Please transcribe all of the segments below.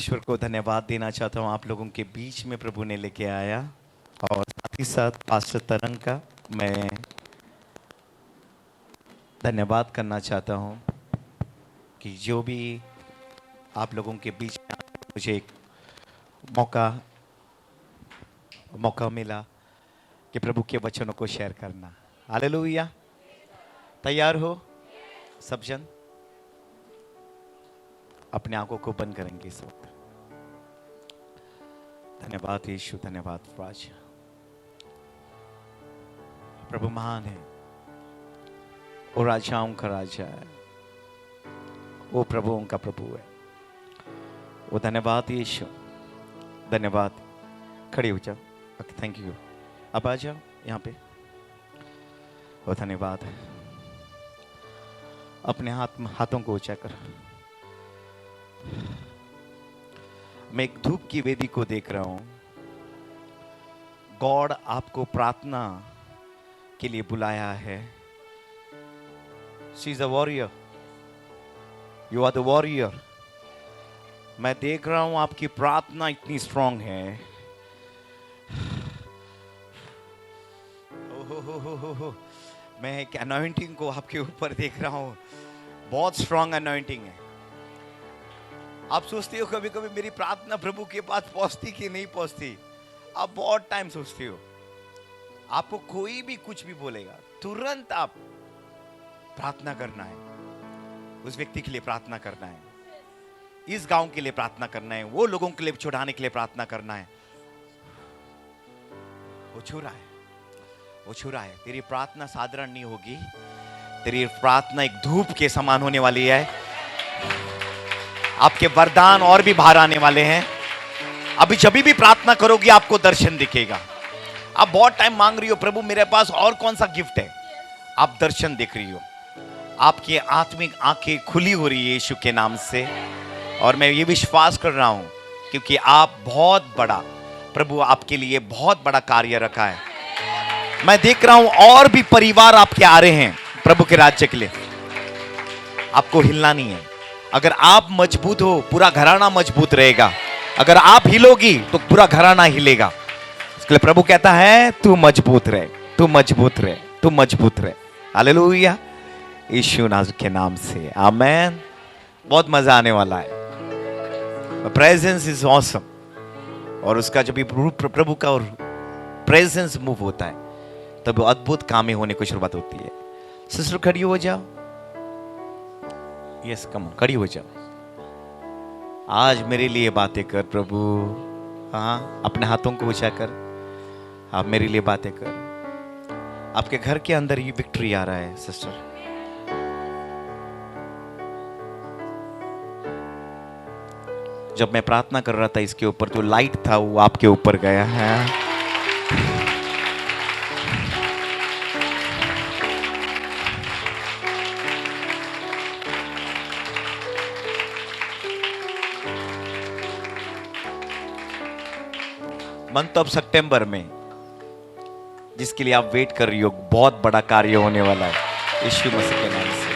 ईश्वर को धन्यवाद देना चाहता हूँ, आप लोगों के बीच में प्रभु ने लेके आया। और साथ ही साथ पास्टर तरंग का मैं धन्यवाद करना चाहता हूँ कि जो भी आप लोगों के बीच में मुझे एक मौका मिला कि प्रभु के वचनों को शेयर करना। हालेलुया। तैयार हो सब जन? अपने आंखों को बंद करेंगे इस वक्त। धन्यवाद यीशु, धन्यवाद राजा। प्रभु महान है, वो राजाओं का राजा है, वो प्रभुओं का प्रभु है। वो धन्यवाद यीशु, धन्यवाद। खड़े हो जाओ। Thank you. अब आ जाओ यहाँ पे। वो धन्यवाद। अपने हाथों को ऊंचा कर। मैं एक धूप की वेदी को देख रहा हूं। गॉड आपको प्रार्थना के लिए बुलाया है। She is a warrior, you are the warrior. मैं देख रहा हूं आपकी प्रार्थना इतनी स्ट्रांग है। हो। मैं एक अनॉइंटिंग को आपके ऊपर देख रहा हूं, बहुत स्ट्रांग अनॉइंटिंग है। आप सोचते हो कभी कभी मेरी प्रार्थना प्रभु के पास पहुंचती कि नहीं पहुंचती। आप बहुत टाइम सोचते हो। आपको कोई भी कुछ भी बोलेगा, तुरंत आप प्रार्थना करना है। उस व्यक्ति के लिए प्रार्थना करना है, इस गांव के लिए प्रार्थना करना है, वो लोगों के लिए छुड़ाने के लिए प्रार्थना करना है। वो छू रहा है, वो छू रहा है। तेरी प्रार्थना साधारण नहीं होगी, तेरी प्रार्थना एक धूप के समान होने वाली है। आपके वरदान और भी बाहर आने वाले हैं। अभी जब भी प्रार्थना करोगी आपको दर्शन दिखेगा। आप बहुत टाइम मांग रही हो, प्रभु मेरे पास और कौन सा गिफ्ट है। आप दर्शन देख रही हो, आपकी आत्मिक आंखें खुली हो रही है यीशु के नाम से। और मैं ये विश्वास कर रहा हूं क्योंकि आप बहुत बड़ा, प्रभु आपके लिए बहुत बड़ा कार्य रखा है। मैं देख रहा हूं और भी परिवार आपके आ रहे हैं प्रभु के राज्य के लिए। आपको हिलना नहीं है। अगर आप मजबूत हो, पूरा घराना मजबूत रहेगा। अगर आप हिलोगी तो पूरा घराना हिलेगा। इसके लिए प्रभु कहता है तू मजबूत रहे, तू मजबूत रहे, तू मजबूत रहे। हालेलुया, यीशु नाज़ के नाम से आमेन। बहुत मजा आने वाला है। Presence is awesome. और उसका जब भी प्रभु का और प्रेजेंस मूव होता है तब अद्भुत कामें होने को शुरुआत होती है। सिस्टर खड़ी हो जाओ। यस कम, खड़ी हो जाओ। आज मेरे लिए बातें कर प्रभु। हाँ, अपने हाथों को ऊंचा कर। आप मेरे लिए बातें कर। आपके घर के अंदर ये विक्ट्री आ रहा है सिस्टर। जब मैं प्रार्थना कर रहा था इसके ऊपर, तो लाइट था वो आपके ऊपर गया है। मंथ ऑफ सितंबर में जिसके लिए आप वेट कर रही हो, बहुत बड़ा कार्य होने वाला है यीशु मसीह के नाम से।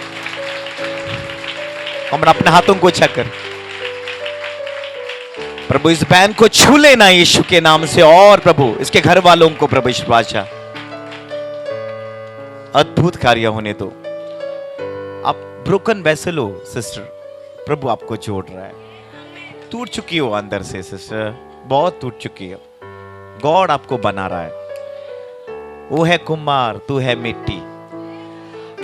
हम अपने हाथों को ऊंचा कर। प्रभु इस बहन को छू लेना यीशु के नाम से। और प्रभु इसके घर वालों को प्रभु बादशाह अद्भुत कार्य होने दो। आप ब्रोकन वेसल हो सिस्टर, प्रभु आपको जोड़ रहा है। टूट चुकी हो अंदर से सिस्टर, बहुत टूट चुकी हो। गॉड आपको बना रहा है। वो है कुम्हार, तू है मिट्टी।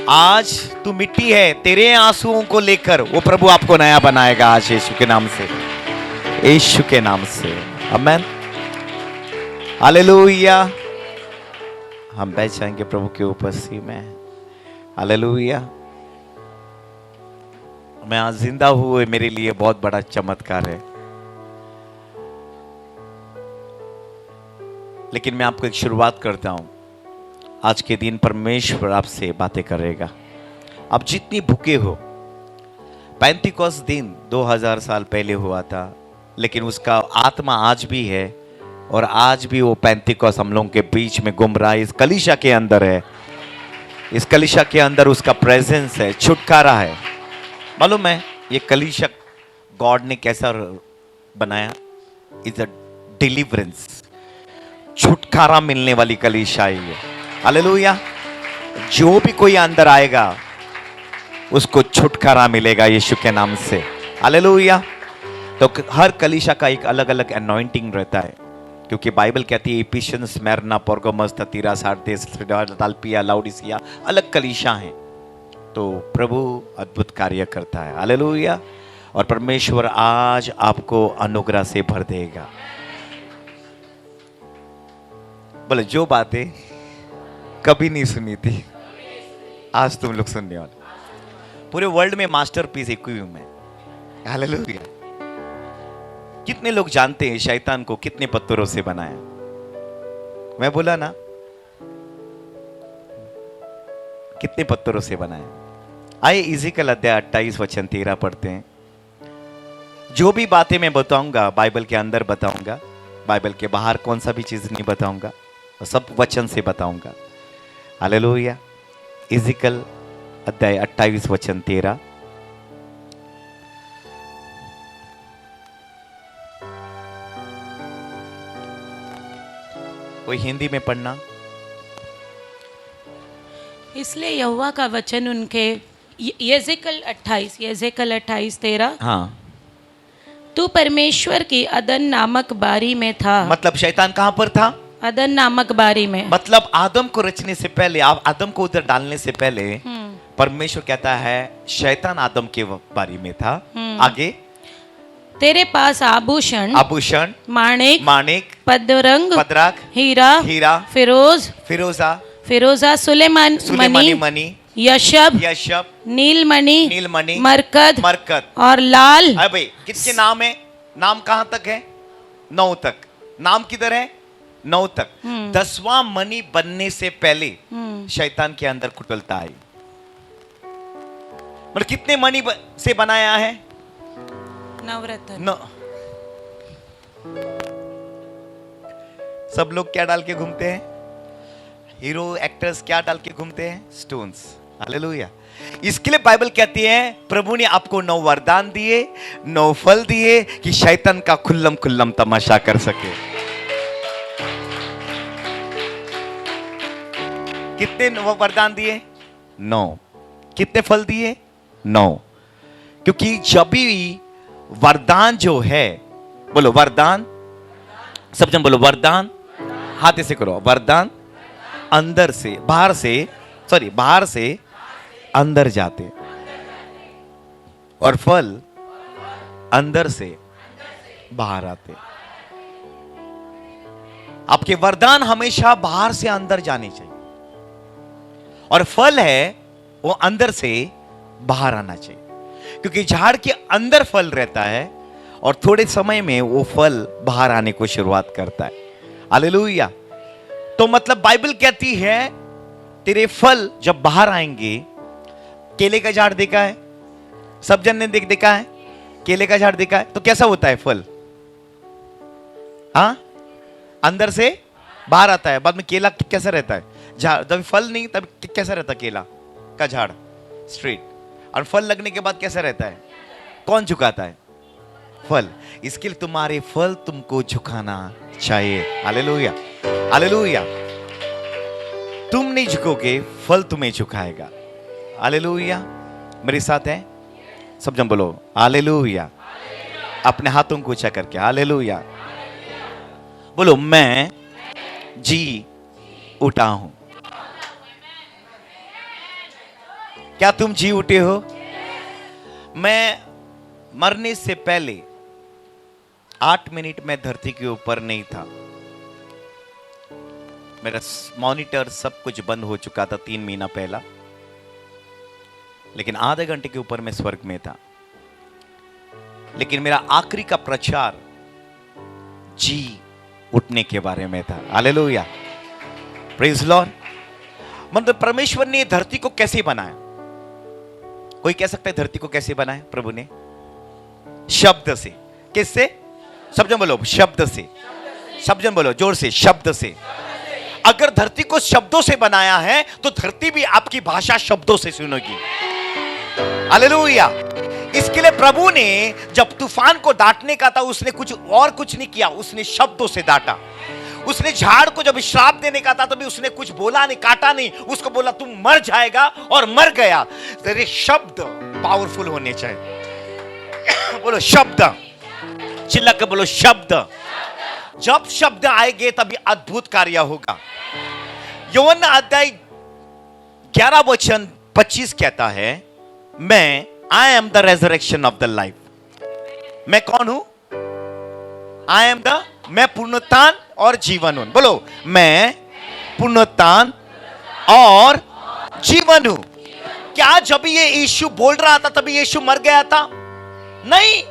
आज तू मिट्टी है, तेरे आंसुओं को लेकर वो प्रभु आपको नया बनाएगा आज यीशु के नाम से, यीशु के नाम से। आमेन, हालेलुया। हम बैठ जाएंगे प्रभु के उपस्थिति में। हालेलुया। मैं आज जिंदा हुए मेरे लिए बहुत बड़ा चमत्कार है। लेकिन मैं आपको एक शुरुआत करता हूं। आज के दिन परमेश्वर आपसे बातें करेगा। आप जितनी भूखे हो, पेंतिकोस्त दिन 2000 साल पहले हुआ था, लेकिन उसका आत्मा आज भी है। और आज भी वो पेंतिकोस्त हम लोगों के बीच में घूम रहा है। इस कलीसिया के अंदर है। इस कलीसिया के अंदर उसका प्रेजेंस है, छुटकारा है। मालूम है ये कलीसिया गॉड ने कैसा बनाया इज अ डिलीवरेंस, छुटकारा मिलने वाली कलीसिया है ये। हालेलुया। जो भी कोई अंदर आएगा उसको छुटकारा मिलेगा यीशु के नाम से। हालेलुया। तो हर कलीसिया का एक अलग अलग अनॉइंटिंग रहता है, क्योंकि बाइबल कहती है इफिसियंस, स्मिरना, परगामुस, थीरा, सार्डिस, फिलाडेल्फिया, लाउडिसिया अलग कलीसिया हैं। तो प्रभु अद्भुत कार्य करता है। हालेलुया। और परमेश्वर आज आपको अनुग्रह से भर देगा। बोले जो बातें कभी नहीं सुनी थी आज तुम लोग सुनने वाले। पूरे वर्ल्ड में मास्टरपीस एक ही हूं मैं। हालेलुया। कितने लोग जानते हैं शैतान को कितने पत्थरों से बनाया? मैं बोला ना, कितने पत्थरों से बनाया। आइए इज़ेकियल अध्याय 28 वचन 13 पढ़ते हैं। जो भी बातें मैं बताऊंगा बाइबल के अंदर बताऊंगा, बाइबल के बाहर कौन सा भी चीज नहीं बताऊंगा, सब वचन से बताऊंगा। हालेलुया। इज़ेकियल अध्याय 28 वचन 13। कोई हिंदी में पढ़ना। इसलिए यहोवा का वचन उनके, यहेजकेल 28 13। हाँ, तू परमेश्वर की अदन नामक बारी में था। मतलब शैतान कहां पर था? अदन नामक बारी में। मतलब आदम को रचने से पहले, आप आदम को उधर डालने से पहले परमेश्वर कहता है शैतान आदम के बारी में था। आगे, तेरे पास आभूषण, माणिक, पदरंग, हीरा, फिरोजा, सुलेमानी, मणि, यशब, नीलमणि, मरकद और लाल। भाई किसके नाम है? नाम कहां तक है? 9 तक। नाम किधर है? 9 तक। 10वां मणि बनने से पहले शैतान के अंदर कुटिलता आई। मतलब कितने मणि से बनाया है? नवरत्न। सब लोग क्या डाल के घूमते हैं? हीरो एक्टर्स क्या डाल के घूमते हैं? स्टोन्स। हालेलुया। इसके लिए बाइबल कहती है प्रभु ने आपको 9 वरदान दिए, 9 फल दिए कि शैतान का खुल्लम खुल्लम तमाशा कर सके। कितने वरदान दिए? 9। कितने फल दिए? 9। क्योंकि जब भी वरदान जो है, बोलो वरदान, सब जन बोलो वरदान, हाथ से करो। वरदान अंदर से बाहर से, बाहर से अंदर जाते, और फल अंदर से बाहर आते। आपके वरदान हमेशा बाहर से अंदर जाने चाहिए, और फल है वो अंदर से बाहर आना चाहिए। क्योंकि झाड़ के अंदर फल रहता है और थोड़े समय में वो फल बाहर आने को शुरुआत करता है। हालेलुया। तो मतलब बाइबल कहती है तेरे फल जब बाहर आएंगे। केले का झाड़ देखा है? सब जन ने देखा है? केले का झाड़ देखा है? तो कैसा होता है फल? हाँ, अंदर से बाहर आता है। बाद में केला कैसा रहता है? झाड़ जब फल नहीं तब कैसा रहता केला का झाड़? स्ट्रेट। और फल लगने के बाद कैसा रहता है? कौन झुकाता है? फल। इसके लिए तुम्हारे फल तुमको झुकाना चाहिए। Hallelujah, hallelujah. तुम नहीं झुकोगे, फल तुम्हें झुकाएगा। हालेलुया। मेरे साथ है? सब जन बोलो हालेलुया। अपने हाथों को ऊंचा करके हालेलुया बोलो। मैं जी उठा हूं। क्या तुम जी उठे हो? मैं मरने से पहले 8 मिनट में धरती के ऊपर नहीं था। मेरा मॉनिटर सब कुछ बंद हो चुका था 3 महीना पहला, लेकिन आधे घंटे के ऊपर मैं स्वर्ग में था। लेकिन मेरा आखिरी का प्रचार जी उठने के बारे में था। Hallelujah, praise Lord. मतलब परमेश्वर ने धरती को कैसे बनाया? कोई कह सकता है धरती को कैसे बनाया प्रभु ने? शब्द से। किससे? सब जन बोलो शब्द से। सब जन बोलो जोर से, शब्द से। अगर धरती को शब्दों से बनाया है तो धरती भी आपकी भाषा शब्दों से सुनेगी। हालेलुया। इसके लिए प्रभु ने जब तूफान को डांटने का था, उसने कुछ नहीं किया, उसने शब्दों से डांटा। उसने झाड़ को जब श्राप देने का था तभी उसने कुछ बोला नहीं, काटा नहीं, उसको बोला तुम मर जाएगा, और मर गया। तेरे शब्द पावरफुल होने चाहिए। बोलो शब्द, चिल्ला के बोलो शब्द। जब शब्द आएंगे तभी अद्भुत कार्य होगा। यूहन्ना अध्याय 11 वचन 25 कहता है, मैं I am the resurrection of the life. मैं कौन हूं? आई एम द, मैं पुनरुत्थान और जीवन हूं। बोलो मैं पुनरुत्थान और जीवन हूं। क्या जब ये यीशु बोल रहा था तभी यीशु मर गया था? नहीं।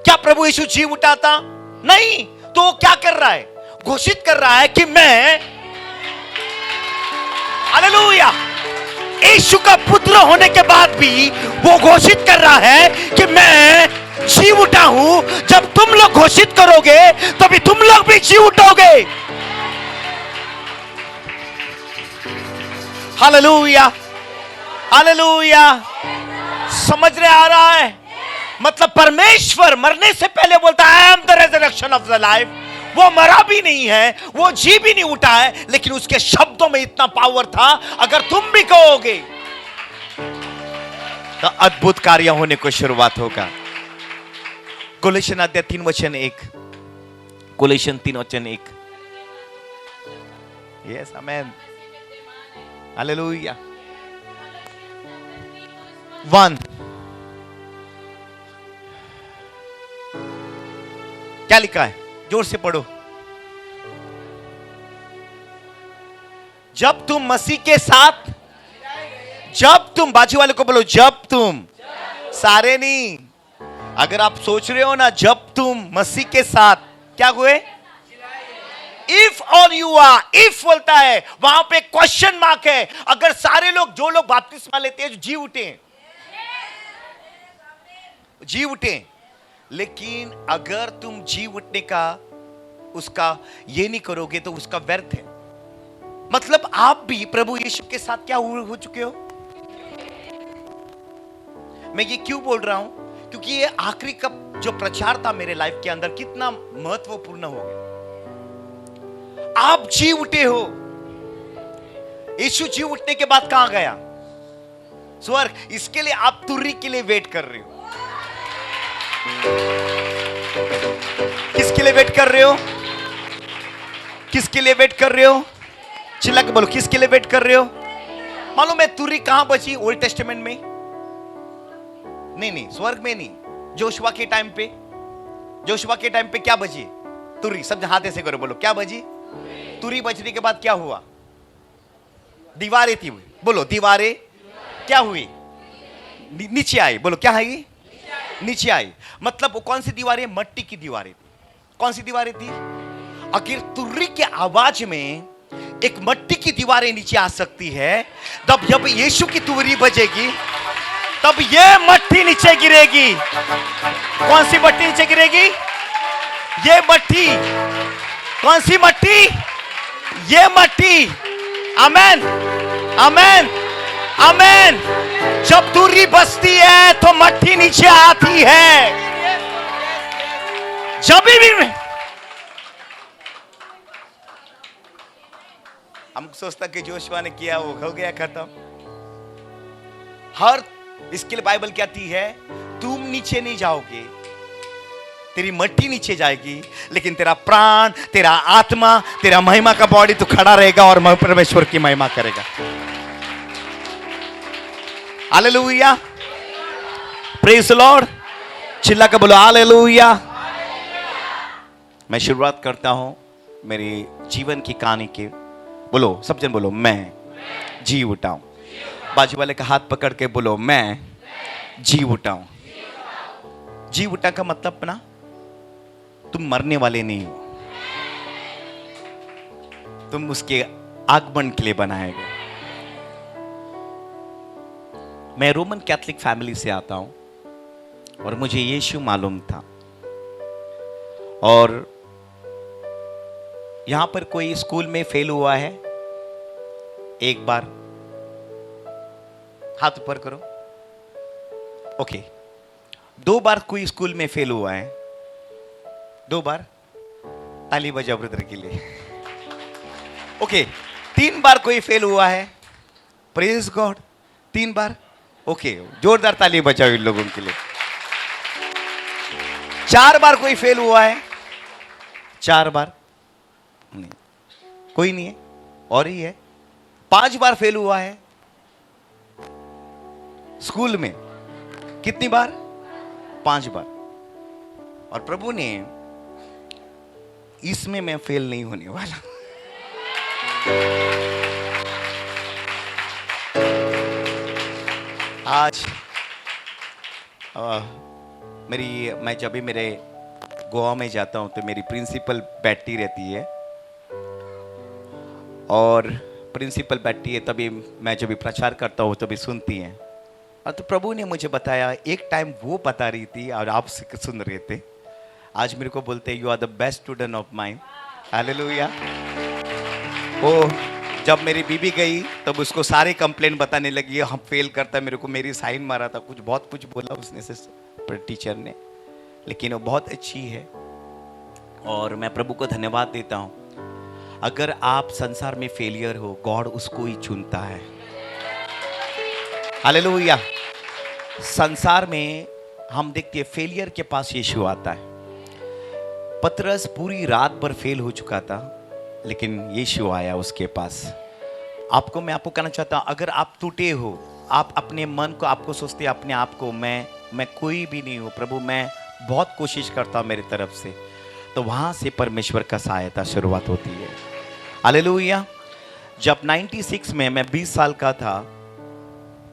क्या प्रभु यीशु जी उठा था? नहीं। तो क्या कर रहा है? घोषित कर रहा है कि मैं, हालेलुया, यीशु का पुत्र होने के बाद भी वो घोषित कर रहा है कि मैं जी उठा हूं। जब तुम लोग घोषित करोगे तभी तुम लोग भी जी उठोगे। Hallelujah, hallelujah. समझ रहे आ रहा है? मतलब परमेश्वर मरने से पहले बोलता है I am the resurrection of the life. वो मरा भी नहीं है, वो जी भी नहीं उठा है, लेकिन उसके शब्दों में इतना पावर था, अगर तुम भी कहोगे तो अद्भुत कार्य होने को शुरुआत होगा। कोलोसियन अध्याय 3 वचन 1, कोलोसियन 3 वचन 1। यस, आमेन, हालेलुया। 1 क्या लिखा है? जोर से पढ़ो। जब तुम मसीह के साथ, जब तुम, बाजू वाले को बोलो जब तुम, सारे नहीं। अगर आप सोच रहे हो ना, जब तुम मसीह के साथ क्या हुए? इफ और यू आर, इफ बोलता है, वहां पे क्वेश्चन मार्क है। अगर सारे लोग, जो लोग बपतिस्मा लेते हैं, जो जी उठे, जी उठे, लेकिन अगर तुम जी उठने का उसका ये नहीं करोगे तो उसका व्यर्थ है। मतलब आप भी प्रभु यीशु के साथ क्या हो चुके हो। मैं ये क्यों बोल रहा हूं? क्योंकि ये आखिरी का जो प्रचार था मेरे लाइफ के अंदर कितना महत्वपूर्ण हो गया। आप जी उठे हो। यीशु जी उठने के बाद कहां गया? स्वर्ग। इसके लिए आप तुर्री के लिए वेट कर रहे हो। किसके लिए वेट कर रहे हो? किसके लिए वेट कर रहे हो? चिल्ला के बोलो, किसके लिए वेट कर रहे हो? मालूम है तुर्री कहां बची ओल्ड टेस्टामेंट में? नहीं, स्वर्ग में नहीं। जोशुआ के टाइम पे, जोशुआ के टाइम पे क्या बची? तुर्री। सब हाथ ऐसे करो, बोलो क्या बची? तुर्री बचने के बाद क्या हुआ? दीवारें थी। बोलो दीवारें क्या हुई? नीचे आई। बोलो क्या है? नीचे आई। मतलब वो कौन सी दीवारें? मट्टी की दीवारें थी। कौन सी दीवारें थी? अगर तुर्री के आवाज में एक मट्टी की दीवारें नीचे आ सकती है, तब जब यीशु की तुर्री बजेगी तब ये मट्टी नीचे गिरेगी। कौन सी मट्टी नीचे गिरेगी? ये मट्टी। कौन सी मट्टी? ये मट्टी। आमेन, आमेन, आमेन। जब तुर्री बजती है तो मट्टी नीचे आती है। जब भी हम सोचता कि जोशुआ ने किया वो हो गया खत्म। हर इसके लिए बाइबल कहती है तुम नीचे नहीं जाओगे, तेरी मट्टी नीचे जाएगी, लेकिन तेरा प्राण, तेरा आत्मा, तेरा महिमा का बॉडी तो खड़ा रहेगा और परमेश्वर की महिमा करेगा। Hallelujah, praise the Lord. चिल्ला के बोलो हालेलुया। मैं शुरुआत करता हूं मेरी जीवन की कहानी के। बोलो सब जन बोलो मैं जी उठा हूं। बाजू वाले का हाथ पकड़ के बोलो मैं जी उठा हूं। जी उठा का मतलब ना, तुम मरने वाले नहीं हो, तुम उसके आगमन के लिए बनाए गए। मैं रोमन कैथोलिक फैमिली से आता हूं और मुझे यीशु मालूम था। और यहां पर कोई स्कूल में फेल हुआ है? एक बार हाथ ऊपर करो। ओके, 2 बार कोई स्कूल में फेल हुआ है? 2 बार? ताली बजाओ ब्रदर के लिए। ओके, 3 बार कोई फेल हुआ है? Praise God. 3 बार? ओके, जोरदार ताली बजाओ इन लोगों के लिए। 4 बार कोई फेल हुआ है? 4 बार? नहीं, कोई नहीं है। और ही है 5 बार फेल हुआ है स्कूल में। कितनी बार? 5 बार। और प्रभु ने इसमें मैं फेल नहीं होने वाला। आज मैं जब भी मेरे गोवा में जाता हूं तो मेरी प्रिंसिपल बैठती रहती है, और प्रिंसिपल बैठती है तभी मैं जब भी प्रचार करता हूं तभी सुनती हैं। और तो प्रभु ने मुझे बताया, एक टाइम वो बता रही थी और आप सुन रहे थे। आज मेरे को बोलते, you are the best student of mine. Hallelujah. वो जब मेरी बीबी गई तब उसको सारे कंप्लेंट बताने लगी, हम फेल करता, मेरे को मेरी साइन मारा था, बहुत कुछ बोला उसने से टीचर ने, लेकिन वो बहुत अच्छी है और मैं प्रभु को धन्यवाद देता हूँ। अगर आप संसार में फेलियर हो, गॉड उसको ही चुनता है। हालेलुया। संसार में हम देखते हैं फेलियर के पास यीशु आता है। पतरस पूरी रात भर फेल हो चुका था, लेकिन यीशु आया उसके पास। मैं आपको कहना चाहता हूं, अगर आप टूटे हो, आप अपने मन को, आपको सोचते अपने आप को मैं कोई भी नहीं हूं प्रभु, मैं बहुत कोशिश करता हूं मेरी तरफ से, तो वहां से परमेश्वर का सहायता शुरुआत होती है। हालेलुया। जब 96 में मैं 20 साल का था,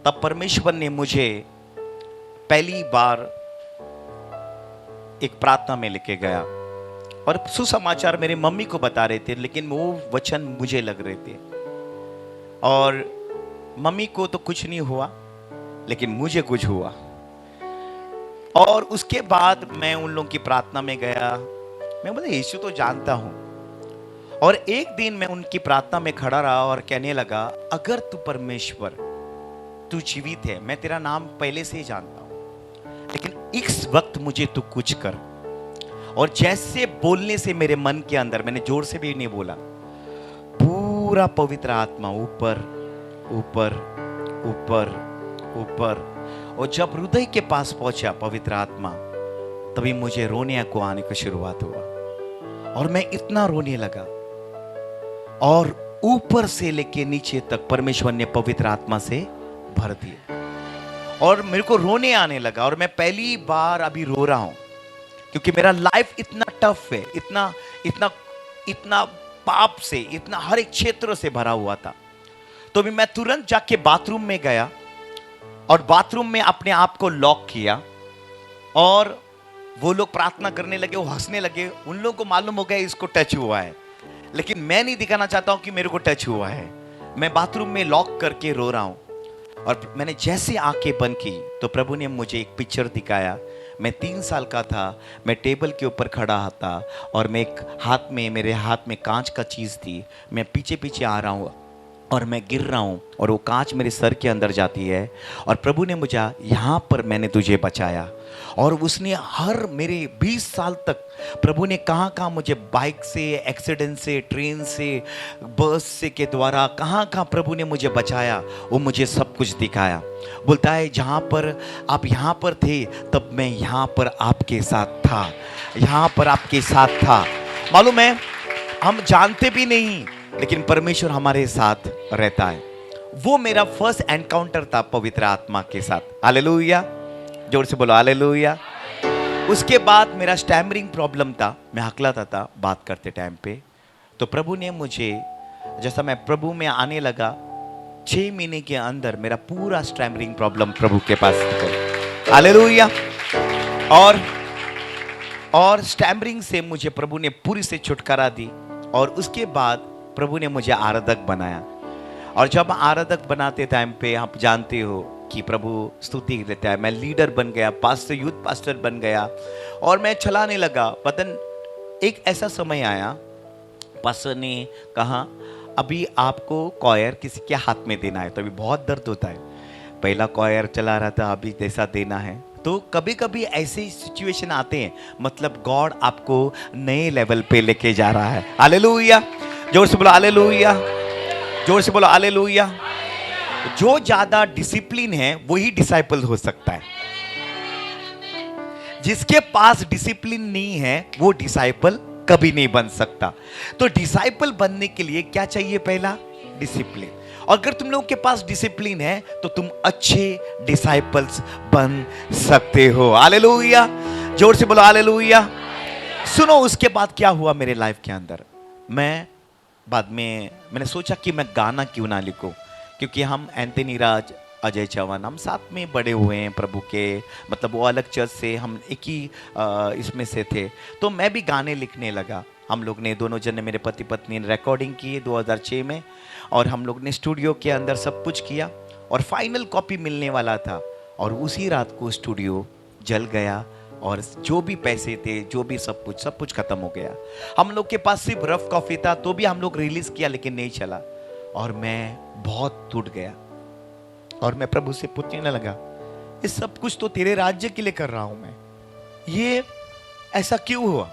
तब परमेश्वर ने मुझे पहली बार एक प्रार्थना में लेके गया और सुसमाचार मेरी मम्मी को बता रहे थे, लेकिन वो वचन मुझे लग रहे थे। और मम्मी को तो कुछ नहीं हुआ, लेकिन मुझे कुछ हुआ। और उसके बाद मैं उन लोगों की प्रार्थना में गया। मैं बोला, यीशु तो जानता हूं। और एक दिन मैं उनकी प्रार्थना में खड़ा रहा और कहने लगा, अगर तू परमेश्वर, तू जीवित है, मैं तेरा नाम पहले से ही जानता हूं, लेकिन इस वक्त मुझे तू कुछ कर। और जैसे बोलने से मेरे मन के अंदर, मैंने जोर से भी नहीं बोला, पूरा पवित्र आत्मा ऊपर ऊपर ऊपर ऊपर, और जब हृदय के पास पहुंचा पवित्र आत्मा, तभी मुझे रोने को आने की शुरुआत हुआ। और मैं इतना रोने लगा, और ऊपर से लेके नीचे तक परमेश्वर ने पवित्र आत्मा से भर दिया, और मेरे को रोने आने लगा। और मैं पहली बार अभी रो रहा हूं, क्योंकि मेरा लाइफ इतना टफ है, इतना इतना इतना पाप से, इतना हर एक क्षेत्र से भरा हुआ था। तो भी मैं तुरंत जाके बाथरूम में गया और बाथरूम में अपने आप को लॉक किया, और वो लोग प्रार्थना करने लगे, वो हंसने लगे। उन लोगों को मालूम हो गया इसको टच हुआ है, लेकिन मैं नहीं दिखाना चाहता हूं कि मेरे को टच हुआ है। मैं बाथरूम में लॉक करके रो रहा हूं, और मैंने जैसे आंखें बंद की तो प्रभु ने मुझे एक पिक्चर दिखाया। मैं 3 साल का था, मैं टेबल के ऊपर खड़ा था, और मैं मेरे हाथ में कांच का चीज़ थी। मैं पीछे पीछे आ रहा हूँ और मैं गिर रहा हूँ, और वो कांच मेरे सर के अंदर जाती है। और प्रभु ने मुझे, यहाँ पर मैंने तुझे बचाया। और उसने मेरे 20 साल तक प्रभु ने कहाँ कहाँ मुझे बाइक से, एक्सीडेंट से, ट्रेन से, बस से के द्वारा कहाँ कहाँ प्रभु ने मुझे बचाया, वो मुझे सब कुछ दिखाया। बोलता है, जहाँ पर आप यहाँ पर थे, तब मैं यहाँ पर आपके साथ था, यहाँ पर आपके साथ था। मालूम है, हम जानते भी नहीं, लेकिन परमेश्वर हमारे साथ रहता है। वो मेरा फर्स्ट एनकाउंटर था पवित्र आत्मा के साथ। हालेलुया। जोर से बोलो हालेलुया। उसके बाद मेरा स्टैमरिंग प्रॉब्लम था, मैं हकलाता था बात करते टाइम पे। तो प्रभु ने मुझे, जैसा मैं प्रभु में आने लगा, 6 महीने के अंदर मेरा पूरा स्टैमरिंग प्रॉब्लम प्रभु के पास गया। हालेलुया। और स्टैमरिंग से मुझे प्रभु ने पूरी से छुटकारा दी। और उसके बाद प्रभु ने मुझे आराधक बनाया। और जब आराधक बनाते टाइम पे, आप जानते हो कि प्रभु स्तुति लेता है, मैं लीडर बन गया, पास्टर, यूथ पास्टर बन गया, और मैं चलाने लगा। पतन एक ऐसा समय आया, पास्टर ने कहा, अभी आपको कॉयर किसी के हाथ में देना है। तो अभी बहुत दर्द होता है। पहला कॉयर चला रहा था, अभी जैसा देना है तो कभी कभी ऐसे सिचुएशन आते हैं, मतलब गॉड आपको नए लेवल पे लेके जा रहा है। हालेलुया, जोर से बोलो हालेलुया, जोर से बोलो हालेलुया। जो ज्यादा डिसिप्लिन है वही डिसाइपल हो सकता है। जिसके पास डिसिप्लिन नहीं है वो डिसाइपल कभी नहीं बन सकता। तो डिसाइपल बनने के लिए क्या चाहिए? पहला डिसिप्लिन। और अगर तुम लोगों के पास डिसिप्लिन है तो तुम अच्छे डिसाइपल्स बन सकते हो। हालेलुया, जोर से बोलो हालेलुया। सुनो, उसके बाद क्या हुआ मेरे लाइफ के अंदर, मैं बाद में मैंने सोचा कि मैं गाना क्यों ना लिखूं, क्योंकि हम एंथनी राज, अजय चौहान, हम साथ में बड़े हुए हैं प्रभु के, मतलब वो अलग चर्च से, हम एक ही इसमें से थे। तो मैं भी गाने लिखने लगा। हम लोग ने दोनों जन ने, मेरे पति पत्नी ने रिकॉर्डिंग की 2006 में, और हम लोग ने स्टूडियो के अंदर सब कुछ किया और फाइनल कॉपी मिलने वाला था। और उसी रात को स्टूडियो जल गया और जो भी पैसे थे, जो भी सब कुछ खत्म हो गया। हम लोग के पास सिर्फ रफ कॉपी था, तो भी हम लोग रिलीज किया लेकिन नहीं चला। और मैं बहुत टूट गया और मैं प्रभु से पूछने लगा, ये सब कुछ तो तेरे राज्य के लिए कर रहा हूं मैं, ये ऐसा क्यों हुआ?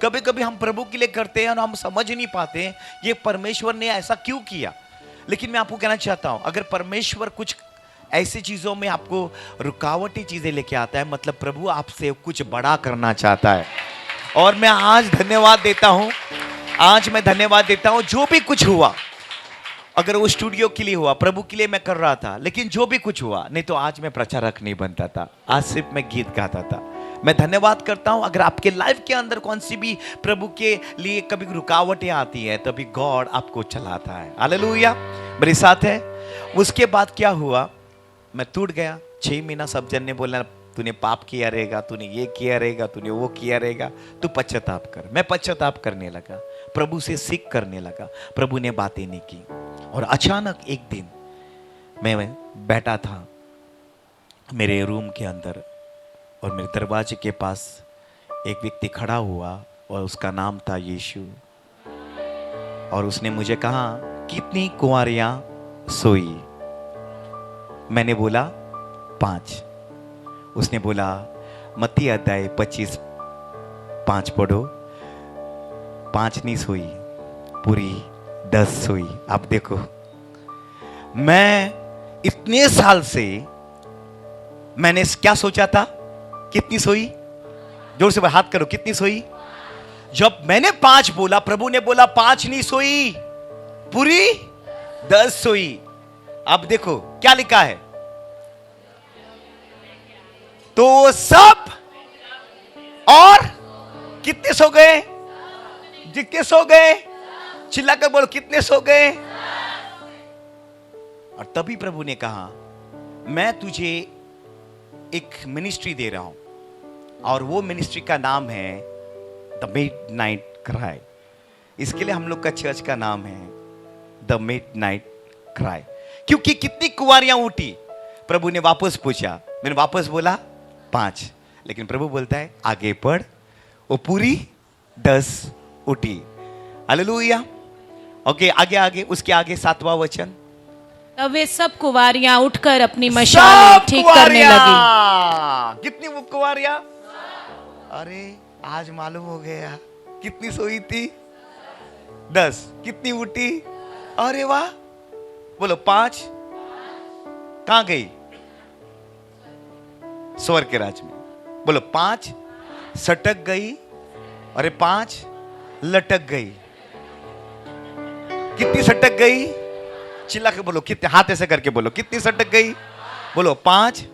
कभी कभी हम प्रभु के लिए करते हैं और हम समझ नहीं पाते ये परमेश्वर ने ऐसा क्यों किया। लेकिन मैं आपको कहना चाहता हूं, अगर परमेश्वर कुछ ऐसी चीजों में आपको रुकावटी चीजें लेके आता है, मतलब प्रभु आपसे कुछ बड़ा करना चाहता है। और मैं आज धन्यवाद देता हूं, आज मैं धन्यवाद देता हूं, जो भी कुछ हुआ, अगर वो स्टूडियो के लिए हुआ, प्रभु के लिए मैं कर रहा था, लेकिन जो भी कुछ हुआ, नहीं तो आज मैं प्रचारक नहीं बनता था, आज सिर्फ मैं गीत गाता था। मैं धन्यवाद करता हूं। अगर आपके लाइफ के अंदर कौन सी भी प्रभु के लिए कभी रुकावटें आती है, तभी गॉड आपको चलाता है। हालेलुया, मेरे साथ है। उसके बाद क्या हुआ, मैं टूट गया। 6 महीना सब जन ने बोला, तूने पाप किया रहेगा, तूने ये किया रहेगा, तूने वो किया रहेगा, तू पश्चाताप कर। मैं पश्चाताप करने लगा, प्रभु से सीख करने लगा। प्रभु ने बातें नहीं की। और अचानक एक दिन मैं बैठा था मेरे रूम के अंदर और मेरे दरवाजे के पास एक व्यक्ति खड़ा हुआ और उसका नाम था यीशु। और उसने मुझे कहा, कितनी कुंवारियां सोई? मैंने बोला 5। उसने बोला, मत्ती अध्याय 25:5 पढ़ो। 5 नहीं सोई, पूरी 10 सोई। आप देखो, मैं इतने साल से मैंने क्या सोचा था, कितनी सोई? जोर से हाथ करो, कितनी सोई? जब मैंने 5 बोला, प्रभु ने बोला 5 नहीं सोई, पूरी 10 सोई। अब देखो क्या लिखा है, तो सब और कितने सो गए? जितने सो गए, चिल्लाकर बोलो, कितने सो गए? और तभी प्रभु ने कहा, मैं तुझे एक मिनिस्ट्री दे रहा हूं, और वो मिनिस्ट्री का नाम है द मिडनाइट क्राई। इसके लिए हम लोग का चर्च का नाम है द मिडनाइट क्राई। क्योंकि कितनी कुंवारियां उठी? प्रभु ने वापस पूछा, मैंने वापस बोला 5, लेकिन प्रभु बोलता है आगे पढ़, वो पूरी 10 उठी। हालेलुया। ओके, आगे उसके आगे 7वां वचन, तब वे सब कुंवारियां उठकर अपनी मशालें ठीक करने लगी। कितनी वो कुंवारियां? अरे आज मालूम हो गया कितनी सोई थी, 10। कितनी उठी? अरे वाह, बोलो 5 कहां गई? स्वर्ग के राज में। बोलो 5 सटक गई, अरे 5 लटक गई। कितनी सटक गई? चिल्ला के बोलो, कितने? हाथ ऐसे करके बोलो, कितनी सटक गई? बोलो 5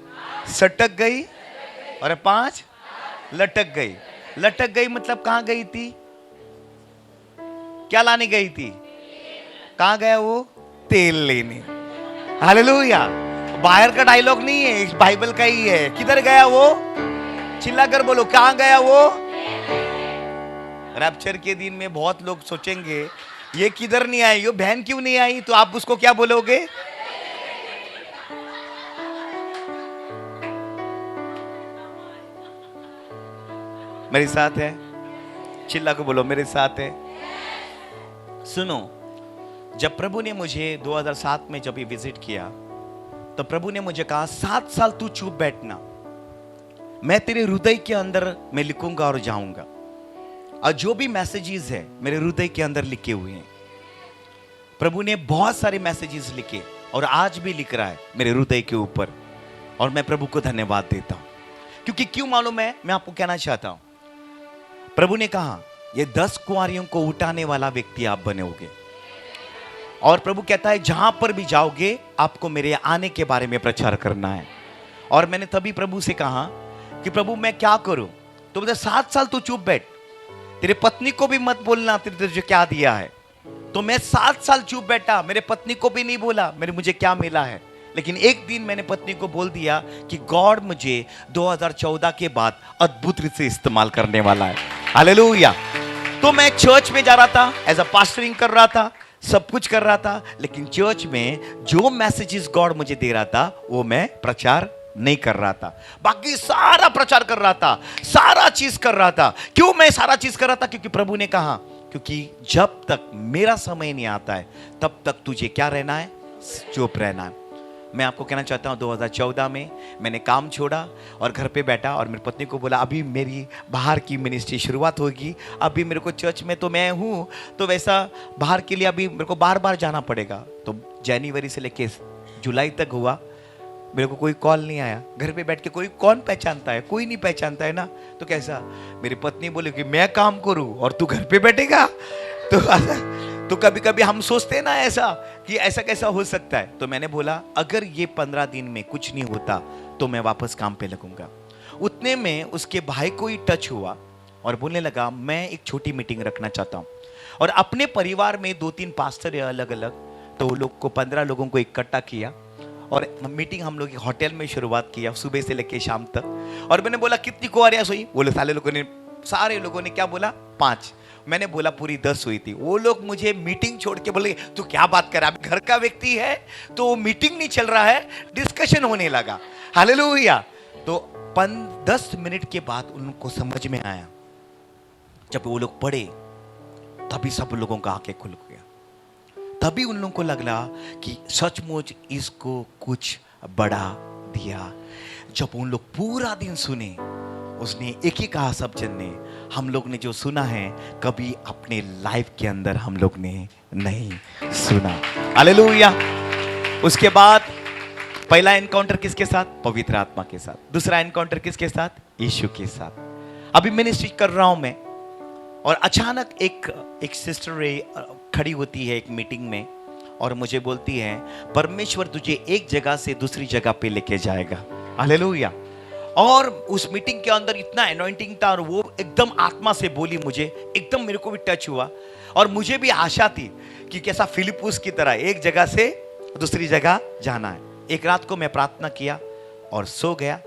सटक गई और 5 लटक गई। लटक गई मतलब कहां गई थी? क्या लाने गई थी? कहां गया वो? तेल लेने। हालेलुया। बाहर का डायलॉग नहीं है, इस बाइबल का ही है। किधर गया वो? चिल्लाकर बोलो, कहां गया वो? रैप्चर के दिन में बहुत लोग सोचेंगे ये किधर नहीं आई, ये बहन क्यों नहीं आई, तो आप उसको क्या बोलोगे? मेरे साथ है? चिल्ला को बोलो, मेरे साथ है। सुनो, जब प्रभु ने मुझे 2007 में जब ये विजिट किया, तो प्रभु ने मुझे कहा 7 साल तू चुप बैठना, मैं तेरे हृदय के अंदर मैं लिखूंगा और जाऊंगा। और जो भी मैसेजेस है मेरे हृदय के अंदर लिखे हुए हैं, प्रभु ने बहुत सारे मैसेजेस लिखे और आज भी लिख रहा है मेरे हृदय के ऊपर, और मैं प्रभु को धन्यवाद देता हूं। क्योंकि क्यों मालूम है, मैं आपको कहना चाहता हूं, प्रभु ने कहा ये 10 कुंवारियों को उठाने वाला व्यक्ति आप बनोगे। और प्रभु कहता है जहां पर भी जाओगे आपको मेरे आने के बारे में प्रचार करना है। और मैंने तभी प्रभु से कहा कि प्रभु मैं क्या करूं? तो बोले 7 साल तू चुप बैठ, तेरे पत्नी को भी मत बोलना तेरे तुझे क्या दिया है। तो मैं 7 साल चुप बैठा, मेरे पत्नी को भी नहीं बोला मुझे क्या मिला है। लेकिन एक दिन मैंने पत्नी को बोल दिया कि गॉड मुझे 2014 के बाद अद्भुत रीत से इस्तेमाल करने वाला है। हालेलुया। तो मैं चर्च में जा रहा था, एज अ पास्टरिंग कर रहा था, सब कुछ कर रहा था, लेकिन चर्च में जो मैसेजेस गॉड मुझे दे रहा था वो मैं प्रचार नहीं कर रहा था। बाकी सारा प्रचार कर रहा था, सारा चीज कर रहा था। क्यों मैं सारा चीज कर रहा था? क्योंकि प्रभु ने कहा क्योंकि जब तक मेरा समय नहीं आता है तब तक तुझे क्या रहना है? चुप रहना है। मैं आपको कहना चाहता हूं 2014 में मैंने काम छोड़ा और घर पे बैठा और मेरी पत्नी को बोला अभी मेरी बाहर की मिनिस्ट्री शुरुआत होगी, अभी मेरे को चर्च में तो मैं हूं, तो वैसा बाहर के लिए अभी मेरे को बार बार जाना पड़ेगा। तो जनवरी से लेके जुलाई तक हुआ, मेरे को कोई कॉल नहीं आया। घर पे बैठ के कोई कौन पहचानता है? कोई नहीं पहचानता है ना। तो कैसा? मेरी पत्नी बोले कि मैं काम करूं और तू घर पे बैठेगा। तो कभी कभी हम सोचते हैं ना ऐसा कि ऐसा कैसा हो सकता है। तो मैंने बोला अगर ये 15 दिन में कुछ नहीं होता तो मैं वापस काम पे लगूंगा। उतने में उसके भाई को ही टच हुआ और बोलने लगा मैं एक छोटी मीटिंग रखना चाहता हूं। और अपने परिवार में 2-3 पास्टर है अलग अलग, तो वो लोग को 15 लोगों को इकट्ठा किया और मीटिंग हम लोग होटल में शुरुआत किया सुबह से लेके शाम तक। और मैंने बोला कितनी कुंवारियां सोई? बोले सारे लोगों ने क्या बोला? 5। मैंने बोला पूरी 10 हुई थी। वो लोग मुझे मीटिंग छोड़ के बोले तू क्या बात कर रहा है? घर का व्यक्ति है तो मीटिंग नहीं चल रहा है, डिस्कशन होने लगा। हालेलुया। तो 10 मिनट के बाद उनको समझ में आया, जब वो लोग पढ़े तभी सब लोगों का आंखें खुल गया। तभी उन लोगों को लग रहा कि सचमुच इसको कुछ बड़ा दिया। जब उन लोग पूरा दिन सुने, उसने एक ही कहा सब जन ने, हम लोग ने जो सुना है कभी अपने लाइफ के अंदर हम लोग ने नहीं सुना। हालेलुया। उसके बाद पहला एनकाउंटर किसके साथ? पवित्र आत्मा के साथ। दूसरा एनकाउंटर किसके साथ? यीशु के साथ। अभी मिनिस्ट्री कर रहा हूं मैं और अचानक एक सिस्टर खड़ी होती है एक मीटिंग में और मुझे बोलती है परमेश्वर तुझे एक जगह से दूसरी जगह पे लेके जाएगा। हालेलुया। और उस मीटिंग के अंदर इतना एनॉइंटिंग था और वो एकदम आत्मा से बोली, मुझे एकदम मेरे को भी टच हुआ और मुझे भी आशा थी कि कैसा फिलिपुस की तरह एक जगह से दूसरी जगह जाना है। एक रात को मैं प्रार्थना किया और सो गया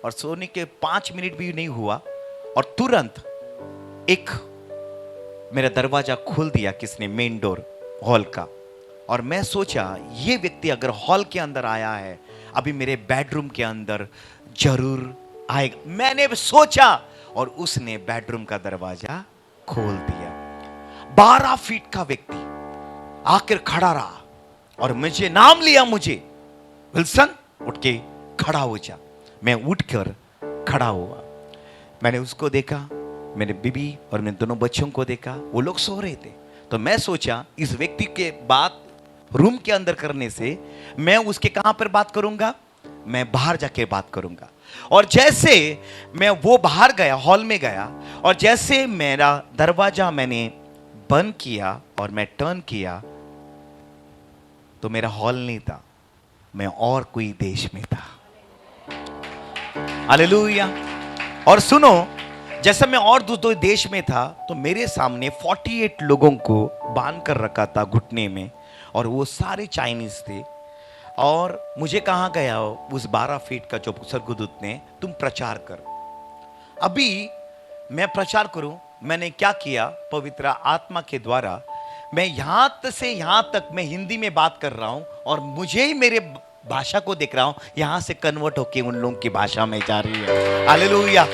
और सोने के 5 मिनट भी नहीं हुआ और तुरंत एक मेरा दरवाजा खोल दिया किसने? मेन डोर हॉल का। और मैं सोचा ये व्यक्ति अगर हॉल के अंदर आया है अभी मेरे बेडरूम के अंदर जरूर आएगा, मैंने सोचा। और उसने बेडरूम का दरवाजा खोल दिया। 12 फीट का व्यक्ति आकर खड़ा रहा और मुझे नाम लिया, मुझे विल्सन उठ के खड़ा हो जा। मैं उठकर खड़ा हुआ। मैंने उसको देखा, मेरे बीबी और मेरे दोनों बच्चों को देखा, वो लोग सो रहे थे। तो मैं सोचा इस व्यक्ति के बात रूम के अंदर करने से मैं उसके कहां पर बात करूंगा? मैं बाहर जाके बात करूंगा। और जैसे मैं वो बाहर गया, हॉल में गया, और जैसे मेरा दरवाजा मैंने बंद किया और मैं टर्न किया तो मेरा हॉल नहीं था, मैं और कोई देश में था। हालेलुया। और सुनो, जैसे मैं और दूसरे देश में था तो मेरे सामने 48 लोगों को बांध कर रखा था घुटने में और वो सारे चाइनीज थे। और मुझे कहा गया उस 12 फीट का जो स्वर्गदूत ने, तुम प्रचार कर। अभी मैं प्रचार करूं, मैंने क्या किया? पवित्र आत्मा के द्वारा मैं यहां से यहां तक मैं हिंदी में बात कर रहा हूं और मुझे ही मेरे भाषा को देख रहा हूं, यहां से कन्वर्ट होके उन लोगों की भाषा में जा रही है। हालेलुया।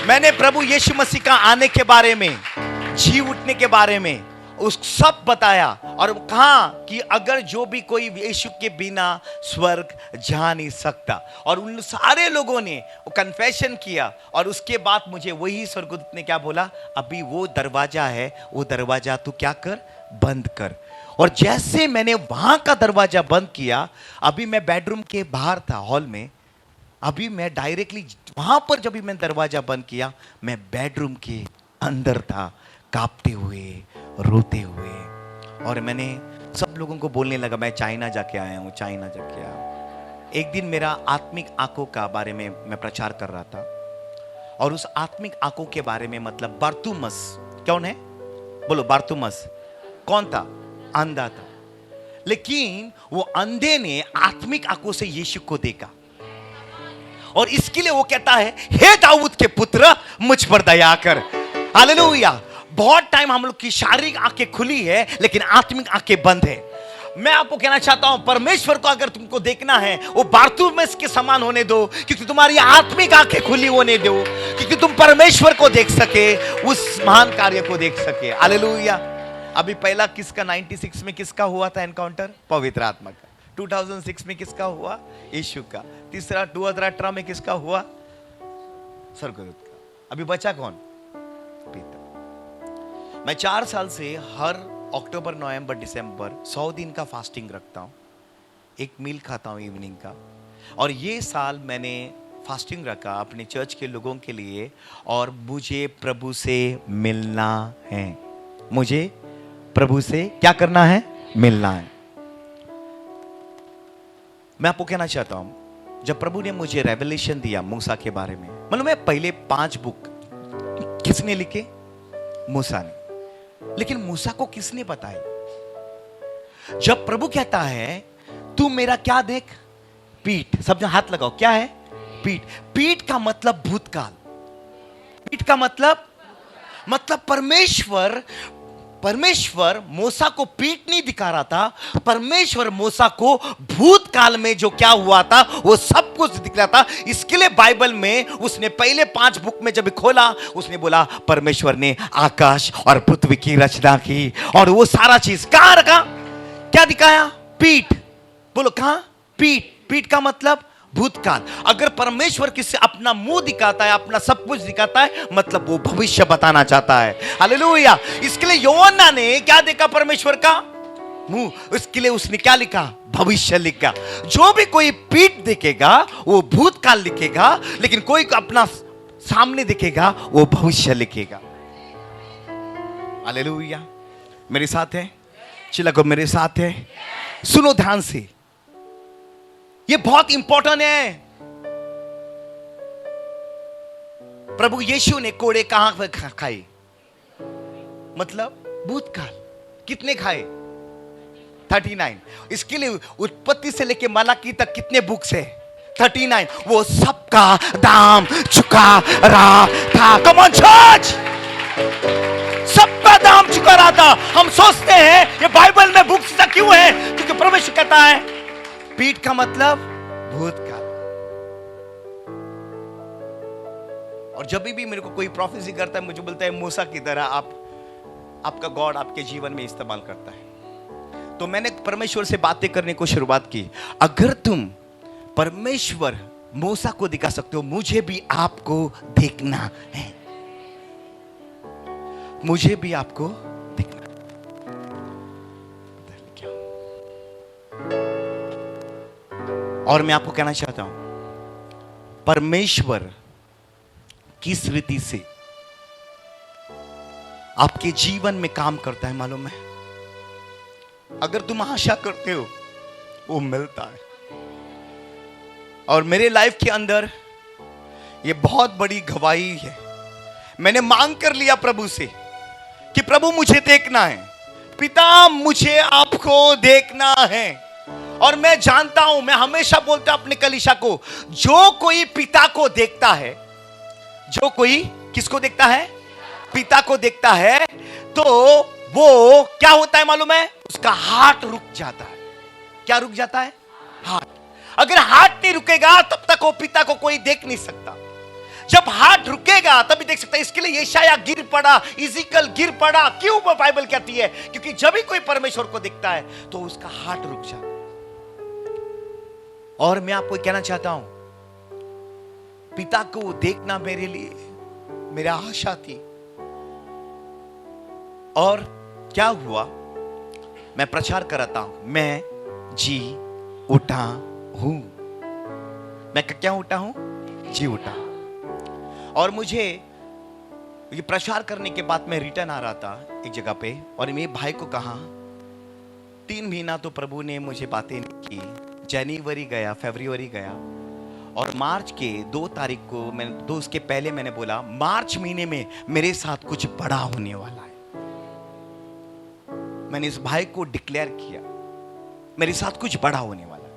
मैंने प्रभु यीशु मसीह का आने के बारे में, जी उठने के बारे में उस सब बताया और कहा कि अगर जो भी कोई यीशु के बिना स्वर्ग जा नहीं सकता, और उन सारे लोगों ने वो कन्फेशन किया और उसके बाद मुझे वही स्वर्गदूत ने क्या बोला, अभी वो दरवाजा है, वो दरवाजा तू क्या कर, बंद कर। और जैसे मैंने वहां का दरवाजा बंद किया, अभी मैं बेडरूम के बाहर था हॉल में, अभी मैं डायरेक्टली वहां पर जब भी मैंने दरवाजा बंद किया, मैं बेडरूम के अंदर था, कांपते हुए, रोते हुए। और मैंने सब लोगों को बोलने लगा मैं चाइना जाके आया हूँ, चाइना जाके आया हूँ। एक दिन मेरा आत्मिक आंखों का बारे में मैं प्रचार कर रहा था, और उस आत्मिक आंखों के बारे में मतलब बारतुमस, कौन है बोलो, बारतुमस कौन था, अंधा था, लेकिन वो अंधे ने आत्मिक आंखों से यीशु को देखा, और इसके लिए वो कहता है, हे दाऊद के पुत्र मुझ पर दया कर। हालेलुया। बहुत टाइम हम लोग की शारीरिक आंखें खुली है लेकिन आत्मिक आंखें बंद है। मैं आपको कहना चाहता हूं, परमेश्वर को अगर तुमको देखना है, वो बारतुमेस के समान होने दो, क्योंकि तुम्हारी आत्मिक आंखें खुली होने दो, क्योंकि तुम परमेश्वर को देख सके, उस महान कार्य को देख सके। हालेलुया। अभी पहला किसका 96 में किसका हुआ था एनकाउंटर, पवित्र आत्मा का। 2006 में किसका हुआ, यीशु का। तीसरा 2018 में किसका हुआ, स्वर्गदूत का। अभी बचा कौन, पिता। मैं 4 साल से हर अक्टूबर, नवंबर, दिसंबर 100 दिन का फास्टिंग रखता हूं, एक मील खाता हूं इवनिंग का। और ये साल मैंने फास्टिंग रखा अपने चर्च के लोगों के लिए, और मुझे प्रभु से मिलना है, मुझे प्रभु से क्या करना है, मिलना है। मैं आपको कहना चाहता हूं, जब प्रभु ने मुझे रेवलेशन दिया मूसा के बारे में, मतलब मैं पहले 5 बुक किसने लिखे, मूसा ने, लेकिन मूसा को किसने बताया। जब प्रभु कहता है तू मेरा क्या देख, पीठ, सब हाथ लगाओ, क्या है, पीठ। पीठ का मतलब भूतकाल, पीठ का मतलब परमेश्वर मूसा को पीठ नहीं दिखा रहा था, परमेश्वर मूसा को भूतकाल में जो क्या हुआ था वो सब कुछ दिख रहा था। इसके लिए बाइबल में उसने पहले 5 बुक में जब खोला, उसने बोला परमेश्वर ने आकाश और पृथ्वी की रचना की, और वो सारा चीज कहां रखा, क्या दिखाया, पीठ। बोलो कहां, पीठ। पीठ का मतलब भूतकाल। अगर परमेश्वर किसी अपना मुंह दिखाता है, अपना सब कुछ दिखाता है, मतलब वो भविष्य बताना चाहता है। हालेलुया। इसके लिए योहन्ना ने क्या देखा, परमेश्वर का मुंह, उसके लिए उसने क्या लिखा, भविष्य लिखा। जो भी कोई पीठ देखेगा वो भूतकाल लिखेगा, लेकिन कोई अपना सामने दिखेगा वो भविष्य लिखेगा। हालेलुया। मेरे साथ है, चिल्लाओ मेरे साथ है। सुनो ध्यान से, ये बहुत इंपॉर्टेंट है। प्रभु यीशु ने कोड़े कहां पर खाए, मतलब भूतकाल। कितने खाए, 39। इसके लिए उत्पत्ति से लेके मलाकी तक कितने बुक्स है, 39। वो सबका दाम चुका रहा था। कम ऑन चर्च, सबका दाम चुका रहा था। हम सोचते हैं ये बाइबल में बुक्स तक क्यों है, क्योंकि परमेश्वर कहता है पीठ का मतलब भूतकाल। और जब भी मेरे को कोई प्रोफेसी करता है, मुझे बोलता है मूसा की तरह आपका गॉड आपके जीवन में इस्तेमाल करता है। तो मैंने परमेश्वर से बातें करने को शुरुआत की, अगर तुम परमेश्वर मूसा को दिखा सकते हो, मुझे भी आपको देखना है, मुझे भी आपको देखना। और मैं आपको कहना चाहता हूं, परमेश्वर किस रीति से आपके जीवन में काम करता है मालूम है। अगर तुम आशा करते हो वो मिलता है। और मेरे लाइफ के अंदर ये बहुत बड़ी गवाही है। मैंने मांग कर लिया प्रभु से कि प्रभु मुझे देखना है, पिता मुझे आपको देखना है। और मैं जानता हूं, मैं हमेशा बोलता हूं अपने कलीसिया को, जो कोई पिता को देखता है, जो कोई किसको देखता है, पिता को देखता है, तो वो क्या होता है मालूम है, उसका हार्ट रुक जाता है। क्या रुक जाता है, हार्ट। अगर हार्ट नहीं रुकेगा तब तक वो पिता को कोई देख नहीं सकता। जब हार्ट रुकेगा तभी देख सकते हैं। इसके लिए यशाया गिर पड़ा, इज़िकल गिर पड़ा। क्यों वो बाइबल कहती है? क्योंकि जब भी कोई परमेश्वर को दिखता है तो उसका हार्ट रुक जाता है। और मैं आपको कहना चाहता हूं, पिता को देखना मेरे लिए मेरा आशा थी। और क्या हुआ? मैं प्रचार कराता हूं, मैं जी उठा हूं। मैं क्या उठा हूं? जी उठा। और मुझे ये प्रचार करने के बाद मैं रिटर्न आ रहा था एक जगह पे, और मेरे भाई को कहा 3 महीना तो प्रभु ने मुझे बातें नहीं की। जनवरी गया, फरवरी गया, और मार्च के 2 तारीख को मैंने, 2 उसके पहले मैंने बोला मार्च महीने में मेरे साथ कुछ बड़ा होने वाला है। मैंने इस भाई को डिक्लेयर किया मेरे साथ कुछ बड़ा होने वाला है।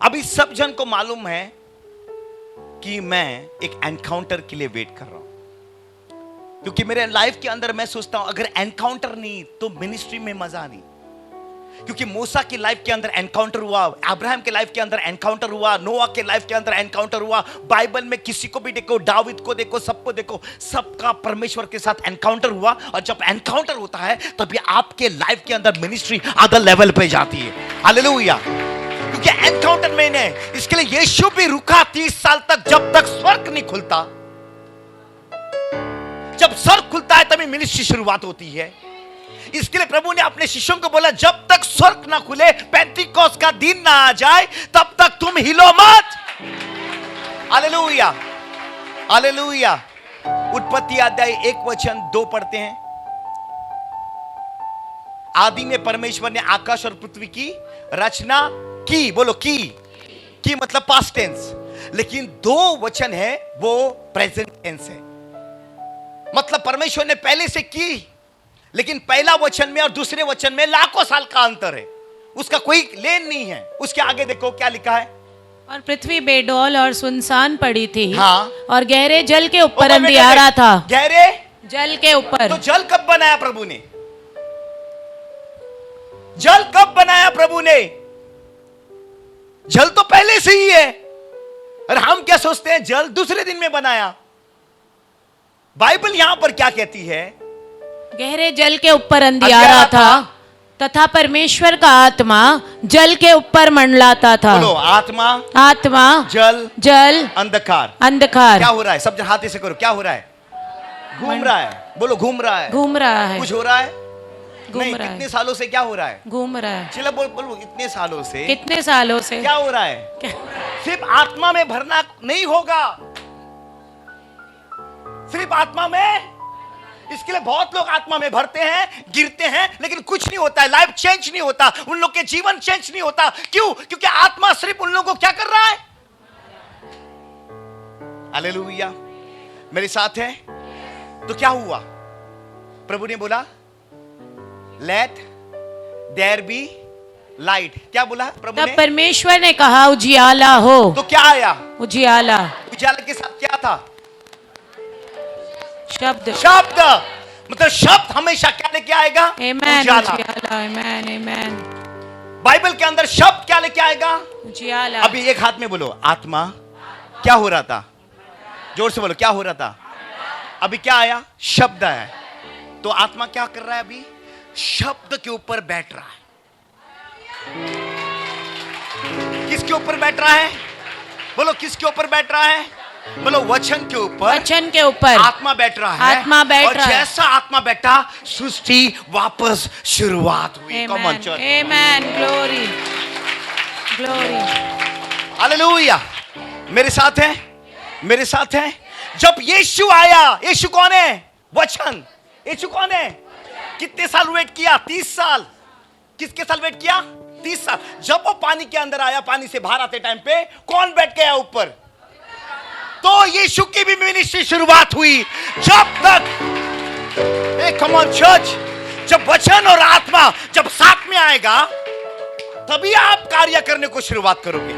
अभी सब जन को मालूम है कि मैं एक एनकाउंटर के लिए वेट कर रहा हूं, क्योंकि मेरे लाइफ के अंदर मैं सोचता हूं अगर एनकाउंटर नहीं तो मिनिस्ट्री में मजा नहीं। क्योंकि मूसा की लाइफ के अंदर एनकाउंटर हुआ, अब्राहम के लाइफ के अंदर एनकाउंटर हुआ, नोआ के लाइफ के अंदर एनकाउंटर हुआ। बाइबल में किसी को भी देखो, दाऊद को देखो, सबको देखो, सबका परमेश्वर के साथ एनकाउंटर हुआ। और जब एनकाउंटर होता है तभी आपके लाइफ के अंदर मिनिस्ट्री अदर लेवल पे जाती है। हालेलुया। क्योंकि एनकाउंटर मैंने, इसके लिए यीशु भी रुका 30 साल तक, जब तक स्वर्ग नहीं खुलता। जब स्वर्ग खुलता है तभी मिनिस्ट्री शुरुआत होती है। इसके लिए प्रभु ने अपने शिष्यों को बोला जब तक स्वर्ग ना खुले, पेंतीकोस्त का दिन ना आ जाए, तब तक तुम हिलो मत। Hallelujah, hallelujah. उत्पत्ति अध्याय 1:2 पढ़ते हैं। आदि में परमेश्वर ने आकाश और पृथ्वी की रचना की। बोलो की मतलब पास्ट टेंस, लेकिन 2 वचन है वो प्रेजेंट टेंस है। मतलब परमेश्वर ने पहले से की, लेकिन पहला वचन में और दूसरे वचन में लाखों साल का अंतर है, उसका कोई लेन नहीं है। उसके आगे देखो क्या लिखा है। और पृथ्वी बेडौल और सुनसान पड़ी थी। हाँ। और गहरे जल के ऊपर अंधियारा था। गहरे जल के ऊपर। तो जल कब बनाया प्रभु ने? जल कब बनाया प्रभु ने? जल तो पहले से ही है। और हम क्या सोचते हैं जल दूसरे दिन में बनाया। बाइबल यहां पर क्या कहती है? गहरे जल के ऊपर अंधियारा था तथा परमेश्वर का आत्मा जल के ऊपर मंडलाता था। बोलो आत्मा, आत्मा, जल, जल, अंधकार। अंधकार। क्या हो रहा है? सब जन हाथ से करो, क्या हो रहा है? घूम रहा है। बोलो घूम रहा है। घूम रहा है। कुछ हो रहा है? घूम नहीं, रहा कितने है। सालों से क्या हो रहा है? घूम रहा है। चलो बोलो कितने सालों से? कितने सालों से क्या हो रहा है? सिर्फ आत्मा में भरना नहीं होगा, सिर्फ आत्मा में। इसके लिए बहुत लोग आत्मा में भरते हैं, गिरते हैं, लेकिन कुछ नहीं होता है, लाइफ चेंज नहीं होता, उन लोग के जीवन चेंज नहीं होता। क्यों? क्योंकि आत्मा सिर्फ उन लोगों को क्या कर रहा है? हालेलुया। मेरे साथ है। तो क्या हुआ? प्रभु ने बोला लेट देयर बी लाइट। क्या बोला प्रभु ने? तब परमेश्वर ने कहा उजियाला हो। तो क्या आया? उजियाला। उजाला के साथ क्या था? शब्द। शब्द। मतलब शब्द हमेशा क्या लेके आएगा? आमेन। उजाला। उजियाला। आमेन, आमेन। बाइबल के अंदर शब्द क्या लेके आएगा? उजियाला। अभी एक हाथ में बोलो आत्मा। क्या हो रहा था? जोर से बोलो क्या हो रहा था? अभी क्या आया? शब्द आया। तो आत्मा क्या कर रहा है? अभी शब्द के ऊपर बैठ रहा है। किसके ऊपर बैठ रहा है? बोलो किसके ऊपर बैठ रहा है? बोलो वचन के ऊपर। वचन के ऊपर आत्मा बैठ रहा है। आत्मा बैठ रहा है। और जैसा आत्मा बैठा, सृष्टि वापस शुरुआत हुई। कम on church. Amen. Glory, glory. Hallelujah. मेरे साथ है, मेरे साथ है। जब यीशु आया, यीशु कौन है? वचन। यीशु कौन है? कितने साल वेट किया? 30 साल। किसके साल वेट किया? 30 साल। जब वो पानी के अंदर आया, पानी से बाहर आते टाइम पे कौन बैठ गया ऊपर? तो यीशु की भी मिनिस्ट्री शुरुआत हुई। जब तक कम ऑन चर्च, जब वचन और आत्मा जब साथ में आएगा तभी आप कार्य करने को शुरुआत करोगे।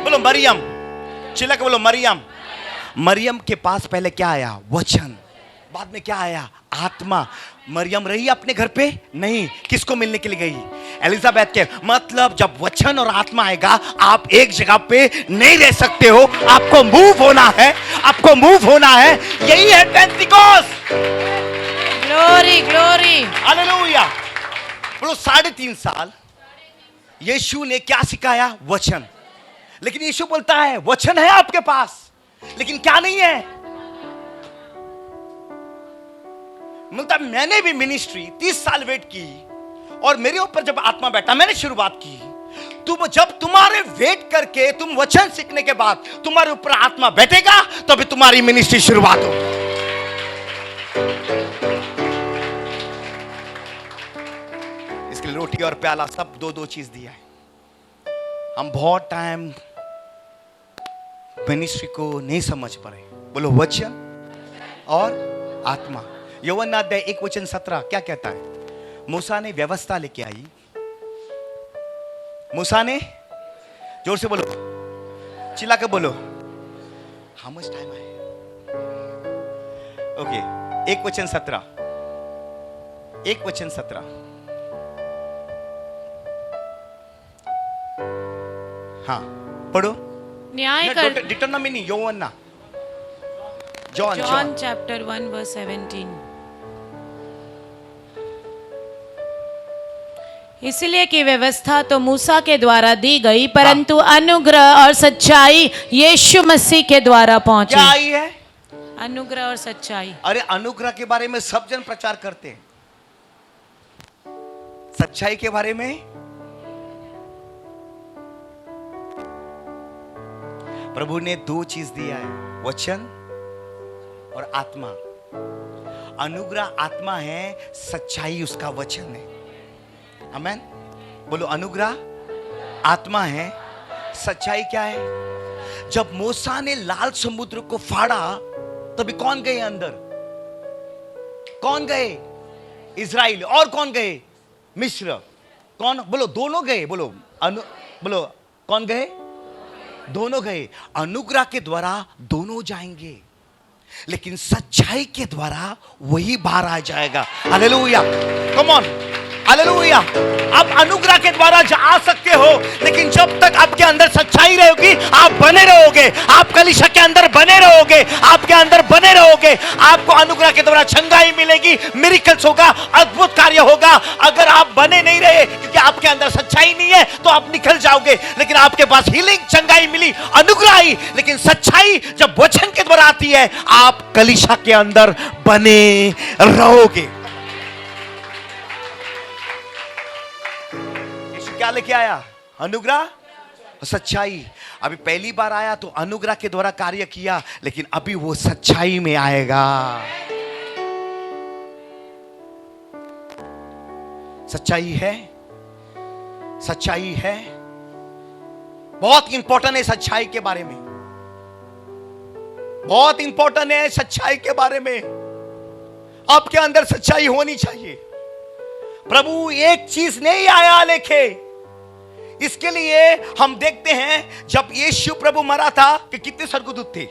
बोलो मरियम, चिल्ला के बोलो मरियम। मरियम के पास पहले क्या आया? वचन। बाद में क्या आया? आत्मा। मरियम रही अपने घर पे? नहीं। किसको मिलने के लिए गई? एलिजाबेथ के। मतलब जब वचन और आत्मा आएगा, आप एक जगह पे नहीं रह सकते हो, आपको मूव होना है, आपको मूव होना है। यही है पेंटिकोस्ट। Glory glory. हालेलुया। बोलो 3.5 साल यीशु ने क्या सिखाया? वचन। लेकिन यीशु बोलता है वचन है आपके पास, लेकिन क्या नहीं है? मतलब मैंने भी मिनिस्ट्री 30 साल वेट की, और मेरे ऊपर जब आत्मा बैठा, मैंने शुरुआत की। तुम जब तुम्हारे वेट करके तुम वचन सीखने के बाद तुम्हारे ऊपर आत्मा बैठेगा, तभी तुम्हारी मिनिस्ट्री शुरुआत हो। इसके लिए रोटी और प्याला सब 2-2 चीज दिया है। हम बहुत टाइम मिनिस्ट्री को नहीं समझ पा रहे। बोलो वचन और आत्मा। यूहन्ना अध्याय 1:17 क्या कहता है? मूसा ने व्यवस्था लेके आई। मूसा ने, जोर से बोलो, चिल्ला के बोलो। हाउ मच टाइम है? ओके, 1:17। 1:17। हाँ पढ़ो। न्याय कर। डिटरनमी नहीं, यूहन्ना। John chapter 1 verse 17। इसलिए कि व्यवस्था तो मूसा के द्वारा दी गई, परंतु अनुग्रह और सच्चाई यीशु मसीह के द्वारा पहुंची। क्या आई है? अनुग्रह और सच्चाई। अरे अनुग्रह के बारे में सब जन प्रचार करते हैं, सच्चाई के बारे में प्रभु ने 2 चीज दिया है, वचन और आत्मा। अनुग्रह आत्मा है, सच्चाई उसका वचन है। आमेन। बोलो अनुग्रह आत्मा है, सच्चाई क्या है? जब मूसा ने लाल समुद्र को फाड़ा, तभी कौन गए अंदर? कौन गए? इजराइल। और कौन गए? मिस्र। कौन? बोलो दोनों गए। बोलो बोलो कौन गए? दोनों गए। अनुग्रह के द्वारा दोनों जाएंगे, लेकिन सच्चाई के द्वारा वही बाहर आ जाएगा। हालेलुया। Come on, hallelujah. आप अनुग्रह के द्वारा आ सकते हो, लेकिन जब तक आपके अंदर सच्चाई रहेगी, आप बने रहोगे। आप कलीसिया के अंदर बने रहोगे, आपके अंदर बने रहोगे। आपको अनुग्रह के द्वारा चंगाई मिलेगी, मिरेकल्स होगा, अद्भुत कार्य होगा। अगर आप बने नहीं रहे, क्योंकि आपके अंदर सच्चाई नहीं है, तो आप निकल जाओगे। लेकिन आपके पास हीलिंग, चंगाई मिली, अनुग्रह आई, लेकिन सच्चाई जब वचन के द्वारा आती है, आप कलीसिया के अंदर बने रहोगे। क्या लेके आया? अनुग्रह, सच्चाई। अभी पहली बार आया तो अनुग्रह के द्वारा कार्य किया, लेकिन अभी वो सच्चाई में आएगा। सच्चाई है, सच्चाई है। बहुत इंपॉर्टेंट है सच्चाई के बारे में, बहुत इंपॉर्टेंट है सच्चाई के बारे में। आपके अंदर सच्चाई होनी चाहिए। प्रभु एक चीज नहीं आया लेके। इसके लिए हम देखते हैं जब यीशु प्रभु मरा था कि कितने स्वर्गदूत थे?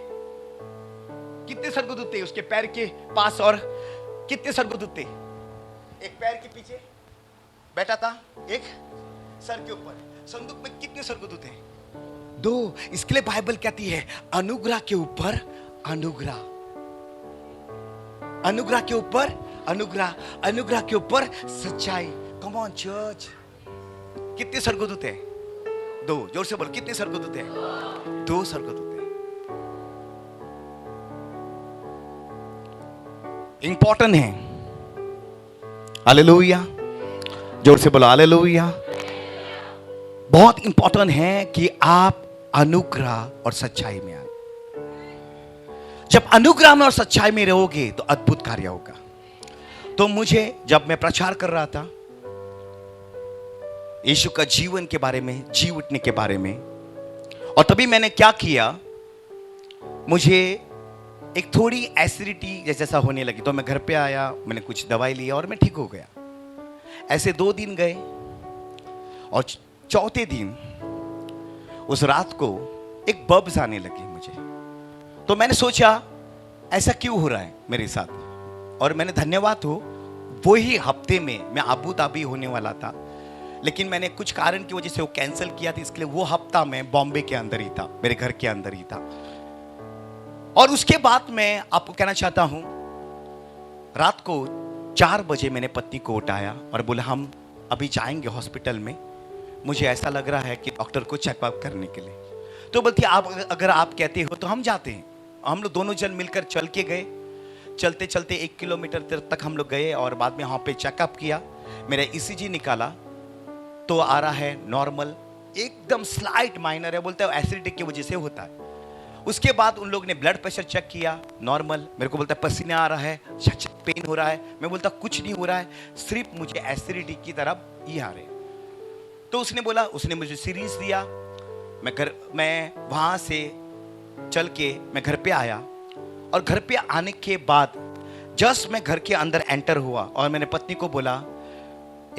कितने स्वर्गदूत थे उसके पैर के पास? और कितने स्वर्गदूत थे? एक पैर के पीछे बैठा था, एक सर के ऊपर। संदूक में कितने स्वर्गदूत हैं? 2। इसके लिए बाइबल कहती है अनुग्रह के ऊपर अनुग्रह, अनुग्रह के ऊपर अनुग्रह, अनुग्रह के ऊपर सच्चाई। कम ऑन चर्च। कितने स्वर्गदूत हैं? 2। जोर से बोलो, कितने स्वर्गदूत हैं? 2 स्वर्गदूत हैं। इंपॉर्टेंट है। हालेलुया। जोर से बोलो हालेलुया। बहुत इंपॉर्टेंट है कि आप अनुग्रह और सच्चाई में आए। जब अनुग्रह में और सच्चाई में रहोगे तो अद्भुत कार्य होगा। तो मुझे, जब मैं प्रचार कर रहा था यीशु का जीवन के बारे में, जी उठने के बारे में, और तभी मैंने क्या किया, मुझे एक थोड़ी एसिडिटी जैसा होने लगी। तो मैं घर पे आया, मैंने कुछ दवाई ली और मैं ठीक हो गया। ऐसे 2 दिन गए और चौथे दिन उस रात को एक बब्स आने लगी मुझे। तो मैंने सोचा ऐसा क्यों हो रहा है मेरे साथ? और मैंने धन्यवाद हो वही हफ्ते में मैं अबू धाबी होने वाला था, लेकिन मैंने कुछ कारण की वजह से वो कैंसिल किया था, इसके लिए वो हफ्ता मैं बॉम्बे के अंदर ही था, मेरे घर के अंदर ही था। और उसके बाद मैं आपको कहना चाहता हूं, रात को 4 बजे मैंने पत्नी को उठाया और बोला हम अभी जाएंगे हॉस्पिटल में, मुझे ऐसा लग रहा है कि डॉक्टर को चेकअप करने के लिए। तो बोलती आप अगर आप कहते हो तो हम जाते हैं। हम लोग दोनों जन मिलकर चल के गए, चलते चलते 1 किलोमीटर तक हम लोग गए और बाद में वहाँ पे चेकअप किया। मेरा ईसीजी निकाला तो आ रहा है नॉर्मल, एकदम स्लाइट माइनर है, बोलते हैं एसिडिटी की वजह से होता है। उसके बाद उन लोग ने ब्लड प्रेशर चेक किया, नॉर्मल। मेरे को बोलता है पसीना आ रहा है, पेन हो रहा है। मैं बोलता कुछ नहीं हो रहा है, सिर्फ मुझे एसिडिटी की तरफ ही आ रहे। तो उसने बोला, उसने मुझे सीरीज दिया। मैं वहां से चल के मैं घर पे आया और घर पे आने के बाद जस्ट मैं घर के अंदर एंटर हुआ और मैंने पत्नी को बोला,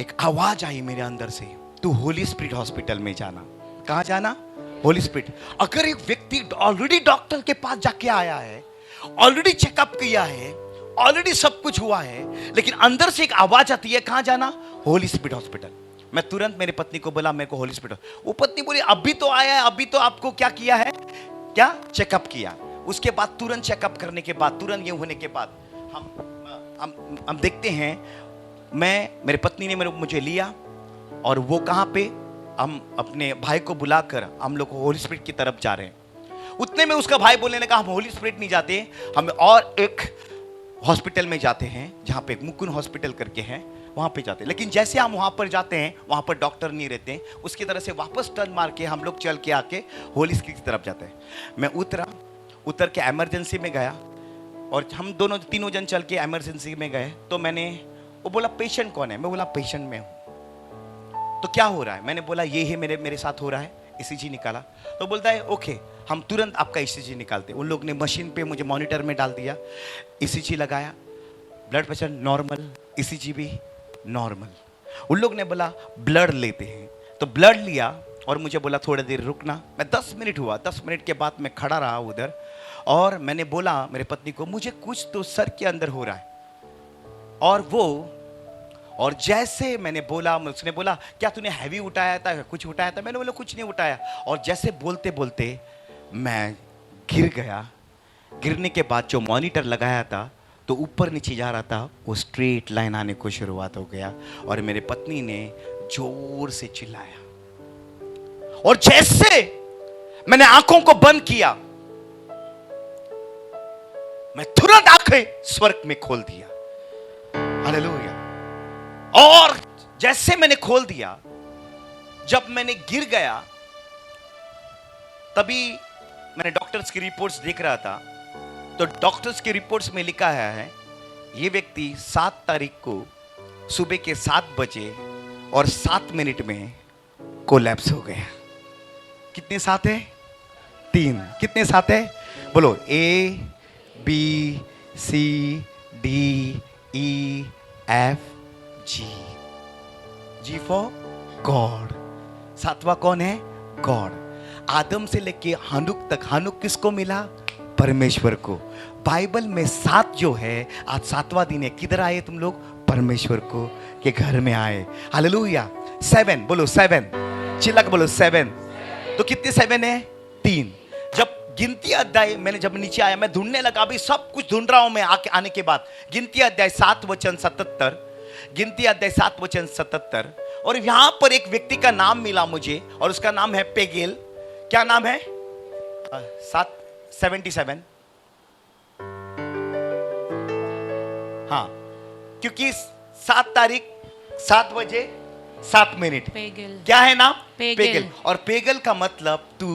एक आवाज आई मेरे अंदर से, तू होली स्पिरिट हॉस्पिटल में जाना। कहाँ जाना? होली स्पिरिट। अगर एक व्यक्ति ऑलरेडी डॉक्टर के पास जाके आया है, ऑलरेडी चेकअप किया है, ऑलरेडी सब कुछ हुआ है, लेकिन अंदर से एक आवाज आती है, कहाँ जाना? Holi spirit hospital. मैं तुरंत मेरी पत्नी को बोला मेरे को होली स्पिरिट। वो पत्नी बोली अभी तो आया है, अभी तो आपको क्या किया है? क्या चेकअप किया। उसके बाद तुरंत चेकअप करने के बाद, तुरंत ये होने के बाद हम देखते हैं, मेरे पत्नी ने मुझे लिया और वो कहाँ पे, हम अपने भाई को बुलाकर हम लोग होली स्पिरिट की तरफ जा रहे हैं। उतने में उसका भाई बोलने लगा हम होली स्पिरिट नहीं जाते, हम और एक हॉस्पिटल में जाते हैं, जहाँ पे मुकुंद हॉस्पिटल करके है, वहाँ पे जाते हैं। लेकिन जैसे हम वहाँ पर जाते हैं, वहाँ पर डॉक्टर नहीं रहते हैं, उसकी तरह से वापस टर्न मार के हम लोग चल के आके होली स्पिरिट की तरफ जाते हैं। मैं उतर के इमरजेंसी में गया और हम दोनों तीनों जन चल के इमरजेंसी में गए। तो वो बोला पेशेंट कौन है? मैं बोला पेशेंट में हूँ। तो क्या हो रहा है? मैंने बोला ये है मेरे साथ हो रहा है। ईसीजी निकाला तो बोलता है ओके, हम तुरंत आपका ईसीजी निकालते। उन लोग ने मशीन पे मुझे मॉनिटर में डाल दिया, ईसीजी लगाया, ब्लड प्रेशर नॉर्मल, ईसीजी भी नॉर्मल। उन लोग ने बोला ब्लड लेते हैं, तो ब्लड लिया और मुझे बोला थोड़ी देर रुकना। मैं 10 मिनट हुआ, 10 मिनट के बाद मैं खड़ा रहा उधर और मैंने बोला मेरे पत्नी को मुझे कुछ तो सर के अंदर हो रहा है। और जैसे मैंने बोला, उसने बोला क्या तूने हैवी उठाया था, कुछ उठाया था? मैंने बोला कुछ नहीं उठाया। और जैसे बोलते बोलते मैं गिर गया। गिरने के बाद जो मॉनिटर लगाया था तो ऊपर नीचे जा रहा था, वो स्ट्रेट लाइन आने को शुरुआत हो गया और मेरे पत्नी ने जोर से चिल्लाया। और जैसे मैंने आंखों को बंद किया, मैं तुरंत आंखें स्वर्ग में खोल दिया। हालेलुया। और जैसे मैंने खोल दिया, जब मैंने गिर गया, तभी मैंने डॉक्टर्स की रिपोर्ट्स देख रहा था। तो डॉक्टर्स की रिपोर्ट्स में लिखा है ये व्यक्ति 7 तारीख को सुबह के 7 बजे और 7 मिनट में कोलैप्स हो गया। कितने साथ है? 3। कितने साथ है? बोलो A B C D E F G। G for God. 7वां कौन है? गॉड। आदम से लेके हानुक तक, हानुक किसको मिला? परमेश्वर को। बाइबल में 7 जो है, आज 7वां दिन है। किधर आए तुम लोग? परमेश्वर को के घर में आए। हालेलुया। 7 बोलो, 7 चिल्ला बोलो 7। तो कितने 7 है? 3। जब गिनती अध्याय मैंने जब नीचे आया, मैं ढूंढने लगा, अभी सब कुछ ढूंढ रहा हूं मैं आने के बाद। गिनती अध्याय 7 वचन 77, गिनती अध्याय 7 वचन 77। और यहां पर एक व्यक्ति का नाम मिला मुझे और उसका नाम है पेगेल। क्या नाम है? 77। हाँ, क्योंकि 7 तारीख 7 बजे 7 मिनट। पेगेल। क्या है नाम? पेगेल। और पेगेल का मतलब तू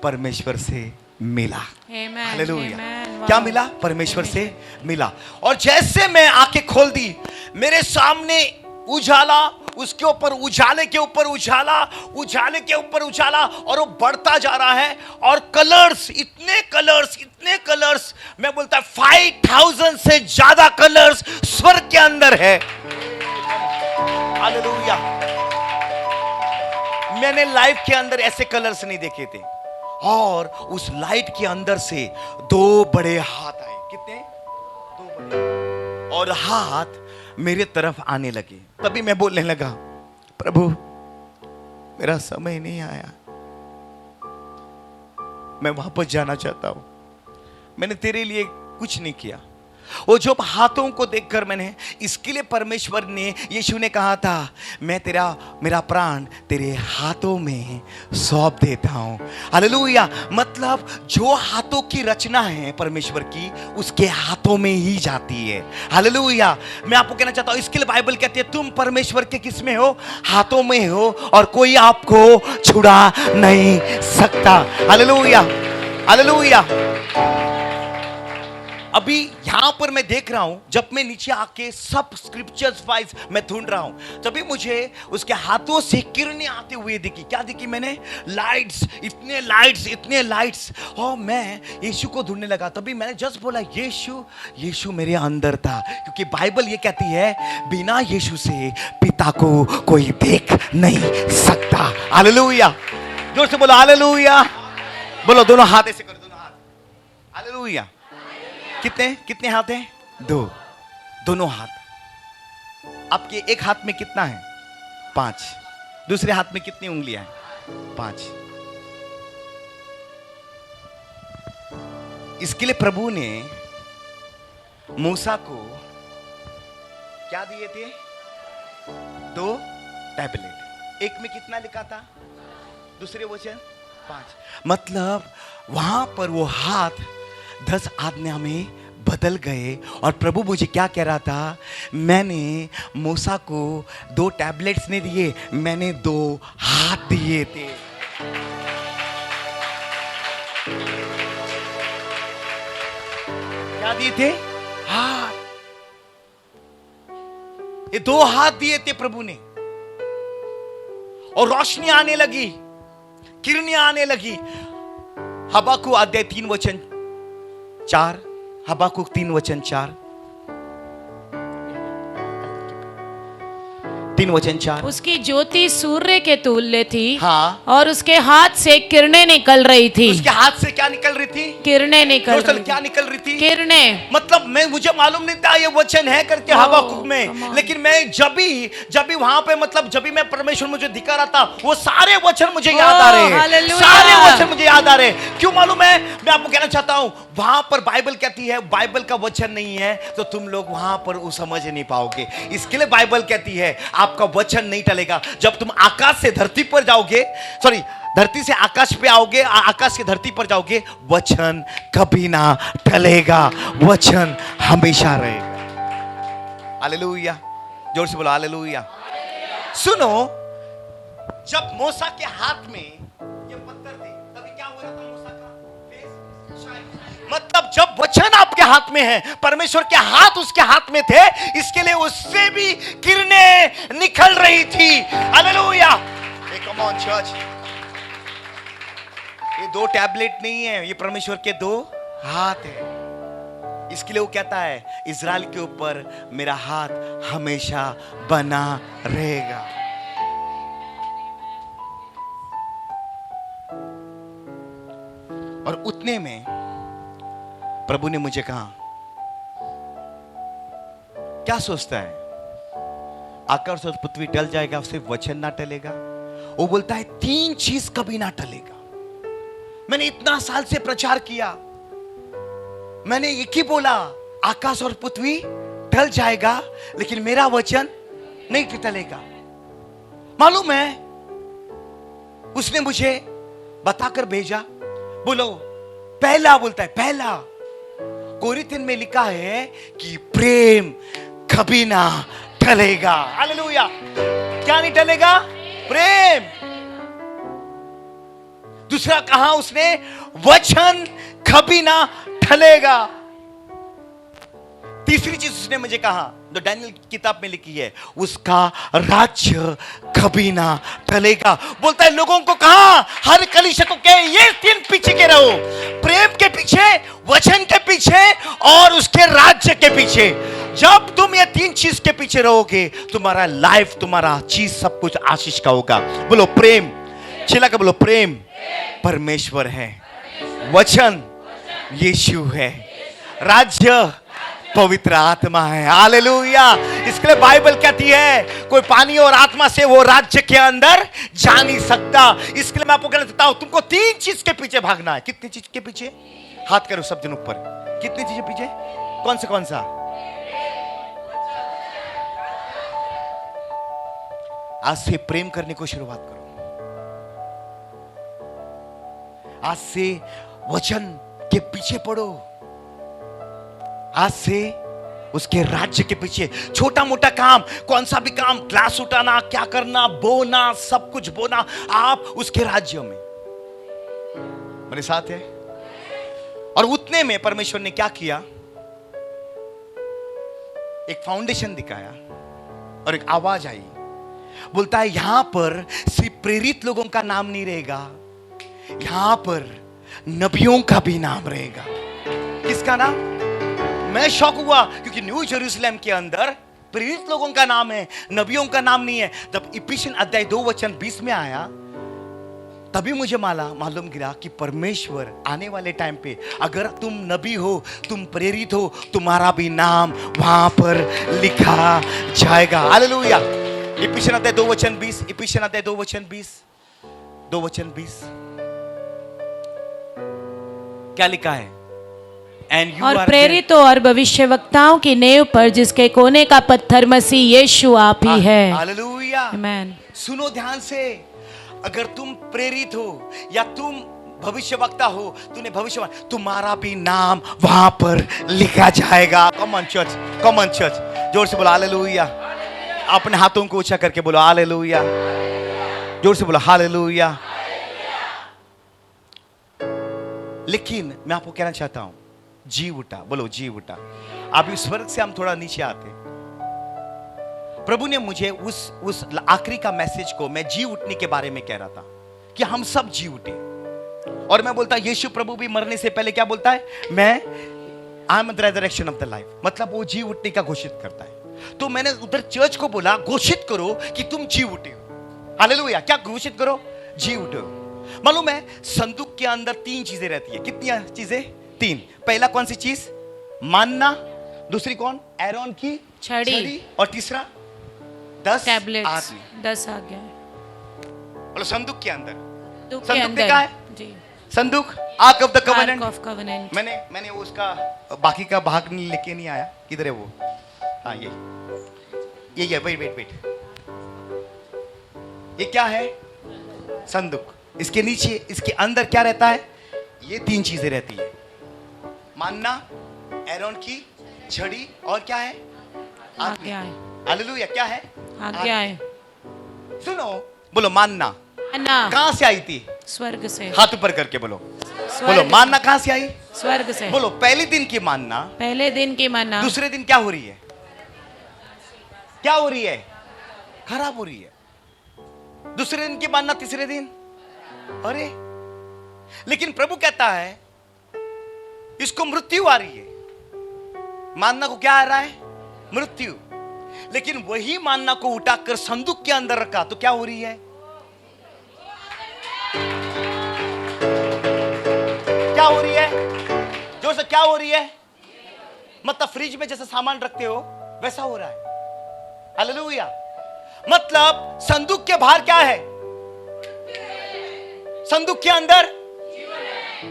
परमेश्वर से मिला। हालेलुया। क्या मिला? परमेश्वर से मिला। और जैसे मैं आंखें खोल दी, मेरे सामने उजाला, उसके ऊपर उजाले के ऊपर उजाला, उजाले के ऊपर उजाला, और वो बढ़ता जा रहा है। और कलर्स, इतने कलर्स, मैं बोलता 5000 से ज्यादा कलर्स स्वर्ग के अंदर है। हालेलुया। मैंने लाइफ के अंदर ऐसे कलर्स नहीं देखे थे। और उस लाइट के अंदर से 2 बड़े हाथ आए। कितने? 2 बड़े। और हाथ मेरे तरफ आने लगे। तभी मैं बोलने लगा, प्रभु मेरा समय नहीं आया, मैं वापस जाना चाहता हूं, मैंने तेरे लिए कुछ नहीं किया। वो जब हाथों को देखकर मैंने, इसके लिए परमेश्वर ने, यीशु ने कहा था, मैं मेरा प्राण तेरे हाथों में सौंप देता हूं। हालेलुया। मतलब जो हाथों की रचना है परमेश्वर की, उसके हाथों में ही जाती है। हालेलुया। मैं आपको कहना चाहता हूं, इसके लिए बाइबल कहती है तुम परमेश्वर के किस में हो? हाथों में हो, और कोई आपको छुड़ा नहीं सकता। Hallelujah, hallelujah. अभी यहां पर मैं देख रहा हूं, जब मैं नीचे आके सब स्क्रिप्चर्स वाइज मैं ढूंढ रहा हूं, तभी मुझे उसके हाथों से किरणें आते हुए दिखी। क्या दिखी? मैंने लाइट्स, इतने लाइट्स, और मैं यीशु को ढूंढने लगा। तभी मैंने जस्ट बोला यीशु मेरे अंदर था, क्योंकि बाइबल ये कहती है बिना यीशु से पिता को कोई देख नहीं सकता। हालेलुया। जोर से बोलो हालेलुया। बोलो, दोनों हाथ ऐसे करो, दोनों हाथ। हालेलुया। कितने हाथ हैं? दोनों हाथ। आपके एक हाथ में कितना है? 5। दूसरे हाथ में कितनी उंगलियां हैं? 5। इसके लिए प्रभु ने मूसा को क्या दिए थे? 2 टैबलेट। एक में कितना लिखा था? दूसरे वचन 5। मतलब वहां पर वो हाथ 10 आज्ञा में बदल गए। और प्रभु मुझे क्या कह रहा था? मैंने मूसा को 2 टैबलेट्स नहीं दिए, मैंने 2 हाथ दिए थे। क्या दिए थे? हाथ। ये 2 हाथ दिए थे प्रभु ने, और रोशनी आने लगी, किरणें आने लगी। हबाकुक अध्याय 3 वचन 4, हबाकुक 3 वचन 4, 3 वचन 4। उसकी ज्योति सूर्य के तुल्य थी, हाँ। और उसके हाथ से किरणें निकल रही थी। उसके हाथ से क्या निकल रही थी? किरणें निकल रही थी। क्या निकल रही थी? किरणें। मतलब मुझे मालूम नहीं था ये वचन है करके हबाकुक में, लेकिन मैं जब भी वहां पे, मतलब जब भी मैं परमेश्वर मुझे दिखा रहा था, वो सारे वचन मुझे याद आ रहे हैं। सारे वचन मुझे याद आ रहे हैं। क्यों मालूम है? मैं आपको कहना चाहता हूं, वहां पर बाइबल कहती है, बाइबल का वचन नहीं है तो तुम लोग वहां पर वो समझ नहीं पाओगे। इसके लिए बाइबल कहती है आपका वचन नहीं टलेगा। जब तुम आकाश से धरती पर जाओगे, सॉरी, धरती से आकाश पे आओगे, आकाश से धरती पर जाओगे, वचन कभी ना टलेगा, वचन हमेशा रहेगा। हालेलुया। जोर से बोलो हालेलुया। सुनो, जब मूसा के हाथ में ये पत्थर थे, तभी क्या हो रहा था? मूसा का फेस शाइन। मतलब जब वचन आपके हाथ में है, परमेश्वर के हाथ उसके हाथ में थे, इसके लिए उससे भी किरणें निकल रही थी। हालेलुया। Come on church. ये 2 टैबलेट नहीं है, ये परमेश्वर के 2 हाथ है। इसके लिए वो कहता है इज़राइल के ऊपर मेरा हाथ हमेशा बना रहेगा। और उतने में प्रभु ने मुझे कहा, क्या सोचता है आकाश और पृथ्वी टल जाएगा, सिर्फ वचन ना टलेगा? वो बोलता है 3 चीज कभी ना टलेगा। मैंने इतना साल से प्रचार किया, मैंने एक ही बोला, आकाश और पृथ्वी टल जाएगा लेकिन मेरा वचन नहीं टलेगा। मालूम है उसने मुझे बताकर भेजा, बोलो पहला, बोलता है पहला, कोरिन्थियन में लिखा है कि प्रेम कभी ना टलेगा। हालेलुया। क्या नहीं टलेगा? प्रेम। दूसरा कहा उसने, वचन कभी ना टलेगा। तीसरी चीज उसने मुझे कहा, जो डैनियल की किताब में लिखी है, उसका राज्य कभी ना टलेगा। बोलता है लोगों को कहा, हर कलीसिया को कहे, ये 3 पीछे के रहो, प्रेम के पीछे, वचन के पीछे और उसके राज्य के पीछे। जब तुम ये 3 चीज के पीछे रहोगे, तुम्हारा लाइफ, तुम्हारा चीज सब कुछ आशीष का होगा। बोलो प्रेम। चिल्ला कर बोलो, प्रेम परमेश्वर है, वचन यीशु है, राज्य पवित्र आत्मा है। हालेलुया। इसके लिए बाइबल कहती है कोई पानी और आत्मा से वो राज्य के अंदर जा नहीं सकता। इसके लिए मैं आपको कहना चाहता हूं तुमको 3 चीज के पीछे भागना है। कितनी चीज के पीछे? हाथ करो सब जन ऊपर। कितनी चीजें पीछे? कौन सा? आज से प्रेम करने को शुरुआत करो। आज से वचन के पीछे पड़ो। आज से उसके राज्य के पीछे। छोटा मोटा काम, कौन सा भी काम, ग्लास उठाना, क्या करना, बोना, सब कुछ बोना, आप उसके राज्य में। मेरे साथ है? और उतने में परमेश्वर ने क्या किया? एक फाउंडेशन दिखाया और एक आवाज आई। बोलता है यहां पर सिर्फ प्रेरित लोगों का नाम नहीं रहेगा, यहां पर नबियों का भी नाम रहेगा। किसका नाम? मैं शॉक हुआ क्योंकि न्यू यरूशलेम के अंदर प्रेरित लोगों का नाम है, नबियों का नाम नहीं है। जब इफिसियन अध्याय 2:20 में आया तभी मुझे मालूम गिरा कि परमेश्वर आने वाले टाइम पे अगर तुम नबी हो, तुम प्रेरित हो, तुम्हारा भी नाम वहां पर लिखा जाएगा। हालेलुया। इफिसियन अध्याय 2:20, इफिसियन अध्याय 2:20 क्या लिखा है? और प्रेरितों और भविष्यवक्ताओं की नेव पर जिसके कोने का पत्थर मसीह यीशु आप ही है। हालेलुया। आमीन। सुनो ध्यान से, अगर तुम प्रेरित हो या तुम भविष्यवक्ता हो, तूने भविष्यवाणी, तुम्हारा भी नाम वहां पर लिखा जाएगा। कॉमन चर्च, जोर से बोलो हालेलुया। अपने हाथों को ऊंचा करके बोलो हालेलुया। जोर से बोलो हालेलुया। लेकिन मैं आपको कहना चाहता हूं, जी उठा, बोलो जी उठा। अभी स्वर्ग से हम थोड़ा नीचे आते, प्रभु ने मुझे उस आखिरी का मैसेज को मैं जी उठने के बारे में कह रहा था कि हम सब जी उठे। और मैं बोलता यीशु प्रभु भी मरने से पहले क्या बोलता है? मैं I am the resurrection of the life, मतलब वो जी उठने का घोषित करता है। तो मैंने उधर चर्च को बोला घोषित करो कि तुम जी उठे हो। हालेलुया। क्या घोषित करो? जी उठे हो। मालूम है संदूक के अंदर 3 चीजें रहती है। कितनी चीजें? 3। पहला कौन सी चीज? मानना। दूसरी कौन? एरोन की छड़ी। और तीसरा 10 टैबलेट्स, 10 आज्ञा। बोलो संदूक के अंदर। संदूक क्या है जी? संदूक आर्क ऑफ द कवेनेंट। मैंने उसका बाकी का भाग लेके नहीं आया। किधर है वो? हाँ ये वेट। ये क्या है? संदूक। इसके नीचे, इसके अंदर क्या रहता है? ये 3 चीजें रहती है। मानना, एरोन की छड़ी और क्या है? आज्ञा। हालेलुया। क्या है? आज्ञा है। सुनो, बोलो मानना कहां से आई थी? स्वर्ग से। हाथ ऊपर करके बोलो। बोलो मानना कहां से आई? स्वर्ग से। बोलो पहले दिन की मानना। पहले दिन की मानना। दूसरे दिन क्या हो रही है? क्या हो रही है? खराब हो रही है। दूसरे दिन की मानना, तीसरे दिन अरे, लेकिन प्रभु कहता है इसको मृत्यु आ रही है। मानना को क्या आ रहा है? मृत्यु। लेकिन वही मानना को उठाकर संदूक के अंदर रखा तो क्या हो रही है? क्या हो रही है? जोर से क्या हो रही है? मतलब फ्रिज में जैसे सामान रखते हो वैसा हो रहा है। हालेलुया। मतलब संदूक के बाहर क्या है? संदूक के अंदर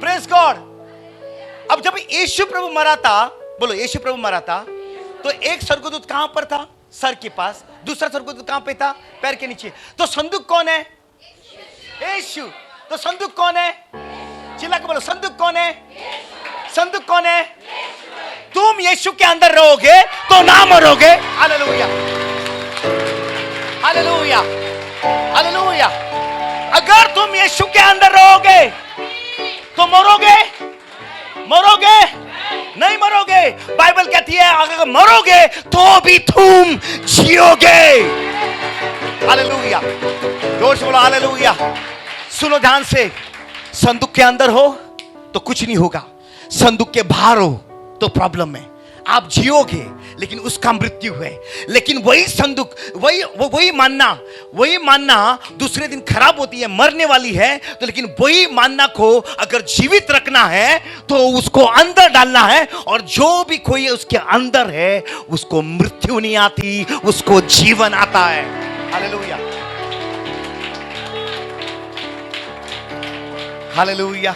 प्रेज गॉड। अब जब यीशु प्रभु मरा था, बोलो यीशु प्रभु मरा था, तो एक स्वर्गदूत कहां पर था? सर के पास। दूसरा स्वर्गदूत कहां पे था? पैर के नीचे। तो संदूक कौन है? यीशु। तो संदूक कौन है? चिल्ला के बोलो संदूक कौन है? संदूक कौन है? तुम यीशु के अंदर रहोगे तो ना मरोगे। Hallelujah, hallelujah, hallelujah. अगर तुम यीशु के अंदर रहोगे तो मरोगे? मरोगे? नहीं मरोगे। बाइबल कहती है अगर मरोगे तो भी तुम जियोगे। हालेलुया। जोर से बोलो हालेलुया। सुनो ध्यान से, संदूक के अंदर हो तो कुछ नहीं होगा, संदूक के बाहर हो तो प्रॉब्लम है। आप जियोगे लेकिन उसका मृत्यु है। लेकिन वही संदूक, वही मानना दूसरे दिन खराब होती है, मरने वाली है, तो लेकिन वही मानना को अगर जीवित रखना है तो उसको अंदर डालना है, और जो भी कोई उसके अंदर है उसको मृत्यु नहीं आती, उसको जीवन आता है। Hallelujah, hallelujah.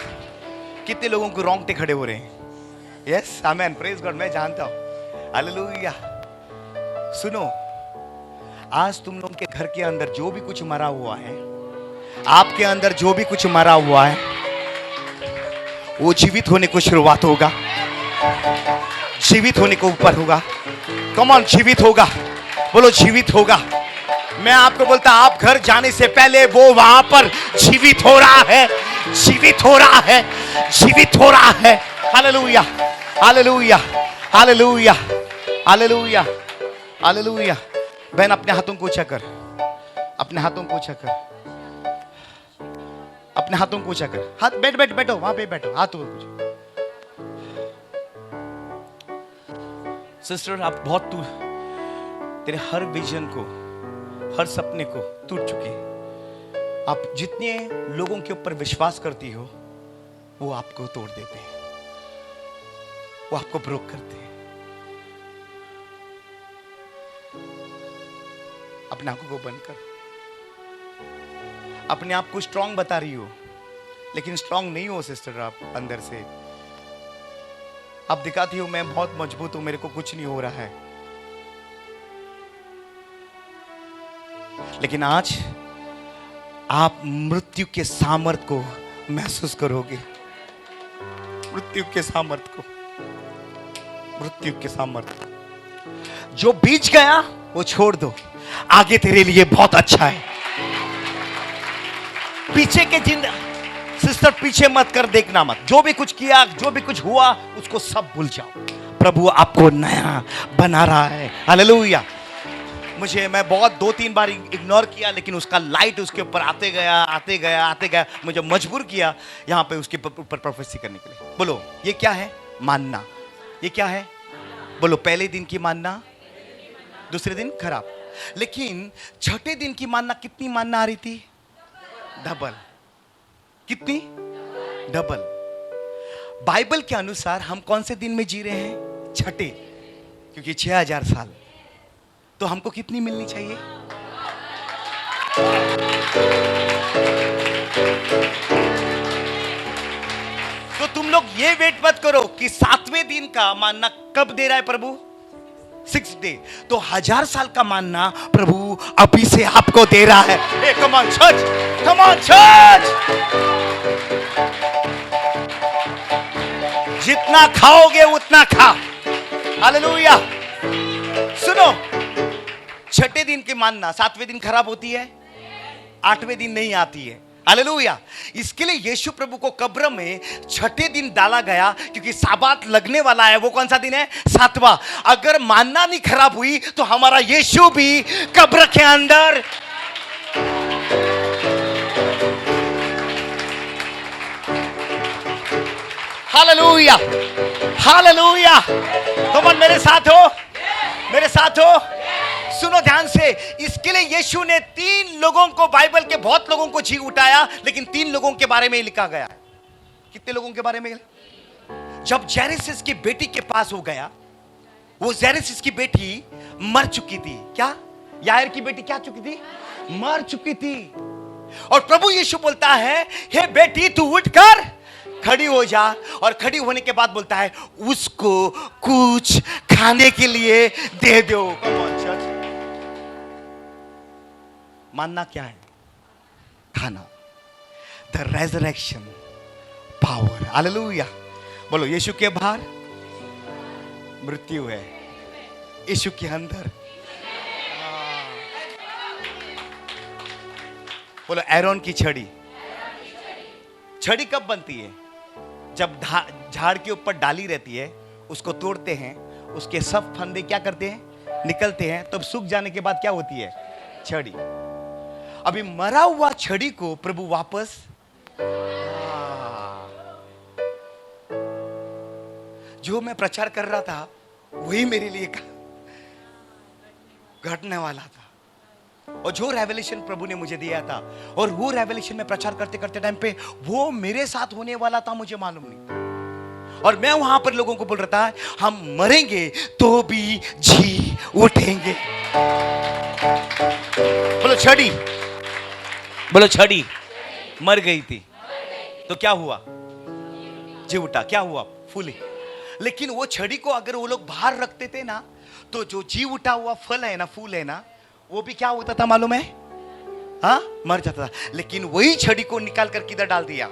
कितने लोगों को रोंगटे खड़े हो रहे हैं? यस, आमेन, प्रेज गॉड, मैं जानता हूं। हालेलुया। सुनो, आज तुम लोगों के घर के अंदर जो भी कुछ मरा हुआ है, आपके अंदर जो भी कुछ मरा हुआ है, वो जीवित होने को शुरुआत होगा, जीवित होने को ऊपर होगा। कम ऑन, जीवित होगा, बोलो जीवित होगा। मैं आपको बोलता, आप घर जाने से पहले वो वहां पर जीवित हो रहा है, जीवित हो रहा है, जीवित हो रहा है। Hallelujah, hallelujah, hallelujah, hallelujah, hallelujah. बहन, अपने हाथों को ऊंचा कर, अपने हाथों को ऊंचा कर, अपने हाथों को ऊंचा कर। हाथ बैठो वहां पे बैठो, हाथों को ऊंचा। सिस्टर, आप बहुत तेरे हर विजन को, हर सपने को टूट चुके हैं। आप जितने लोगों के ऊपर विश्वास करती हो वो आपको तोड़ देते हैं, वो आपको ब्रोक करते हैं। अपने आंखों को बंद कर। अपने आप को स्ट्रांग बता रही हो लेकिन स्ट्रांग नहीं हो सिस्टर। आप अंदर से आप दिखाती हो मैं बहुत मजबूत हूं, मेरे को कुछ नहीं हो रहा है, लेकिन आज आप मृत्यु के सामर्थ को महसूस करोगे। मृत्यु के सामर्थ को, मृत्यु के सामर्थ। जो बीच गया वो छोड़ दो, आगे तेरे लिए बहुत अच्छा है। पीछे के सिस्टर पीछे मत कर, देखना मत। जो भी कुछ किया, जो भी कुछ हुआ, उसको सब भूल जाओ। प्रभु आपको नया बना रहा है। हालेलुया। मैं बहुत 2-3 बार इग्नोर किया, लेकिन उसका लाइट उसके ऊपर आते गया, आते गया, आते गया। मुझे मजबूर किया यहां पे उसके ऊपर प्रोफेसी करने के लिए। बोलो, ये क्या है? मानना। ये क्या है? बोलो, पहले दिन की मानना, दूसरे दिन खराब। लेकिन छठे दिन की मानना, कितनी मानना आ रही थी? डबल। कितनी? डबल। बाइबल के अनुसार हम कौन से दिन में जी रहे हैं? छठे, क्योंकि 6000 साल। तो हमको कितनी मिलनी चाहिए? तो तुम लोग ये वेट मत करो कि 7वें दिन का मानना कब दे रहा है प्रभु? 6 डे। तो 1000 साल का मानना प्रभु अभी से आपको दे रहा है। कम on church, come on church. जितना खाओगे उतना खा। हालेलुया। सुनो, छठे दिन की मानना 7वें दिन खराब होती है, 8वें दिन नहीं आती है। हालेलुया। इसके लिए यीशु प्रभु को कब्र में छठे दिन डाला गया, क्योंकि साबात लगने वाला है। वो कौन सा दिन है? 7वां। अगर मानना नहीं खराब हुई तो हमारा यीशु भी कब्र के अंदर। Hallelujah, hallelujah. तुम मेरे साथ हो, मेरे साथ हो। सुनो ध्यान से। इसके लिए यीशु ने 3 लोगों को, बाइबल के बहुत लोगों को जी उठाया, लेकिन 3 लोगों के बारे में लिखा गया है। कितने लोगों के बारे में? जब जैरेसिस की बेटी के पास हो गया, वो जैरेसिस की बेटी मर चुकी थी। क्या? यायर की बेटी क्या चुकी थी? मर चुकी थी। और प्रभु यीशु बोलता है, हे बेटी तू उठकर खड़ी हो जा। और खड़ी होने के बाद बोलता है, उसको कुछ खाने के लिए दे दो। मानना क्या है? खाना। The resurrection power. हालेलुया। बोलो, यीशु के बाहर मृत्यु है, यीशु के अंदर। बोलो, एरोन की छड़ी। छड़ी कब बनती है? जब झाड़ के ऊपर डाली रहती है, उसको तोड़ते हैं, उसके सब फंदे क्या करते हैं? निकलते हैं। तब सूख जाने के बाद क्या होती है? छड़ी। अभी मरा हुआ छड़ी को प्रभु वापस, जो मैं प्रचार कर रहा था वही मेरे लिए घटने वाला था। और जो रेवलेशन प्रभु ने मुझे दिया था, और वो रेवलेशन में प्रचार करते करते टाइम पे वो मेरे साथ होने वाला था, मुझे मालूम नहीं था। और मैं वहां पर लोगों को बोल रहा था, हम मरेंगे तो भी जी उठेंगे। बोलो छड़ी, बोलो छड़ी मर गई थी तो क्या हुआ? जी उठा। क्या हुआ? फूली। लेकिन वो छड़ी को अगर वो लोग बाहर रखते थे ना, तो जो जी उठा हुआ फल है ना, फूल है ना, वो भी क्या होता था मालूम है? हाँ, मर जाता था। लेकिन वही छड़ी को निकाल कर किधर डाल दिया?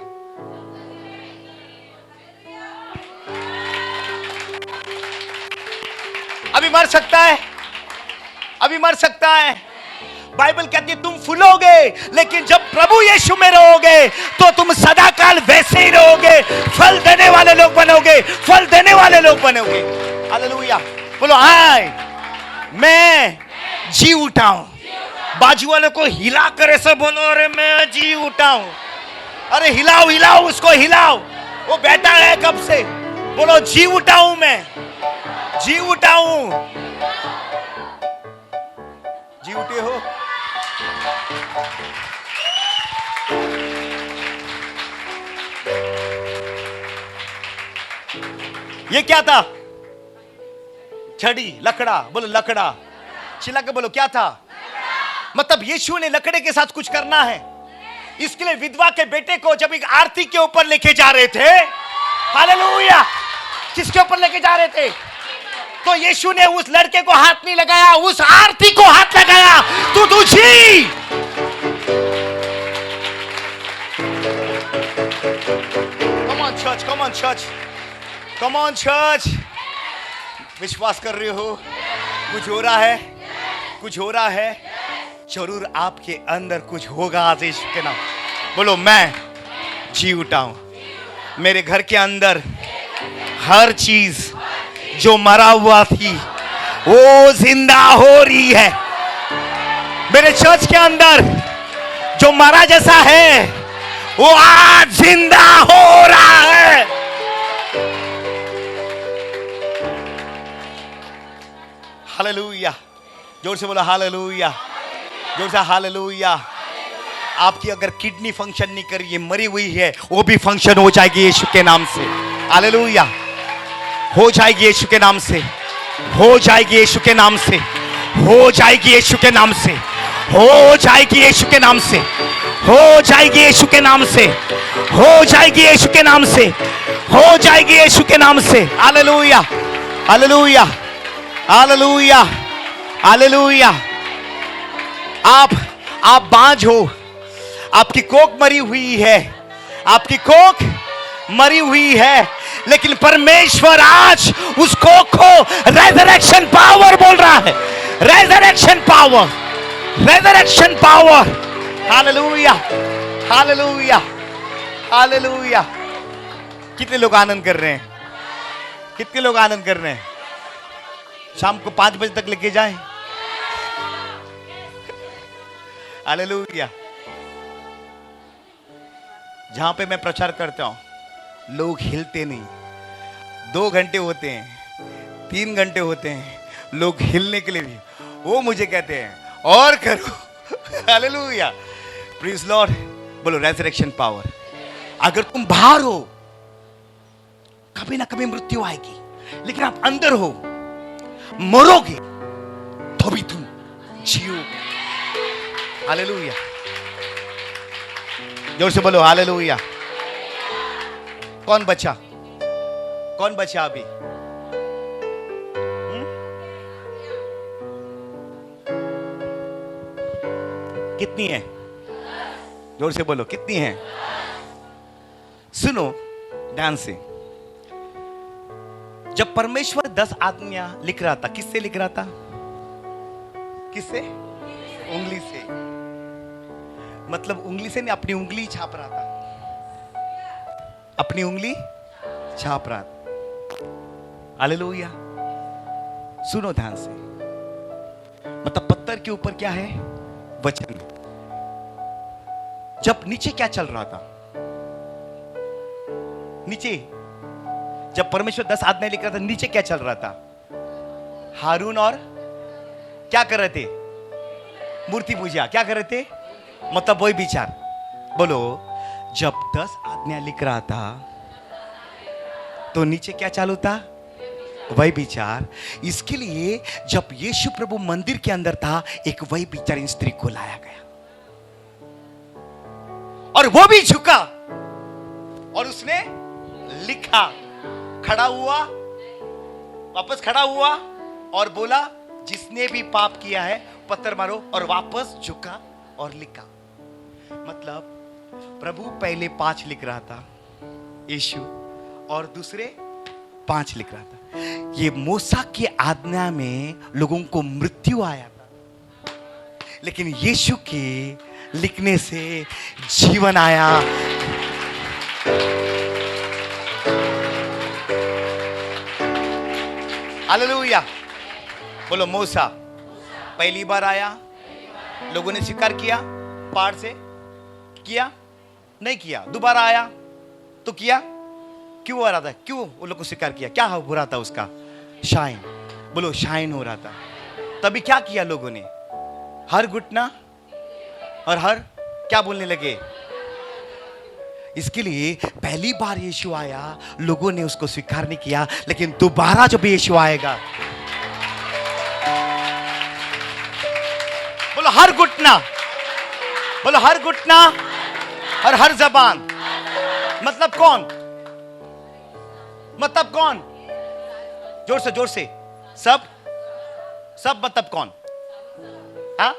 अभी मर सकता है, अभी मर सकता है। बाइबल कहती है तुम फूलोगे, लेकिन जब प्रभु यीशु में रहोगे तो तुम सदाकाल वैसे ही रहोगे, फल देने वाले लोग बनोगे, फल देने वाले लोग बनोगे। हालेलुया। बोलो हाय, मैं जी उठा हूं। बाजू वाले को हिला कर ऐसे बोलो, अरे मैं जी उठा हूं। अरे हिलाओ हिलाओ उसको, हिलाओ। वो बैठा है कब से। बोलो जी उठा हूं, मैं जी उठा हूं। जी उठे हो? ये क्या था? छड़ी, लकड़ा। बोलो लकड़ा। चिल्ला के बोलो क्या था? मतलब यीशु ने लकड़े के साथ कुछ करना है। इसके लिए विधवा के बेटे को जब एक आरती के ऊपर लेके जा रहे थे, हालेलुया, किसके ऊपर लेके जा रहे थे? तो यीशु ने उस लड़के को हाथ नहीं लगाया, उस आरती को हाथ लगाया। तू तुझी। कम on church, come on church, come on church. विश्वास कर रहे हो? कुछ हो रहा है, कुछ हो रहा है। जरूर आपके अंदर कुछ होगा आज यीशु के नाम। बोलो मैं जी उठा हूं। मेरे घर के अंदर हर चीज जो मरा हुआ थी वो जिंदा हो रही है। मेरे चर्च के अंदर जो मरा जैसा है वो आज जिंदा हो रहा है। हालेलुया। जोर से बोलो हालेलुया, जोर से हालेलुया। आपकी अगर किडनी फंक्शन नहीं कर रही है, मरी हुई है, वो भी फंक्शन हो जाएगी यीशु के नाम से। हालेलुया। हो जाएगी यीशु के नाम से, हो जाएगी यीशु के नाम से, हो जाएगी यीशु के नाम से, हो जाएगी यीशु के नाम से, हो जाएगी यीशु के नाम से, हो जाएगी यीशु के नाम से, हो जाएगी यीशु के नाम से। Hallelujah, hallelujah, hallelujah, hallelujah. आप बांझ हो, आपकी कोख मरी हुई है, आपकी कोख मरी हुई है, लेकिन परमेश्वर आज उस कोख को रेजरेक्शन पावर बोल रहा है। Resurrection power, resurrection power. Hallelujah, hallelujah, hallelujah. कितने लोग आनंद कर रहे हैं? कितने लोग आनंद कर रहे हैं? शाम को 5 बजे तक लेके जाएं। हालेलुया। जहां पे मैं प्रचार करता हूं लोग हिलते नहीं। 2 घंटे होते हैं, 3 घंटे होते हैं, लोग हिलने के लिए भी वो मुझे कहते हैं और करो। Hallelujah, praise Lord. बोलो रेजरेक्शन पावर। अगर तुम बाहर हो कभी ना कभी मृत्यु आएगी, लेकिन आप अंदर हो, मरोगे तो भी तुम जियोगे। हालेलुया। जोर से बोलो हालेलुया। कौन बचा? कौन बचा अभी? कितनी है? जोर से बोलो कितनी है? सुनो ध्यान से। जब परमेश्वर 10 आज्ञा लिख रहा था, किससे लिख रहा था? किससे? उंगली से। मतलब उंगली से नहीं, अपनी उंगली छाप रहा था, अपनी उंगली छाप रहा था। हालेलुया। सुनो ध्यान से। मतलब पत्थर के ऊपर क्या है? वचन। जब नीचे क्या चल रहा था? नीचे जब परमेश्वर 10 आज्ञा लिख रहा था, नीचे क्या चल रहा था? हारून और क्या कर रहे थे? मूर्ति पूजा। क्या कर रहे थे? मतलब वही विचार। बोलो, जब 10 आज्ञा लिख रहा था तो नीचे क्या चालू था? वही विचार। इसके लिए जब यीशु प्रभु मंदिर के अंदर था, एक वही विचार इन स्त्री को लाया गया और वो भी झुका और उसने लिखा, खड़ा हुआ, वापस खड़ा हुआ और बोला, जिसने भी पाप किया है पत्थर मारो, और वापस झुका और लिखा। मतलब प्रभु पहले 5 लिख रहा था यीशु, और दूसरे 5 लिख रहा था। ये मूसा की आज्ञा में लोगों को मृत्यु आया था, लेकिन यीशु के लिखने से जीवन आया। हालेलुया। बोलो, मूसा पहली बार आया, लोगों ने स्वीकार किया, पहाड़ से किया, नहीं किया। दोबारा आया तो किया। क्यों आ रहा था? क्यों उन लोगों को स्वीकार किया? क्या हो रहा था उसका? शाइन। बोलो, शाइन हो रहा था। तभी क्या किया लोगों ने? हर घुटना और हर क्या बोलने लगे? इसके लिए पहली बार यीशु आया, लोगों ने उसको स्वीकार नहीं किया, लेकिन दोबारा जब यीशु आएगा, बोलो हर घुटना, बोलो हर घुटना और हर जबान। मतलब कौन? मतलब कौन? जोर से सब मतलब कौन? हाँ,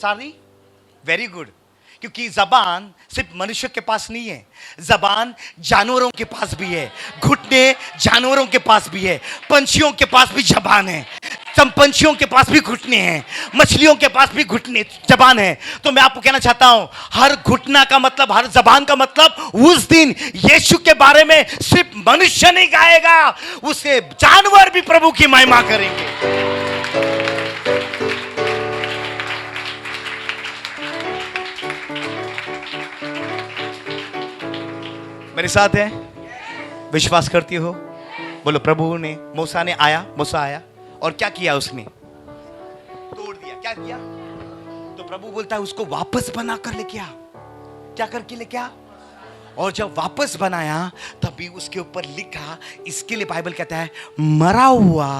सारी। Very good. क्योंकि जबान सिर्फ मनुष्य के पास नहीं है, जबान जानवरों के पास भी है, घुटने जानवरों के पास भी है, पंछियों के पास भी जबान है, सब पंछियों के पास भी घुटने हैं, मछलियों के पास भी घुटने जबान है। तो मैं आपको कहना चाहता हूं, हर घुटना का मतलब, हर जबान का मतलब, उस दिन यीशु के बारे में सिर्फ मनुष्य नहीं गाएगा, उससे जानवर भी प्रभु की महिमा करेंगे। मेरे साथ है? विश्वास करती हो? बोलो, प्रभु ने, मूसा आया और क्या किया? उसने तोड़ दिया। क्या किया? तो प्रभु बोलता है उसको वापस बना कर लेके आ। क्या करके लेके आ? और जब वापस बनाया तभी उसके ऊपर लिखा, इसके लिए बाइबल कहता है मरा हुआ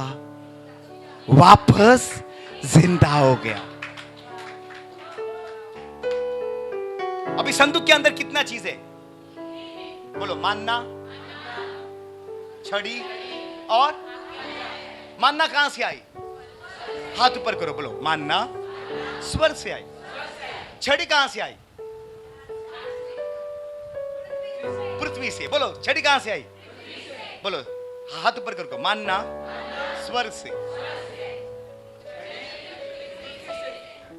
वापस जिंदा हो गया। अभी संदूक के अंदर कितना चीज है? बोलो, मानना, छड़ी और मानना कहां से आई? हाथ ऊपर करो, बोलो मानना स्वर्ग से आई। छड़ी कहां से आई? पृथ्वी से। बोलो, छड़ी कहां से आई? बोलो, हाथ ऊपर करो, मानना स्वर्ग से।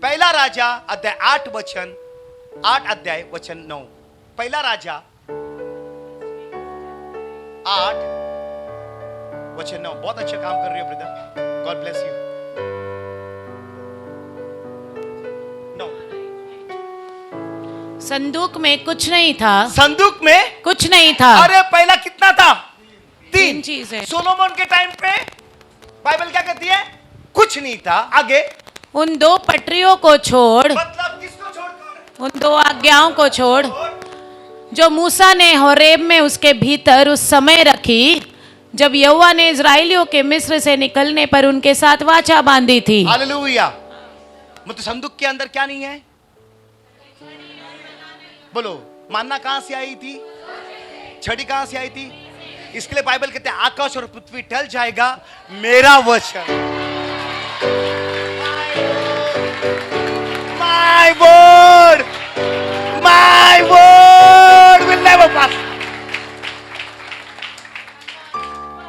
पहला राजा अध्याय 8 अध्याय वचन 9। पहला राजा 8 वचन 9। बहुत अच्छा काम कर रहे हो ब्रदर, गॉड ब्लेस यू। 9। संदूक में कुछ नहीं था। संदूक में कुछ नहीं था। अरे पहला कितना था? 3 चीजें। सोलोमन के टाइम पे बाइबल क्या कहती है? कुछ नहीं था। आगे, उन 2 पटरियों को छोड़, मतलब किसको छोड़कर? उन 2 आज्ञाओं को छोड़ जो मूसा ने होरेब में उसके भीतर उस समय रखी, जब यहोवा ने इजराइलियों के मिस्र से निकलने पर उनके साथ वाचा बांधी थी। हालेलुया। मतलब संदूक के अंदर क्या नहीं है? बोलो, मानना कहां से आई थी? छड़ी कहां से आई थी? इसके लिए बाइबल कहते हैं आकाश और पृथ्वी टल जाएगा, मेरा वचन, माय वर्ड विल नेवर पास।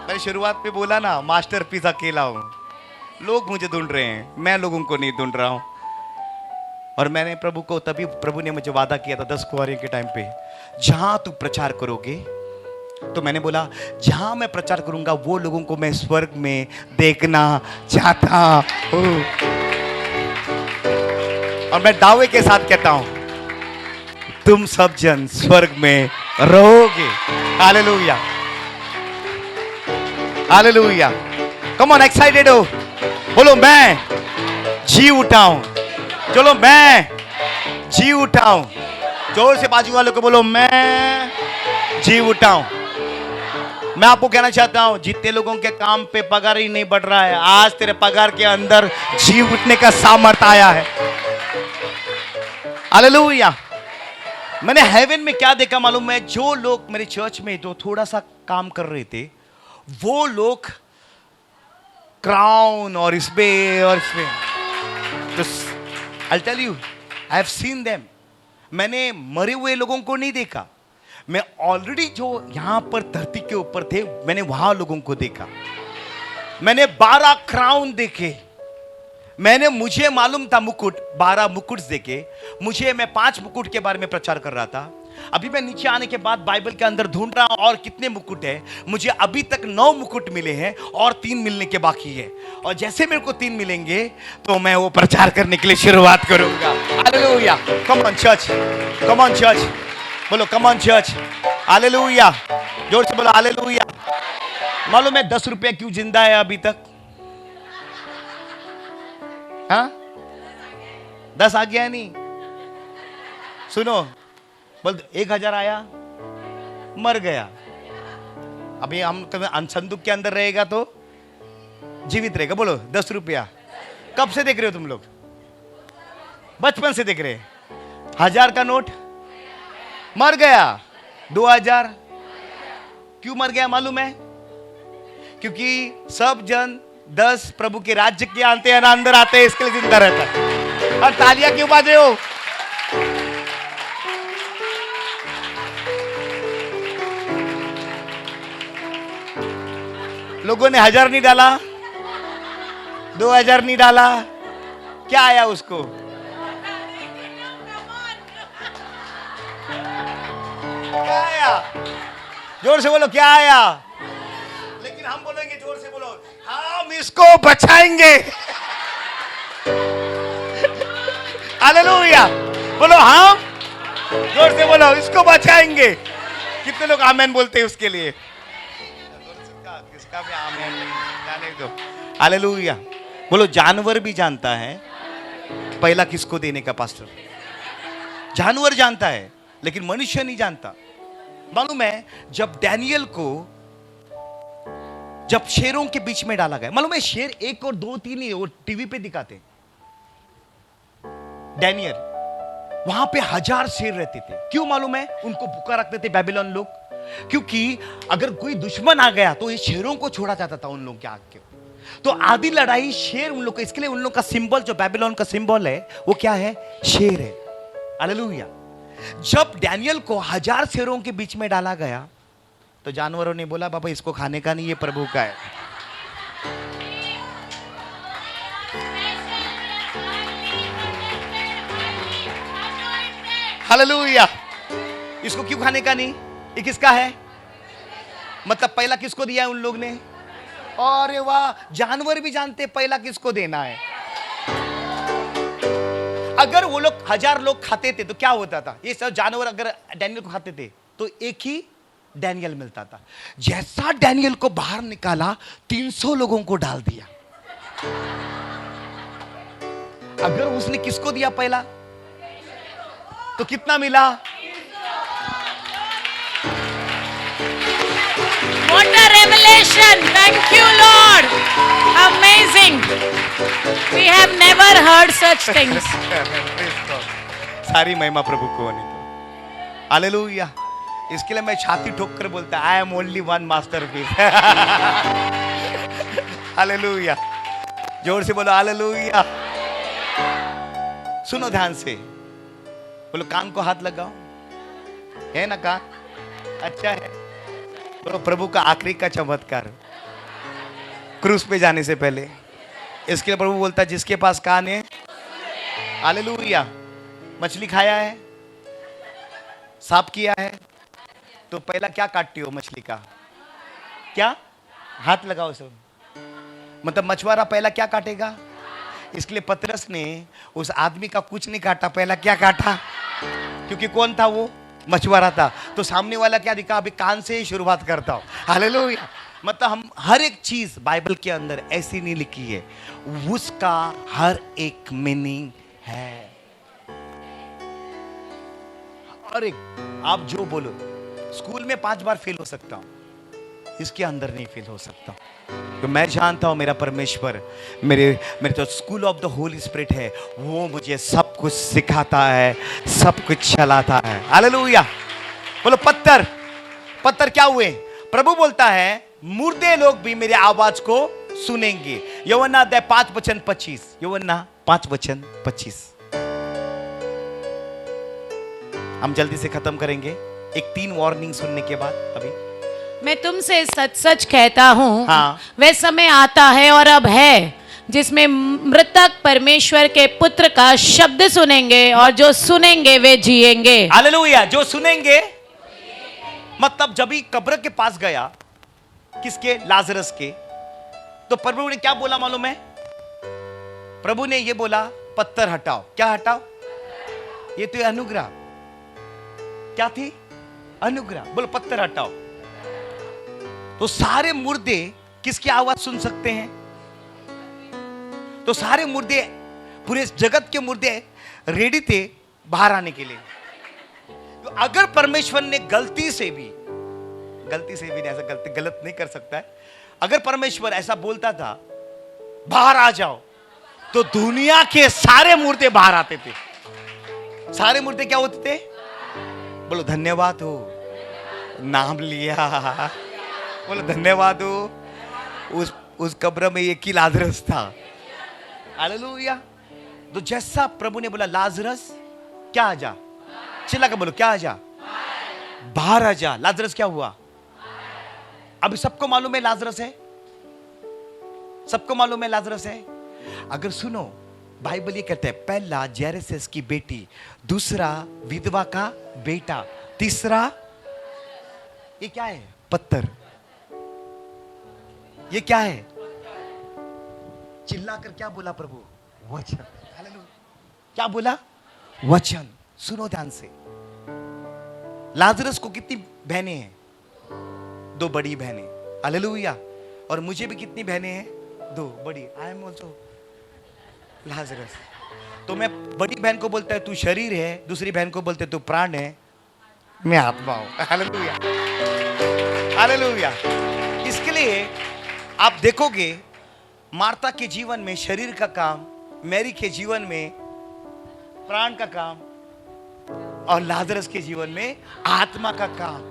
मैंने शुरुआत में बोला ना, मास्टरपीस अकेला हूं, लोग मुझे ढूंढ रहे हैं, मैं लोगों को नहीं ढूंढ रहा हूं। और मैंने प्रभु को, तभी प्रभु ने मुझे वादा किया था 10 कुंवारी के टाइम पे, जहां तू प्रचार करोगे, तो मैंने बोला जहां मैं प्रचार करूंगा वो लोगों को मैं स्वर्ग में देखना चाहता हूं। और मैं दावे के साथ कहता हूं, तुम सब जन स्वर्ग में रहोगे। Hallelujah, hallelujah. Come on, excited हो, बोलो मैं जी उठा हूं। चलो मैं जी उठा हूं। जोर से बाजू वालों को बोलो मैं जी उठा हूं। मैं आपको कहना चाहता हूं, जितने लोगों के काम पे पगार ही नहीं बढ़ रहा है, आज तेरे पगार के अंदर जी उठने का सामर्थ आया है। हालेलुया। मैंने हेवन में क्या देखा मालूम है? जो लोग मेरे चर्च में तो थोड़ा सा काम कर रहे थे, वो लोग क्राउन और इसमें और इसमें, तो I'll tell you, I have seen them. मैंने मरे हुए लोगों को नहीं देखा, मैं ऑलरेडी जो यहां पर धरती के ऊपर थे, मैंने वहां लोगों को देखा। मैंने 12 क्राउन देखे। मुझे मालूम था मुकुट, 12 मुकुट देखे मुझे। मैं 5 मुकुट के बारे में प्रचार कर रहा था। अभी मैं नीचे आने के बाद बाइबल के अंदर ढूंढ रहा हूं और कितने मुकुट है। मुझे अभी तक 9 मुकुट मिले हैं और 3 मिलने के बाकी है। और जैसे मेरे को 3 मिलेंगे तो मैं वो प्रचार करने के लिए शुरुआत करूंगा। Hallelujah. Come on church, come on church, बोलो कम ऑन चर्च। हालेलुया, जोर से बोलो हालेलुया। मालूम है 10 रुपया क्यों जिंदा है अभी तक? हाँ, 10 आ गया नहीं? सुनो, बोल 1000 आया, मर गया। अभी हम कभी संदूक के अंदर रहेगा तो जीवित रहेगा। बोलो 10 रुपया। कब से देख रहे हो तुम लोग? बचपन से देख रहे हैं। 1000 का नोट मर गया। 2000 क्यों मर गया मालूम है? क्योंकि सब जन 10 प्रभु के राज्य के आते हैं ना, अंदर आते हैं, इसके लिए जिंदा रहता है। और तालियां क्यों बाजे हो? लोगों ने 1000 नहीं डाला, 2000 नहीं डाला, क्या आया उसको? क्या आया? जोर से बोलो क्या आया? लेकिन हम बोलेंगे जोर से, बोलो हम इसको बचाएंगे। हालेलुया। बोलो हम, जोर से बोलो इसको बचाएंगे। कितने लोग आमेन बोलते हैं उसके लिए? किसका भी आमेन जाने दो। हालेलुया। बोलो जानवर भी जानता है पहला किसको देने का। पास्टर, जानवर जानता है लेकिन मनुष्य नहीं जानता। मालूम है जब डैनियल को जब शेरों के बीच में डाला गया, मालूम है शेर 1 और 2 3 ही वो टीवी पे दिखाते। डैनियल वहां पे 1000 शेर रहते थे। क्यों मालूम है? उनको भूखा रखते थे बेबीलोन लोग, क्योंकि अगर कोई दुश्मन आ गया तो ये शेरों को छोड़ा जाता था उन लोग के आग के। तो आधी लड़ाई शेर उन लोग का, इसके लिए उन लोग का सिंबल जो बेबीलोन का सिंबल है वो क्या है? शेर है। हालेलुया। जब डैनियल को 1000 शेरों के बीच में डाला गया तो जानवरों ने बोला बाबा इसको खाने का नहीं, ये प्रभु का है। हालेलुया। इसको क्यों खाने का नहीं? ये किसका है? मतलब पहला किसको दिया है उन लोग ने? अरे वाह, जानवर भी जानते पहला किसको देना है। अगर वो लोग 1000 लोग खाते थे तो क्या होता था? ये सब जानवर अगर डैनियल को खाते थे तो एक ही डैनियल मिलता था। जैसा डैनियल को बाहर निकाला 300 लोगों को डाल दिया। अगर उसने किसको दिया पहला तो कितना मिला? What a revelation! Thank you, Lord. Amazing. We have never heard such things. सारी महिमा प्रभु को होने दो। हालेलुया। इसके लिए मैं छाती ठोक कर बोलता, I am only one masterpiece. Hallelujah. जोर से बोलो हालेलुया। सुनो ध्यान से, बोलो कान को हाथ लगाओ। है ना कान? अच्छा है। बोलो प्रभु का आखिरी का चमत्कार क्रूस पे जाने से पहले। इसके लिए प्रभु बोलता है जिसके पास कान है, हालेलुया। मछली खाया है, सांप किया है, तो पहला क्या काटती हो मछली का? क्या? हाथ लगाओ सब। मतलब मछुआरा पहला क्या काटेगा? इसके लिए पतरस ने उस आदमी का कुछ नहीं काटा, पहला क्या काटा? क्योंकि कौन था वो? मछुआरा था। तो सामने वाला क्या दिखा? अभी कान से ही शुरुआत करता हूं। हालेलुया। मतलब हम हर एक चीज बाइबल के अंदर ऐसी नहीं लिखी है, उसका हर एक मीनिंग है। हर एक, आप जो बोलो, स्कूल में 5 बार फेल हो सकता हूं, इसके अंदर नहीं फेल हो सकता। तो मैं जानता हूं मेरा परमेश्वर, मेरे मेरे जो school of the Holi spirit है, वो मुझे सब कुछ सिखाता है, सब कुछ चलाता है। हालेलुया। बोलो पत्थर, पत्थर क्या हुए? प्रभु बोलता है मुर्दे लोग भी मेरे आवाज को सुनेंगे। यूहन्ना अध्याय 5:25, यूहन्ना 5:25। हम जल्दी से खत्म करेंगे, एक 3 वार्निंग सुनने के बाद। अभी मैं तुमसे सच सच कहता हूँ, हाँ। वह समय आता है और अब है जिसमें मृतक परमेश्वर के पुत्र का शब्द सुनेंगे, और जो सुनेंगे वे जिएंगे। हालेलुया। जो सुनेंगे, मतलब जब ही कब्र के पास गया, किसके? लाजरस के, तो प्रभु ने क्या बोला मालूम है? प्रभु ने ये बोला पत्थर हटाओ। क्या हटाओ? ये तो अनुग्रह, क्या थी? अनुग्रह। बोलो पत्थर हटाओ। तो सारे मुर्दे किसकी आवाज सुन सकते हैं? तो सारे मुर्दे, पूरे जगत के मुर्दे रेडी थे बाहर आने के लिए। तो अगर परमेश्वर ने गलती से भी नहीं, ऐसा गलत नहीं कर सकता है, अगर परमेश्वर ऐसा बोलता था बाहर आ जाओ, तो दुनिया के सारे मुर्दे बाहर आते थे। सारे मुर्दे क्या होते थे? बोलो धन्यवाद हो, नाम लिया। बोलो धन्यवाद हो। उस कब्र में एक ही लाजरस था। हालेलुया। तो जैसा प्रभु ने बोला लाजरस क्या आ जा, चिल्ला कर बोलो क्या आ जा, बाहर आ जा। लाजरस क्या हुआ? अभी सबको मालूम है लाजरस है, सबको मालूम है लाजरस है। अगर सुनो, बाइबल ये कहता है पहला जैरेसेस की बेटी, दूसरा विधवा का बेटा, तीसरा ये क्या है? पत्थर। ये क्या है? चिल्लाकर क्या बोला प्रभु? वचन। हालेलुया। क्या बोला? वचन। सुनो ध्यान से। लाजरस को कितनी बहनें हैं? 2 बड़ी बहनें। हालेलुया। और मुझे भी कितनी बहनें हैं? 2 बड़ी। I am also Lazarus. तो मैं बड़ी बहन को बोलता है तू शरीर है, दूसरी बहन को बोलते तू प्राण है, मैं आत्मा हूं। हालेलुया। हालेलुया। इसके लिए आप देखोगे मार्था के जीवन में शरीर का काम, मैरी के जीवन में प्राण का काम, और लाजरस के जीवन में आत्मा का काम।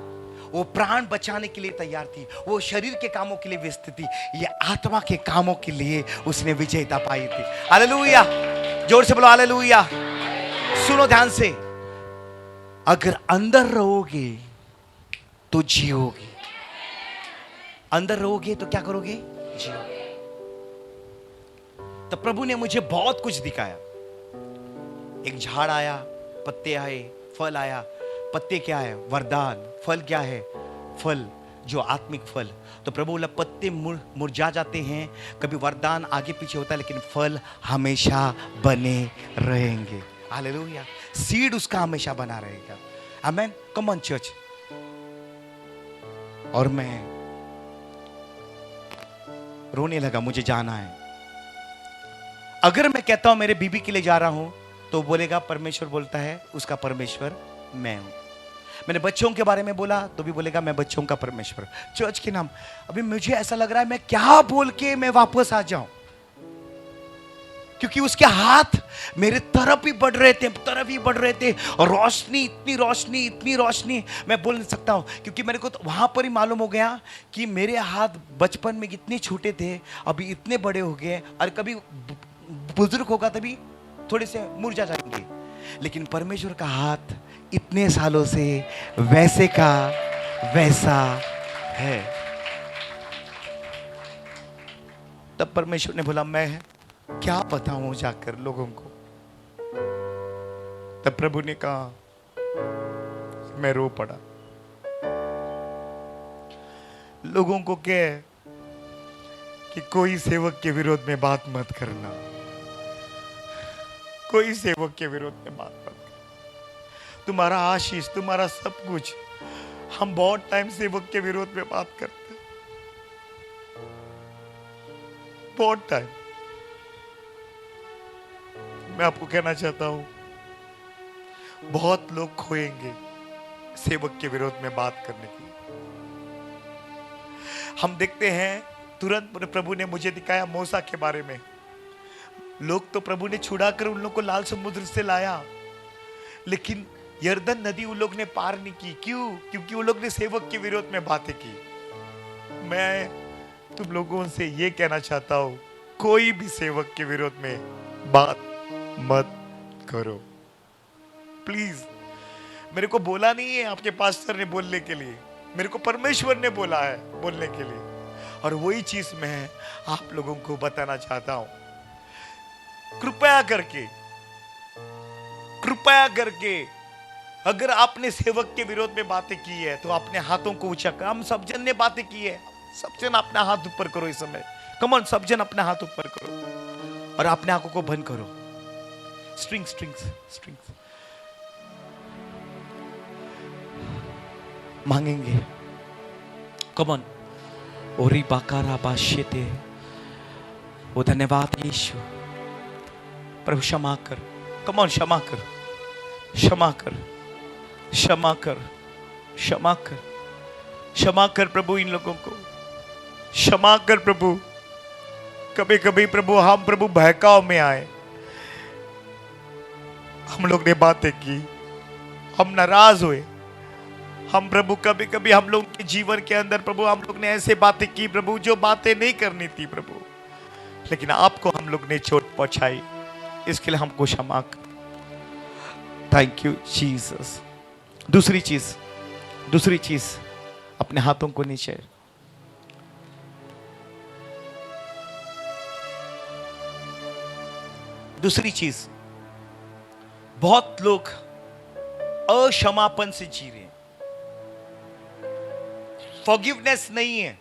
वो प्राण बचाने के लिए तैयार थी, वो शरीर के कामों के लिए व्यस्त थी, ये आत्मा के कामों के लिए उसने विजेता पाई थी। हालेलुया। जोर से बोलो हालेलुया। सुनो ध्यान से, अगर अंदर रहोगे तो जियोगे, अंदर रहोगे तो क्या करोगे? जियोगे। तो प्रभु ने मुझे बहुत कुछ दिखाया। एक झाड़ आया, पत्ते आए, फल आया। पत्ते क्या है? वरदान। फल क्या है? फल, जो आत्मिक फल। तो प्रभु बोला पत्ते मुरझा जाते हैं, कभी वरदान आगे पीछे होता है, लेकिन फल हमेशा बने रहेंगे। हालेलुया। सीड उसका हमेशा बना रहेगा। आमेन। Come on church. और मैं रोने लगा, मुझे जाना है। अगर मैं कहता हूं मेरे बीबी के लिए जा रहा हूं, तो बोलेगा परमेश्वर बोलता है उसका परमेश्वर मैं हूं। मैंने बच्चों के बारे में बोला तो भी बोलेगा मैं बच्चों का परमेश्वर। चर्च के नाम, अभी मुझे ऐसा लग रहा है मैं क्या बोल के मैं वापस आ जाऊं, क्योंकि उसके हाथ मेरे तरफ ही बढ़ रहे थे, तरफ ही बढ़ रहे थे, और रोशनी, इतनी रोशनी, इतनी रोशनी, मैं बोल नहीं सकता हूं। क्योंकि मेरे को तो वहां पर ही मालूम हो गया कि मेरे हाथ बचपन में कितने छोटे थे, अभी इतने बड़े हो गए, और कभी बुजुर्ग होगा तभी थोड़े से मुरझा जाएंगे, लेकिन परमेश्वर का हाथ इतने सालों से वैसे का वैसा है। तब परमेश्वर ने बोला मैं क्या बताऊं जाकर लोगों को। तब प्रभु ने कहा, मैं रो पड़ा। लोगों को कह कि कोई सेवक के विरोध में बात मत करना, कोई सेवक के विरोध में बात मत करना। तुम्हारा आशीष, तुम्हारा सब कुछ, हम बहुत टाइम सेवक के विरोध में बात करते हैं। बहुत टाइम मैं आपको कहना चाहता हूं, बहुत लोग खोएंगे सेवक के विरोध में बात करने की। हम देखते हैं तुरंत प्रभु ने मुझे दिखाया मूसा के बारे में। लोग तो प्रभु ने छुड़ा कर उन लोग को लाल समुद्र से लाया, लेकिन यरदन नदी उन लोग ने पार नहीं की। क्यों? क्योंकि उन लोग ने सेवक के विरोध में बातें की। मैं तुम लोगों से ये कहना चाहता हूं, कोई भी सेवक के विरोध में बात मत करो प्लीज। मेरे को बोला नहीं है आपके पास्टर ने बोलने के लिए, मेरे को परमेश्वर ने बोला है बोलने के लिए, और वही चीज मैं आप लोगों को बताना चाहता हूं। कृपया करके अगर आपने सेवक के विरोध में बातें की है तो अपने हाथों को ऊंचा कर। हम सब जन ने बातें की है, सब जन अपना हाथ ऊपर करो इस समय। कम ऑन, सब जन अपना हाथ ऊपर करो और अपने आंखों को बंद करो। स्ट्रिंग्स मांगेंगे। Come on. ओरी बाकारा बाशेते। ओ धन्यवाद यीशु। प्रभु क्षमा कर। कम ऑन, क्षमा कर, क्षमा कर, क्षमा कर, क्षमा कर, क्षमा कर प्रभु इन लोगों को, क्षमा कर प्रभु। कभी कभी प्रभु हम प्रभु बहकाव में आए, हम लोग ने बातें की, हम नाराज हुए। हम प्रभु कभी कभी हम लोग के जीवन के अंदर प्रभु हम लोग ने ऐसे बातें की प्रभु जो बातें नहीं करनी थी प्रभु, लेकिन आपको हम लोग ने चोट पहुंचाई। इसके लिए हमको क्षमा कर। Thank you Jesus. दूसरी चीज अपने हाथों को नीचे। दूसरी चीज, बहुत लोग अक्षमापन से जी रहे हैं, फॉरगिवनेस नहीं है।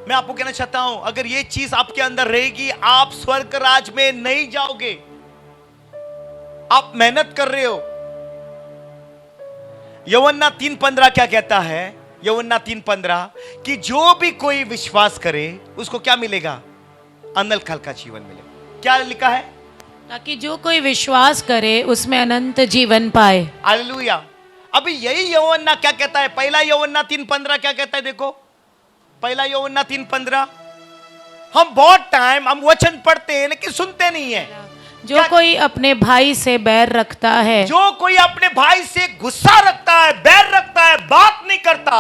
मैं आपको कहना चाहता हूं, अगर ये चीज आपके अंदर रहेगी, आप स्वर्ग राज में नहीं जाओगे। आप मेहनत कर रहे हो। यूहन्ना 3:15 क्या कहता है? यूहन्ना 3:15 कि जो भी कोई विश्वास करे उसको क्या मिलेगा? अनंत काल का जीवन मिलेगा। क्या लिखा है? ताकि जो कोई विश्वास करे उसमें अनंत जीवन पाए। हालेलुया। अभी यही यूहन्ना क्या कहता है? पहला यूहन्ना 3:15 क्या कहता है? देखो, पहला यूहन्ना 3:15। हम बहुत टाइम हम वचन पढ़ते हैं लेकिन सुनते नहीं है। जो कोई अपने भाई से बैर रखता है, जो कोई अपने भाई से गुस्सा रखता है, बैर रखता है, बात नहीं करता,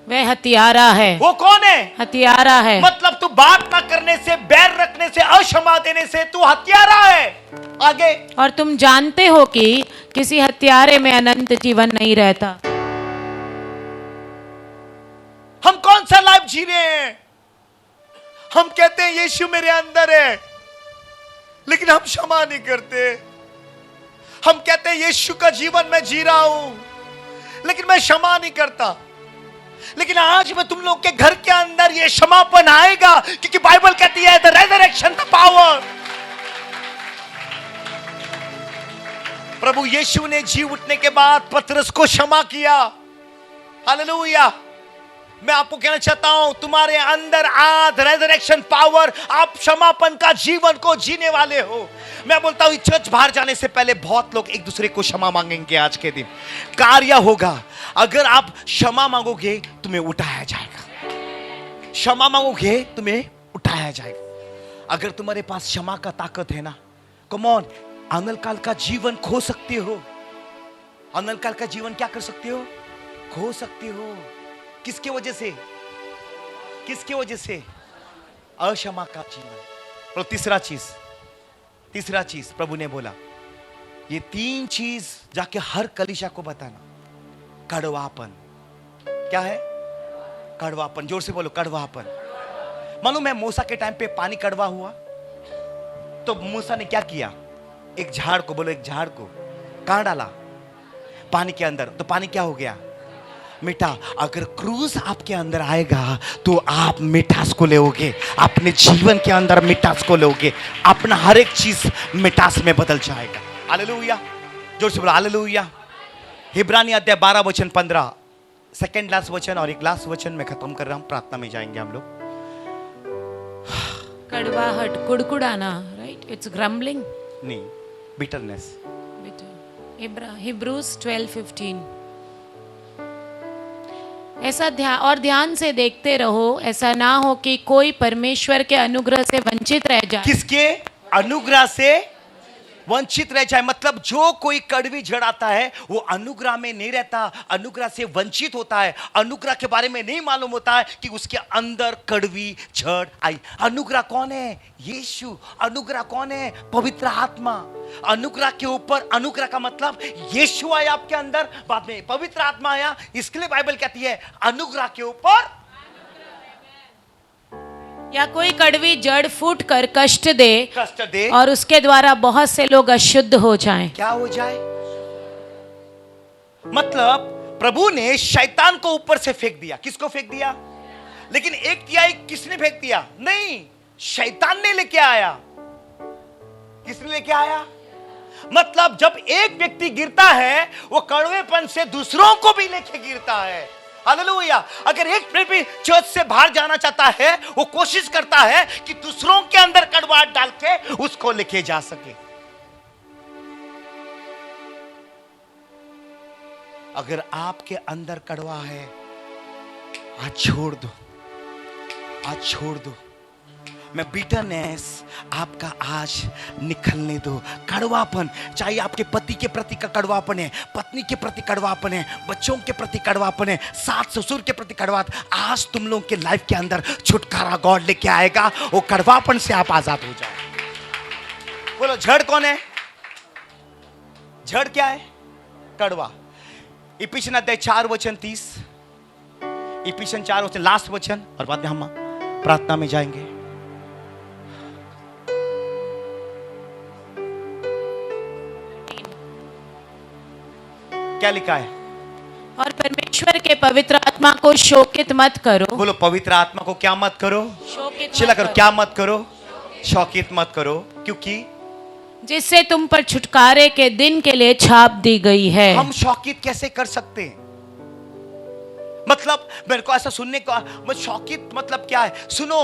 वह हत्यारा है। वो कौन है? हत्यारा है। मतलब तू बात ना करने से, बैर रखने से, अक्षमा देने से तू हत्यारा है। आगे, और तुम जानते हो कि किसी हत्यारे में अनंत जीवन नहीं रहता। हम कौन सा लाइफ जी रहे हैं? हम कहते हैं यीशु मेरे अंदर है, लेकिन हम क्षमा नहीं करते। हम कहते हैं यीशु का जीवन मैं जी रहा हूं, लेकिन मैं क्षमा नहीं करता। लेकिन आज मैं तुम लोग के घर के अंदर ये क्षमापन आएगा, क्योंकि बाइबल कहती है द रेजरेक्शन द पावर। प्रभु यीशु ने जी उठने के बाद पतरस को क्षमा किया। हालेलुया। मैं आपको कहना चाहता हूं, तुम्हारे अंदर आज रेजरेक्शन पावर, आप क्षमापन का जीवन को जीने वाले हो। मैं बोलता हूं, चर्च बाहर जाने से पहले बहुत लोग एक दूसरे को क्षमा मांगेंगे। आज के दिन कार्य होगा। अगर आप क्षमा मांगोगे तुम्हें उठाया जाएगा। क्षमा मांगोगे तुम्हें उठाया जाएगा। अगर तुम्हारे पास क्षमा का ताकत है ना, कम ऑन, अनंत काल का जीवन खो सकते हो। अनंत काल का जीवन क्या कर सकते हो? खो सकते हो। किसके वजह से? किसके वजह से? अक्षमा का जीवन। और तीसरा चीज प्रभु ने बोला, ये 3 चीज जाके हर कलीसिया को बताना। कड़वापन। क्या है? कड़वापन। जोर से बोलो, कड़वापन। मालूम है मूसा के टाइम पे पानी कड़वा हुआ तो मूसा ने क्या किया? एक झाड़ को, बोलो, एक झाड़ को कहां डाला? पानी के अंदर। तो पानी क्या हो गया? मीठा। अगर क्रूस आपके अंदर आएगा तो आप मिठास को लोगे, अपने जीवन के अंदर मिठास को लोगे, अपना हर एक चीज मिठास में बदल जाएगा। हालेलुया। जोर से बोलो हालेलुया। इब्रानी अध्याय 12 वचन 15, सेकंड लास्ट वचन और एक लास्ट वचन में खत्म कर रहा हूं, प्रार्थना में जाएंगे हम लोग। कड़वाहट, कुड़कुड़ाना, राइट? It's grumbling. नहीं, बिटरनेस. हिब्रूज 12:15. ऐसा ध्यान से देखते रहो, ऐसा ना हो कि कोई परमेश्वर के अनुग्रह से वंचित रह जाए. किसके अनुग्रह से वंचित रह जाए? मतलब जो कोई कड़वी जड़ आता है वो अनुग्रह में नहीं रहता, अनुग्रह से वंचित होता है, अनुग्रह के बारे में नहीं मालूम होता है कि उसके अंदर कड़वी जड़ आई. अनुग्रह कौन है? यीशु. अनुग्रह कौन है? पवित्र आत्मा. अनुग्रह के ऊपर, अनुग्रह का मतलब यीशु आया आपके अंदर, बाद में पवित्र आत्मा आया. इसके लिए बाइबल कहती है अनुग्रह के ऊपर. या कोई कड़वी जड़ फूट कर कष्ट दे और और उसके द्वारा बहुत से लोग अशुद्ध हो जाएं. क्या हो जाए? मतलब प्रभु ने शैतान को ऊपर से फेंक दिया. किसको फेंक दिया? लेकिन एक तिहाई किसने फेंक दिया? नहीं, शैतान ने लेके आया. किसने लेके आया? मतलब जब एक व्यक्ति गिरता है वो कड़वेपन से दूसरों को भी लेके गिरता है. हालेलुया. अगर एक व्यक्ति चर्च से बाहर जाना चाहता है वो कोशिश करता है कि दूसरों के अंदर कड़वाहट डाल के उसको लेके जा सके. अगर आपके अंदर कड़वा है, आज छोड़ दो, आज छोड़ दो. मैं बिटरनेस आपका आज निकलने दो. कड़वापन, चाहे आपके पति के प्रति का कड़वापन है, पत्नी के प्रति कड़वापन है, बच्चों के प्रति कड़वापन है, सास ससुर के प्रति कड़वापन, आज तुम लोगों के लाइफ के अंदर छुटकारा गॉड लेके आएगा. वो कड़वापन से आप आजाद हो जाओ. बोलो जड़ कौन है? जड़ क्या है? कड़वा. इफिसियन अध्याय 4:30. इफिसियन 4 लास्ट वचन, और बाद में हम प्रार्थना में जाएंगे. क्या लिखा है? और परमेश्वर के पवित्र आत्मा को शोकित मत करो. बोलो पवित्र आत्मा को क्या मत करो? शोकित चिल्ला मत करो, क्या मत करो? शोकित मत करो. क्योंकि जिससे तुम पर छुटकारे के दिन के लिए छाप दी गई है. हम शौकित कैसे कर सकते हैं? मतलब मेरे को ऐसा सुनने को, शौकित मतलब क्या है? सुनो,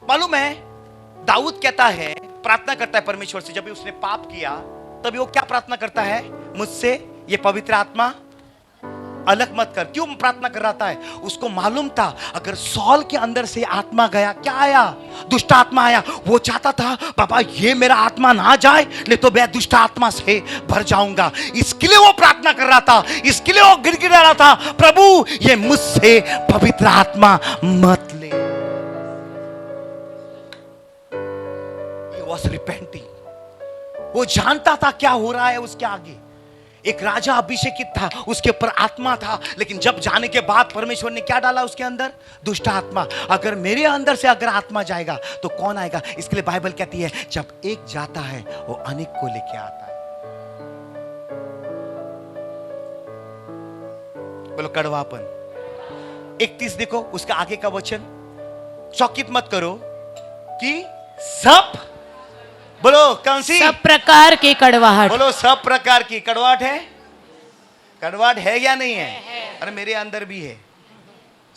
मालूम है दाऊद कहता है, प्रार्थना करता है परमेश्वर से, जब भी उसने पाप किया तभी वो क्या प्रार्थना करता है? मुझसे ये पवित्र आत्मा अलग मत कर. क्यों प्रार्थना कर रहा था? उसको मालूम था अगर सॉल के अंदर से आत्मा गया, क्या आया? दुष्ट आत्मा आया. वो चाहता था बाबा ये मेरा आत्मा ना जाए, नहीं तो मैं दुष्ट आत्मा से भर जाऊंगा. इसके लिए वो प्रार्थना कर रहा था, इसके लिए वो गिड़गिड़ा रहा था, प्रभु ये मुझसे पवित्र आत्मा मत ले. He was repenting. वो जानता था क्या हो रहा है उसके आगे. एक राजा अभिषेकित था, उसके ऊपर आत्मा था, लेकिन जब जाने के बाद परमेश्वर ने क्या डाला उसके अंदर? दुष्ट आत्मा. अगर मेरे अंदर से अगर आत्मा जाएगा तो कौन आएगा? इसके लिए बाइबल कहती है जब एक जाता है वो अनेक को लेके आता है. बोलो कड़वापन. 31 देखो उसका आगे का वचन. शौकित मत करो कि सब, बोलो कौन सी? सब प्रकार की कड़वाहट. बोलो सब प्रकार की कड़वाहट है. कड़वाहट है या नहीं है? अरे मेरे अंदर भी है.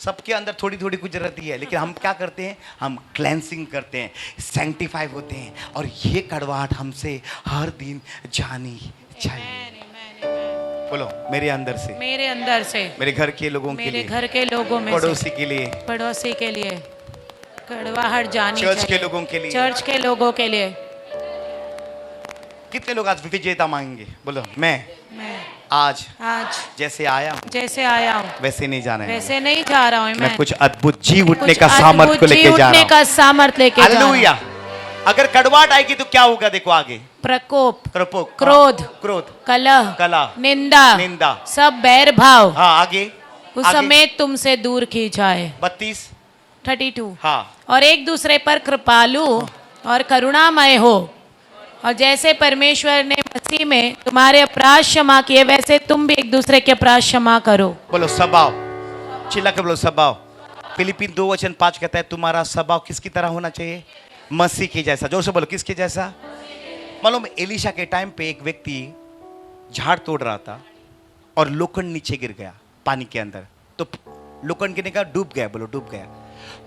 सबके अंदर थोड़ी थोड़ी कुछ रहती है, लेकिन हम क्या करते हैं? हम क्लेंसिंग करते हैं, सैंक्टिफाई होते हैं, और ये कड़वाहट हमसे हर दिन जानी चाहिए. बोलो मेरे अंदर से, मेरे अंदर से, मेरे घर के लोगों के मेरे लिए, घर के लोगों में से, पड़ोसी के लिए, पड़ोसी के लिए कड़वाहट जानी चर्च चाहिए. के लोगों के लिए, चर्च के लोगों के लिए. कितने लोग आज विजेता मांगेंगे? बोलो मैं मैं आज जैसे आया हूँ वैसे नहीं जाना है. वैसे नहीं जा रहा हूँ. मैं कुछ अद्भुत जी उठने कुछ का सामर्थ को अद्भुत लेके जी जा उठने रहा का सामर्थ लेके हूँ. जा रहा हूँ. हालेलुया. अगर कड़वाहट आएगी तो क्या होगा? देखो आगे. प्रकोप, कृपोक, क्रोध, क्रोध, कलह, निंदा, सब बैर भाव, हाँ आगे, उस समय तुमसे दूर की जाए. 32. हाँ. और एक दूसरे पर कृपालु और करुणामय हो, और जैसे परमेश्वर ने मसीह में तुम्हारे अपराध क्षमा किए वैसे तुम भी एक दूसरे के अपराध क्षमा करो. बोलो स्वभाव. चिल्ला के बोलो स्वभाव. फिलिपिन 2:5 कहता है तुम्हारा स्वभाव किसकी तरह होना चाहिए? मसीह के जैसा. जोर से बोलो किसके जैसा? मालूम एलीशा के टाइम पे एक व्यक्ति झाड़ तोड़ रहा था और लोखंड नीचे गिर गया पानी के अंदर. तो लोखंड गिरने का डूब गया. बोलो डूब गया.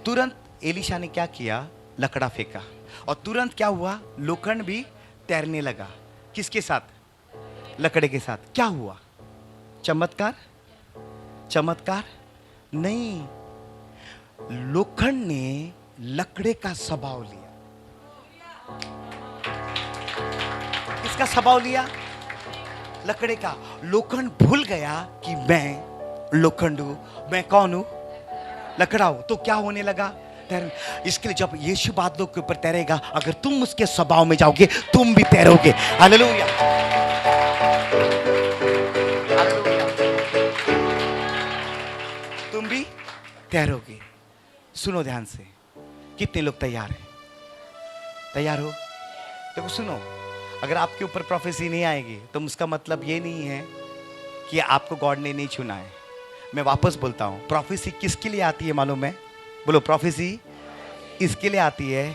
तुरंत एलीशा ने क्या किया? लकड़ा फेंका और तुरंत क्या हुआ, लोखंड भी तैरने लगा। किसके साथ? लकड़े के साथ। क्या हुआ? चमत्कार? चमत्कार नहीं, लोखंड ने लकड़े का स्वभाव लिया। किसका स्वभाव लिया? लकड़े का। लोखंड भूल गया कि मैं लोखंड हूं, मैं कौन हूं? लकड़ा हूं। तो क्या होने लगा? तैर। इसके लिए जब यीशु बादलों के ऊपर तैरेगा, अगर तुम उसके स्वभाव में जाओगे तुम भी तैरोगे। Hallelujah, hallelujah. तुम भी तैरोगे। सुनो ध्यान से, कितने लोग तैयार हैं? तैयार हो? देखो सुनो, अगर आपके ऊपर प्रोफेसी नहीं आएगी तो उसका मतलब ये नहीं है कि आपको गॉड ने नहीं चुना है। मैं वापस बोलता हूं, प्रोफेसी किसके लिए आती है मालूम है? बोलो, प्रोफेसी इसके लिए आती है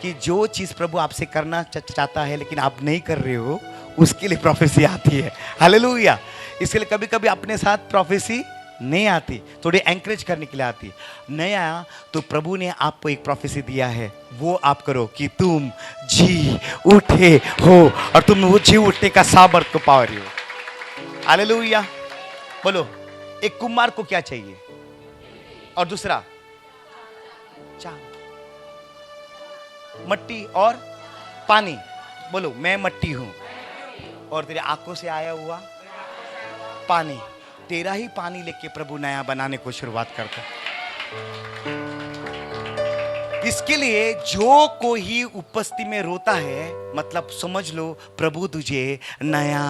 कि जो चीज प्रभु आपसे करना चाहता है लेकिन आप नहीं कर रहे हो, उसके लिए प्रोफेसी आती है। हालेलुया। इसके लिए कभी कभी अपने साथ प्रोफेसी नहीं आती, थोड़ी एंकरेज करने के लिए आती। नहीं आया तो प्रभु ने आपको एक प्रोफेसी दिया है, वो आप करो कि तुम जी उठे हो और तुम वो जी उठने का सामर्थ को पा रहे हो। हालेलुया। बोलो, एक कुम्हार को क्या चाहिए? और दूसरा मट्टी और पानी। बोलो, मैं मट्टी हूं और तेरे आंखों से आया हुआ पानी, तेरा ही पानी लेके प्रभु नया बनाने को शुरुआत करता है। इसके लिए जो कोई उपस्थिति में रोता है, मतलब समझ लो प्रभु तुझे नया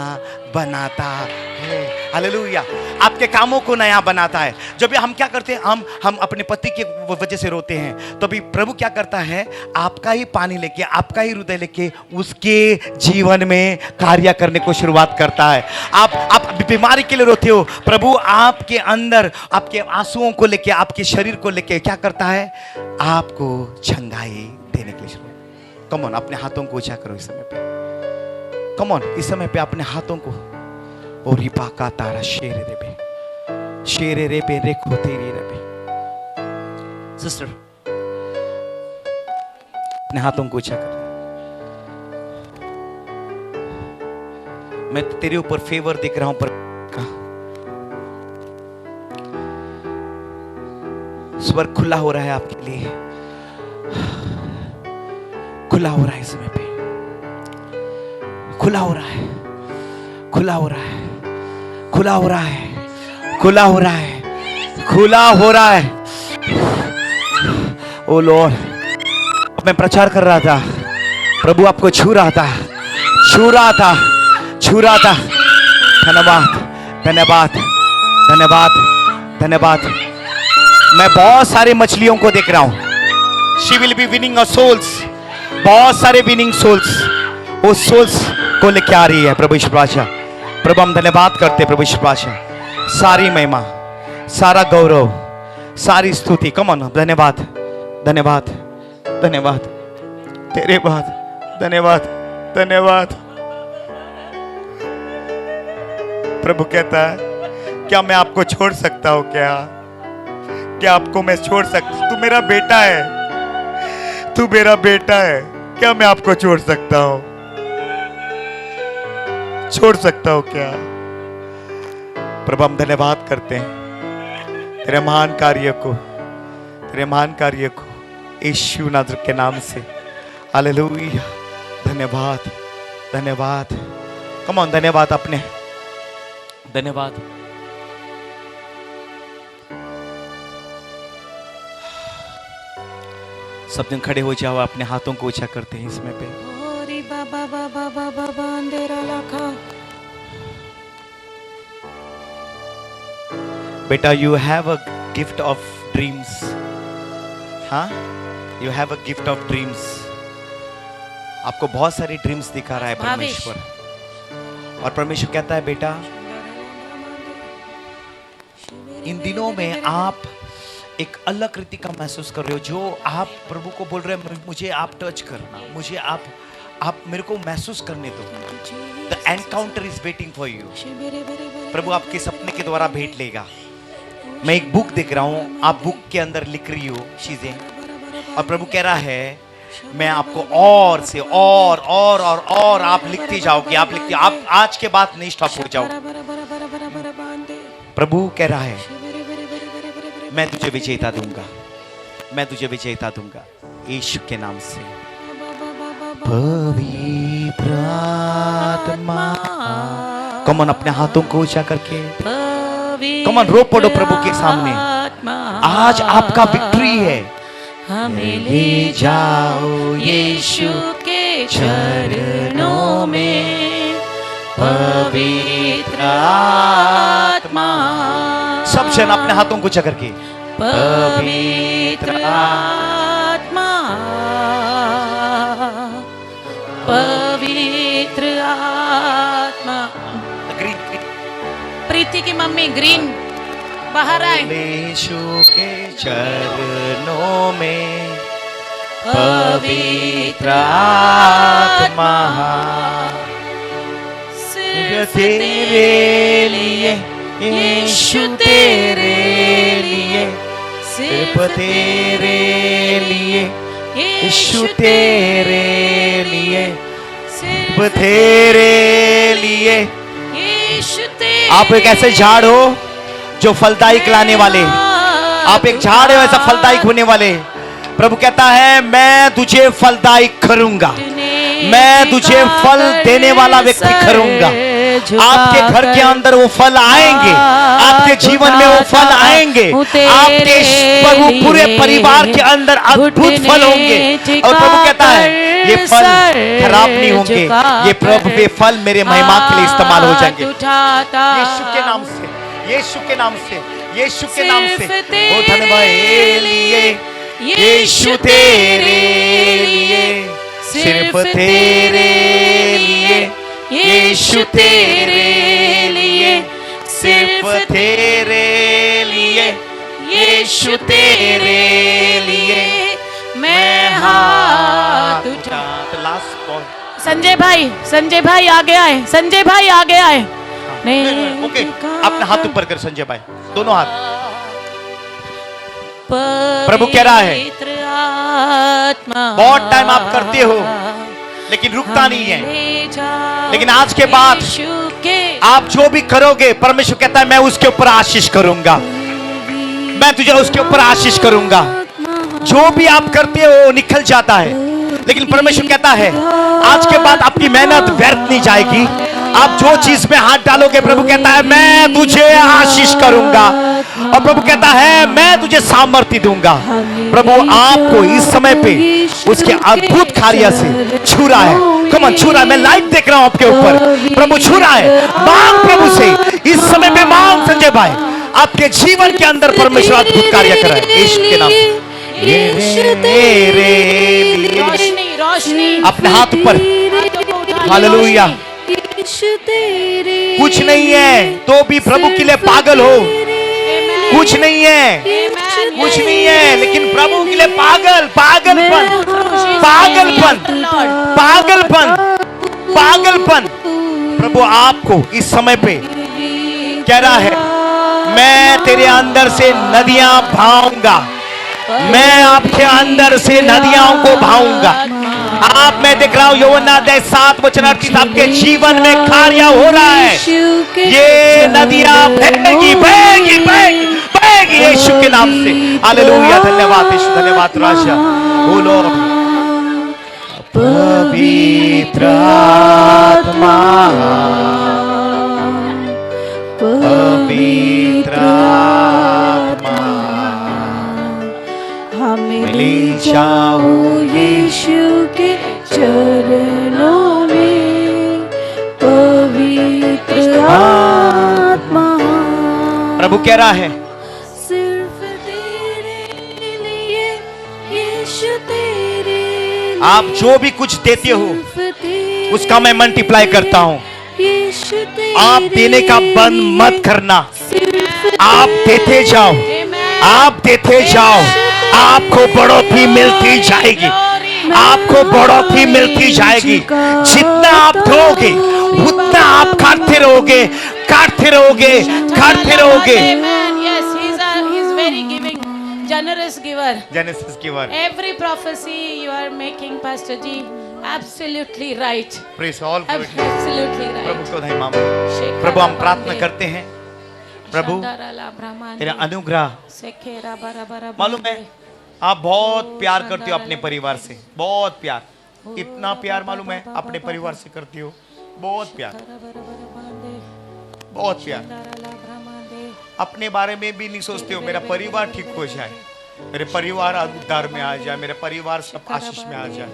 बनाता है। हालेलुया। आपके कामों को नया बनाता है। जब भी हम क्या करते हैं, हम अपने पति की वजह से रोते हैं, तो भी प्रभु क्या करता है, आपका ही पानी लेके, आपका ही हृदय लेके उसके जीवन में कार्य करने को शुरुआत करता है। आप बीमारी के लिए रोते हो, प्रभु आपके अंदर आपके आंसुओं को लेके, आपके शरीर को लेके क्या करता है, आपको चंगाई देने के लिए शुरू। कम ऑन, अपने हाथों को ऊंचा करो इस समय पे। कम ऑन, इस समय पे अपने हाथों को, और रिपा का तारा शेरे रे बे, शेरे रे बे रे खो तेरी रे बे। सिस्टर, अपने हाथों को ऊंचा कर। मैं तेरे ऊपर फेवर दिख रहा हूं, पर स्वर खुला हो रहा है आपके लिए, खुला हो रहा है इस समय पे, खुला हो रहा है, खुला हो रहा है, खुला हो रहा है, खुला हो रहा है, खुला हो रहा है। ओ लॉर्ड, मैं प्रचार कर रहा था, प्रभु आपको छू रहा था, छू रहा था, छू रहा था। धन्यवाद, धन्यवाद, धन्यवाद, धन्यवाद। मैं बहुत सारे मछलियों को देख रहा हूं। She will be winning a souls, बहुत सारे विनिंग सोल्स, वो सोल्स को लेके आ रही है प्रभु यीशु बादशाह। प्रभु हम धन्यवाद करते प्रभु यीशु बादशाह, सारी महिमा, सारा गौरव, सारी स्तुति। कम ऑन, धन्यवाद, धन्यवाद, धन्यवाद, तेरे बाद, धन्यवाद, धन्यवाद। प्रभु कहता है, क्या मैं आपको छोड़ सकता हूं? क्या आपको मैं छोड़ सकता? तू मेरा बेटा है, तू मेरा बेटा है, क्या मैं आपको छोड़ सकता हूं? छोड़ सकता हूं क्या? प्रभु हम धन्यवाद करते हैं तेरे महान कार्य को, तेरे महान कार्य को, यीशु नाज़रेत के नाम से। हालेलुया। धन्यवाद, धन्यवाद। कम ऑन, धन्यवाद अपने, धन्यवाद। सब दिन खड़े हो जाओ, अपने हाथों को ऊंचा करते हैं इसमें पे। बाबा बाबा बाबा बांदेरा लाखा। बेटा, you have a gift of dreams. हाँ, you have a gift of dreams. आपको बहुत सारी ड्रीम्स दिखा रहा है परमेश्वर, और परमेश्वर कहता है, बेटा इन दिनों में आप एक अलग रीति का महसूस कर रहे हो, जो आप प्रभु को बोल रहे हैं, मुझे आप टच करना, मुझे आप मेरे को महसूस करने दो। The encounter is waiting for you. प्रभु आपके सपने के द्वारा भेंट लेगा। मैं एक बुक देख रहा हूं, आप बुक के अंदर लिख रही हो चीजें, और प्रभु कह रहा है मैं आपको और से और आप लिखते जाओगे, आप आज के बाद नहीं स्टॉप हो जाओ। प्रभु कह रहा है मैं तुझे विजेता दूंगा, मैं तुझे विजेता दूंगा यीशु के नाम से। पवित्र आत्मा, कमन अपने हाथों को ऊंचा करके कमन रो पड़ो प्रभु के सामने। आज आपका विक्ट्री है। हमें ले जाओ यीशु के चरणों में, पवित्र आत्मा। सब जन अपने हाथों को ऊंचा करके पवित्र आत्मा, पवित्र आत्मा। प्रीति की मम्मी ग्रीन बाहर आए। यीशु के चरणों में पवित्र आत्मा, सिर्फ तेरे लिए यीशु, तेरे लिए, सिर्फ तेरे लिए यीशु, तेरे लिए, सिर्फ तेरे लिए यीशु, तेरे। आप एक ऐसे झाड़ हो जो फलदायी लाने वाले, आप एक झाड़ हो ऐसा फलदायी होने वाले। प्रभु कहता है मैं तुझे फलदायी करूंगा, मैं तुझे फल देने वाला व्यक्ति करूंगा। आपके घर के अंदर वो फल आएंगे, आपके जीवन में वो फल आएंगे, आपके पूरे परिवार के अंदर अद्भुत फल होंगे। और प्रभु कहता है ये फल खराब नहीं होंगे, ये प्रभु ये फल मेरे महिमा के लिए इस्तेमाल हो जाएंगे। यीशु के नाम से, यीशु के नाम से, यीशु के नाम से। ओ धन्यवाद लिए यीशु, तेरे लिए, सिर्फ तेरे लिए यीशु, तेरे लिए, सिर्फ तेरे लिए यीशु, तेरे लिए मैं हाथ उठा। लास्ट कॉल संजय भाई आगे आए, संजय भाई आगे आए। नहीं ओके, अपना हाथ ऊपर कर संजय भाई, दोनों हाथ। प्रभु कह रहा है बहुत टाइम आप करते हो लेकिन रुकता नहीं है, लेकिन आज के बाद आप जो भी करोगे परमेश्वर कहता है मैं उसके ऊपर आशीष करूंगा, मैं तुझे उसके ऊपर आशीष करूंगा। जो भी आप करते हो निकल जाता है, लेकिन परमेश्वर कहता है आज के बाद आपकी मेहनत व्यर्थ नहीं जाएगी। आप जो चीज में हाथ डालोगे प्रभु कहता है मैं तुझे आशीष करूंगा, और प्रभु कहता है मैं तुझे सामर्थ्य दूंगा। प्रभु आपको इस समय पे उसके अद्भुत कार्य से छू रहा है। कमन छू रहा है, मैं लाइव देख रहा हूं आपके ऊपर, प्रभु छू रहा है। मांग प्रभु से इस समय पे, मांग संजय भाई, आपके जीवन के अंदर परमेश्वर अद्भुत कार्य कर रहा है यीशु के नाम से। ये मेरे लिए रोशनी अपने हाथ ऊपर, हालेलुया। कुछ नहीं है तो भी प्रभु के लिए पागल हो, कुछ नहीं है, कुछ नहीं है, लेकिन प्रभु के लिए पागलपन, प्रभु आपको इस समय पे कह रहा है मैं तेरे अंदर से नदियां बहाऊंगा, मैं आपके अंदर से नदियों को बहाऊंगा। आप मैं देख रहा हूँ यूहन्ना 7:38 आपके जीवन में कार्य हो रहा है। ये नदियां बहेगी बहेगी बहेगी बहेगी यीशु के नाम से। हालेलुया, धन्यवाद यीशु, धन्यवाद राजा। बोलो पवित्र आत्मा, पवित्र आत्मा हमें ले जाओ यीशु के चरणों में, पवित्र आत्मा। प्रभु कह रहा है सिर्फ तेरे लिए यीशु, तेरे लिए, आप जो भी कुछ देते हो उसका मैं मल्टीप्लाई करता हूं। आप देने का बंद मत करना, आप देते जाओ, आप देते जाओ, आपको बढ़ोतरी मिलती जाएगी, आपको बढ़ोतरी मिलती जाएगी। जितना आप दोगे उतना आप काटते रहोगे, काटते रहोगे, काटते रहोगे। generous giver. Genesis giver. Every prophecy you are making, Pastor Ji, absolutely right. Praise all for Absolutely Prabhu right. को महिमा. प्रभु हम प्रार्थना करते हैं प्रभु तेरे अनुग्रह. मालूम है आप बहुत प्यार करते हो अपने परिवार से, बहुत प्यार. इतना प्यार मालूम है अपने परिवार से करती हो, बहुत प्यार, बहुत प्यार. अपने बारे में भी नहीं सोचते हो मेरा परिवार ठीक हो जाए, मेरे परिवार उद्धार में आ जाए, मेरे परिवार सब आशीष में आ जाए.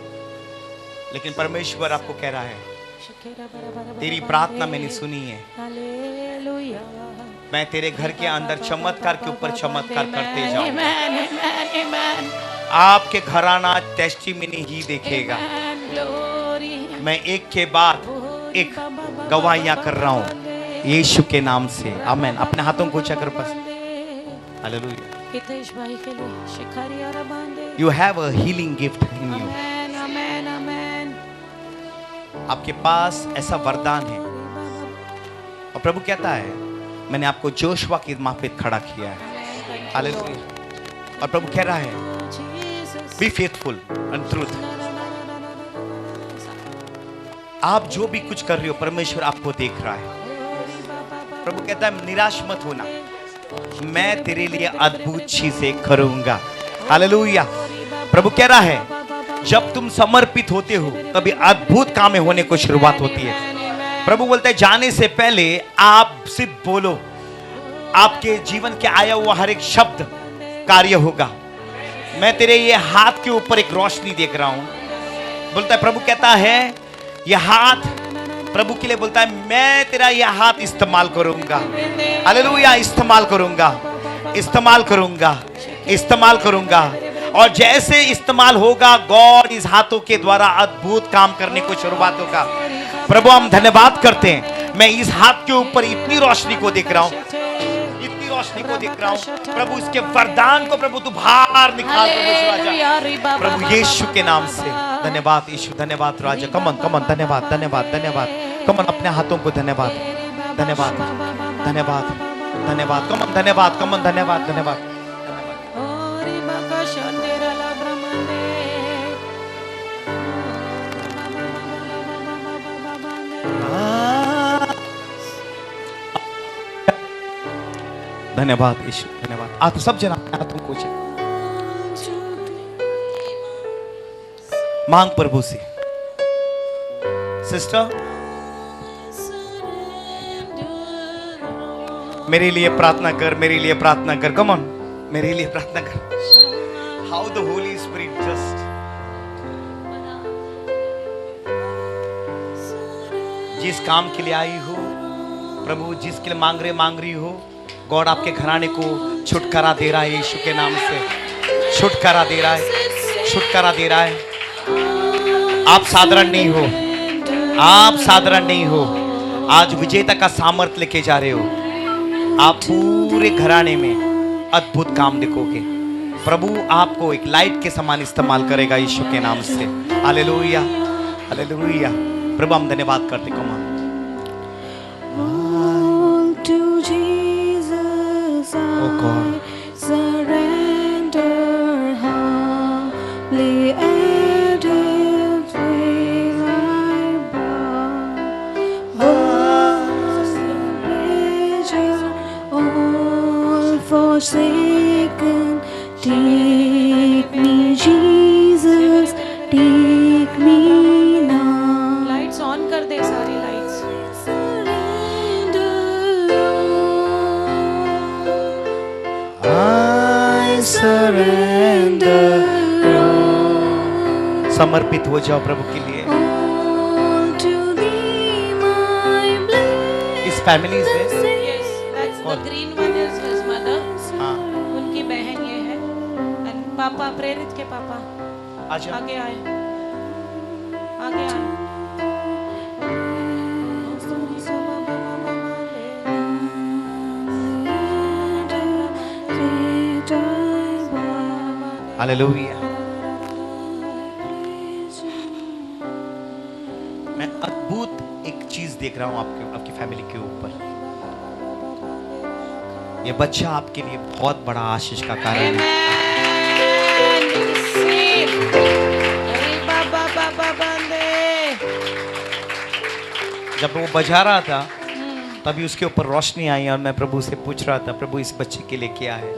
लेकिन परमेश्वर आपको कह रहा है तेरी प्रार्थना मैंने सुनी है, मैं तेरे घर के अंदर चमत्कार के ऊपर चमत्कार करते जाऊंगा. आपके घराना टेस्टिमनी ही देखेगा. मैं एक के बाद एक गवाहियां कर रहा हूं यीशु के नाम से. आमीन. अपने हाथों को ऊंचा कर बस. हालेलुया. हितेश भाई के लिए शिकारिया रबांदे. You have a healing gift in you. Amen amen amen. आपके पास ऐसा वरदान है और प्रभु कहता है मैंने आपको जोशुआ की माफिक खड़ा किया है. हालेलुया. और प्रभु कह रहा है बी फेथफुल एंड ट्रूथ. आप जो भी कुछ कर रहे हो परमेश्वर आपको देख रहा है. प्रभु कहता है निराश मत होना, मैं तेरे लिए अद्भुत चीजें करूंगा. हालेलुया. प्रभु कह रहा है जब तुम समर्पित होते हो तभी अद्भुत काम होने को शुरुआत होती है. प्रभु बोलते हैं जाने से पहले आप सिर्फ बोलो, आपके जीवन के आया हुआ हर एक शब्द कार्य होगा. मैं तेरे ये हाथ के ऊपर एक रोशनी देख रहा हूं. बोलता है प्रभु कहता है ये हाथ प्रभु के लिए बोलता है मैं तेरा ये हाथ इस्तेमाल करूंगा. हालेलुया. इस्तेमाल करूंगा, इस्तेमाल करूंगा, इस्तेमाल करूंगा. और जैसे इस्तेमाल होगा गॉड इस हाथों के द्वारा अद्भुत काम करने को शुरुआत होगा. प्रभु हम धन्यवाद करते हैं. मैं इस हाथ के ऊपर इतनी रोशनी को देख रहा हूं, इतनी रोशनी को देख रहा हूं. प्रभु इसके वरदान को प्रभु तू बाहर निकाल प्रभु यीशु के नाम से. धन्यवाद यीशु. धन्यवाद राजा. कमन कमन. धन्यवाद धन्यवाद धन्यवाद. कमन अपने हाथों को धन्यवाद धन्यवाद धन्यवाद धन्यवाद. कमन धन्यवाद. कमन धन्यवाद धन्यवाद. धन्यवाद यीशु. धन्यवाद. आप सब जन अपने हाथों को ऊंचे मांग प्रभु से. सिस्टर मेरे लिए प्रार्थना कर, मेरे लिए प्रार्थना कर. कम ऑन मेरे लिए प्रार्थना कर. How the Holi spirit just जिस काम के लिए आई हो प्रभु, जिसके लिए मांग रही हो गॉड आपके घराने को छुटकारा दे रहा है यीशु के नाम से. छुटकारा दे रहा है, छुटकारा दे रहा है. आप साधारण नहीं हो, आप साधारण नहीं हो. आज विजेता का सामर्थ्य लेके जा रहे हो. आप पूरे घराने में अद्भुत काम देखोगे. प्रभु आपको एक लाइट के समान इस्तेमाल करेगा यीशु के नाम से. Hallelujah hallelujah. प्रभु हम धन्यवाद करते. कमा Oh God, surrender humbly and if I bow. All forsaken, take me, Jesus, take me now. Lights on कर दे सारी लाइट्स. Surrender. समर्पित हो जाओ प्रभु के लिए. All to thee, my blessed इस फैमिली से Yes, that's the green one is his mother. हाँ उनकी बहन ये है. And पापा प्रेरित के पापा आजा. आगे आए, आगे आए. हालेलुया. मैं अद्भुत एक चीज देख रहा हूं आपकी फैमिली के ऊपर. ये बच्चा आपके लिए बहुत बड़ा आशीष का कारण है. अरे बाबा बाबा बंदे। जब वो बजा रहा था तभी उसके ऊपर रोशनी आई और मैं प्रभु से पूछ रहा था, प्रभु इस बच्चे के लिए क्या है?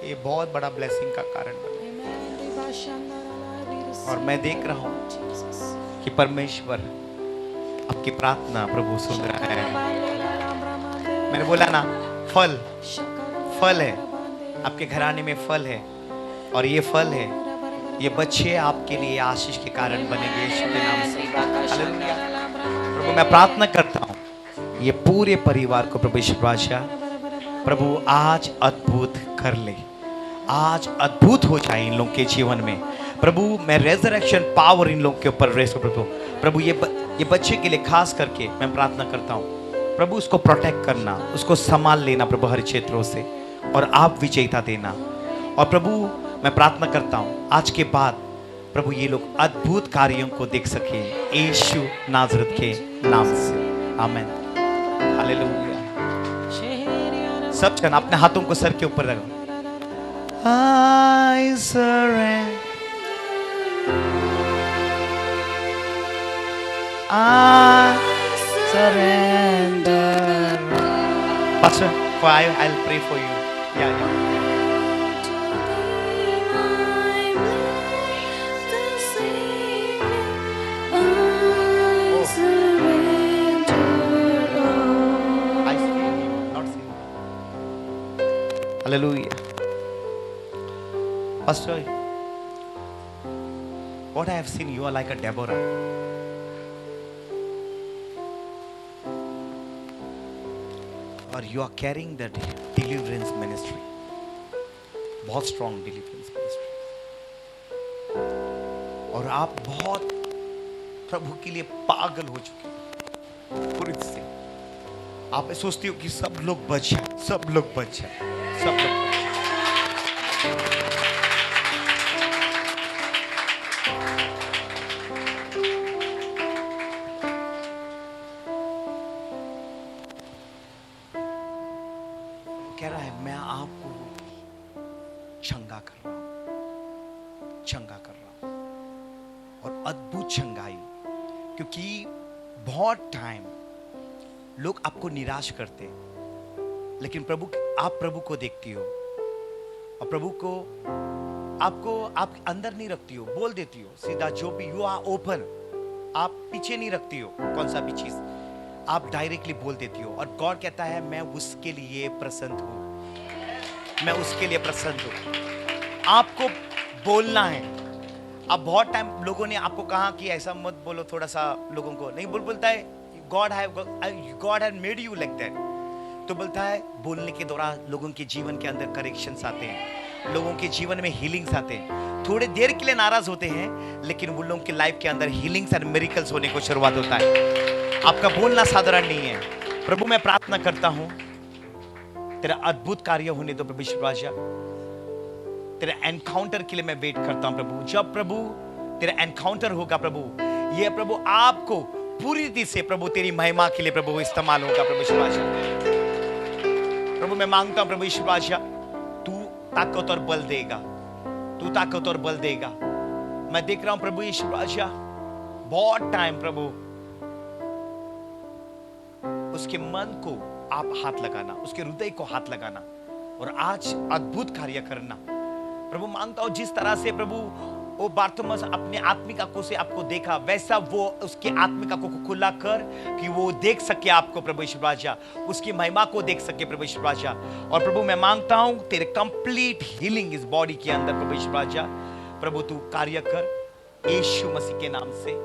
ये बहुत बड़ा ब्लेसिंग का कारण बना और मैं देख रहा हूँ कि परमेश्वर आपकी प्रार्थना प्रभु सुन रहा है। मैंने बोला ना, फल है, आपके घराने में फल है और ये फल है, ये बच्चे आपके लिए आशीष के कारण बनेंगे यीशु के नाम से। हालेलुया। प्रभु मैं प्रार्थना करता हूँ ये पूरे परिवार को प्रभु यीशु राजा प्रभु आज अद्भुत कर ले, आज अद्भुत हो जाए इन लोगों के जीवन में प्रभु। मैं रेजरेक्शन पावर इन लोगों के ऊपर रेस प्रभु ये बच्चे के लिए खास करके मैं प्रार्थना करता हूँ प्रभु, उसको प्रोटेक्ट करना, उसको संभाल लेना प्रभु हर क्षेत्रों से और आप विजेता देना। और प्रभु मैं प्रार्थना करता हूँ आज के बाद प्रभु ये लोग अद्भुत कार्यों को देख सके यीशु नाजरत के नाम से, आमीन। हालेलुया। सब जन अपने हाथों को सर के ऊपर रखो। I surrender, I surrender. Pastor, I'll pray for you. Yeah. I see you, not see you. Hallelujah. Pastor, what I have seen, you are like a Deborah. Or you are carrying that deliverance ministry. बहुत strong deliverance ministry. और आप बहुत प्रभु के लिए पागल हो चुके हैं पूरी से। आप सोचती हो कि सब लोग बच जाए, सब लोग बच जाए, सब लोग बच जाए। कह रहा है मैं आपको चंगा कर रहा हूं, चंगा कर रहा हूं और अद्भुत चंगाई, क्योंकि बहुत टाइम लोग आपको निराश करते हैं लेकिन आप प्रभु को देखती हो और प्रभु को आप अंदर नहीं रखती हो, बोल देती हो सीधा जो भी, यू आर ओपन, आप पीछे नहीं रखती हो कौन सा भी चीज, आप डायरेक्टली बोल देती हो। और गॉड कहता है मैं उसके लिए प्रसन्न हूं, मैं उसके लिए प्रसन्न हूं। आपको बोलना है। अब बहुत टाइम लोगों ने आपको कहा कि ऐसा मत बोलो, थोड़ा सा लोगों को नहीं बोलता है God have made you like that, तो बोलता है बोलने के दौरान लोगों के जीवन के अंदर करेक्शंस आते हैं, लोगों के जीवन में हीलिंग्स आते हैं। थोड़े देर के लिए नाराज होते हैं लेकिन वो लोगों की लाइफ के अंदर हीलिंग्स एंड मिरेकल्स होने को शुरुआत होता है। आपका बोलना साधारण नहीं है। प्रभु मैं प्रार्थना करता हूं तेरा अद्भुत कार्य होने दो प्रभु यीशु राजा, तेरा एनकाउंटर के लिए मैं वेट करता हूं प्रभु। जब प्रभु तेरा एनकाउंटर होगा प्रभु, ये प्रभु आपको पूरी रीति से प्रभु तेरी महिमा के लिए प्रभु इस्तेमाल होगा प्रभु यीशु राजा। प्रभु मैं मांगता हूं प्रभु यीशु राजा तू ताकत और बल देगा, तू ताकत और बल देगा। मैं देख रहा हूं प्रभु यीशु राजा बहुत टाइम प्रभु उसके मन को आप हाथ लगाना, उसके हृदय को हाथ लगाना और आज अद्भुत कार्य करना। प्रभु मांगता हूं जिस तरह से प्रभु वो बारतुमस अपने आत्मिक आंखों से आपको देखा, वैसा वो उसके आत्मिक आंखों को खुला कर कि वो देख सके आपको प्रभु यीशु राजा, उसकी महिमा को देख सके प्रभु यीशु राजा। और प्रभु मैं मांगता हूं तेरे कंप्लीट हीलिंग इस बॉडी के अंदर प्रभु यीशु राजा, प्रभु तू कार्य कर यीशु मसीह के नाम से।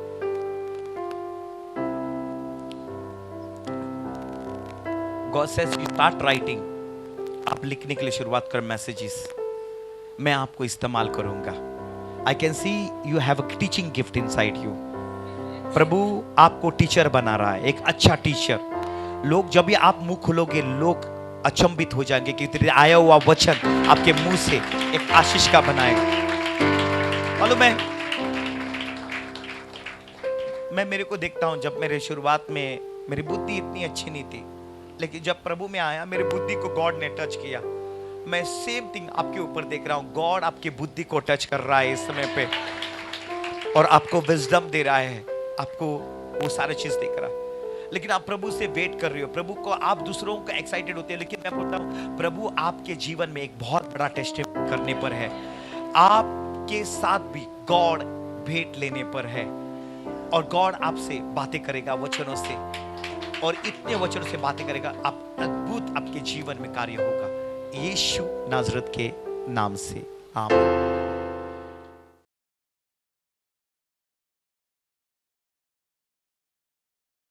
God says you start writing, आप लिखने के लिए शुरुआत कर मैसेजेस, मैं आपको इस्तेमाल करूंगा। I can see you have a teaching gift inside you. प्रभु आपको टीचर बना रहा है, एक अच्छा टीचर। लोग जब भी आप मुंह खोलोगे लोग अचंभित हो जाएंगे कि तेरे आया हुआ वचन आपके मुंह से एक आशीष का बनाएगा। मालूम है मैं मेरे को देखता हूं, जब मेरे शुरुआत में मेरी बुद्धि इतनी अच्छी नहीं थी, लेकिन जब प्रभु में आया मेरी बुद्धि को गॉड ने टच किया। मैं सेम थिंग आपके ऊपर देख रहा हूं। गॉड आपकी बुद्धि को टच कर रहा है इस समय पे और आपको विजडम दे रहा है, आपको वो सारे चीज देख रहा है। लेकिन आप प्रभु से वेट कर रहे हो, प्रभु को आप दूसरों को एक्साइटेड होते हैं, लेकिन मैं बोलता हूं प्रभु आपके जीवन में एक बहुत बड़ा टेस्ट करने पर है। आपके साथ भी गॉड भेंट लेने पर है और गॉड आपसे बातें करेगा वचनों से, और इतने वचनों से बातें करेगा, आप अद्भुत आपके जीवन में कार्य होगा, यीशु नाजरत के नाम से आमीन।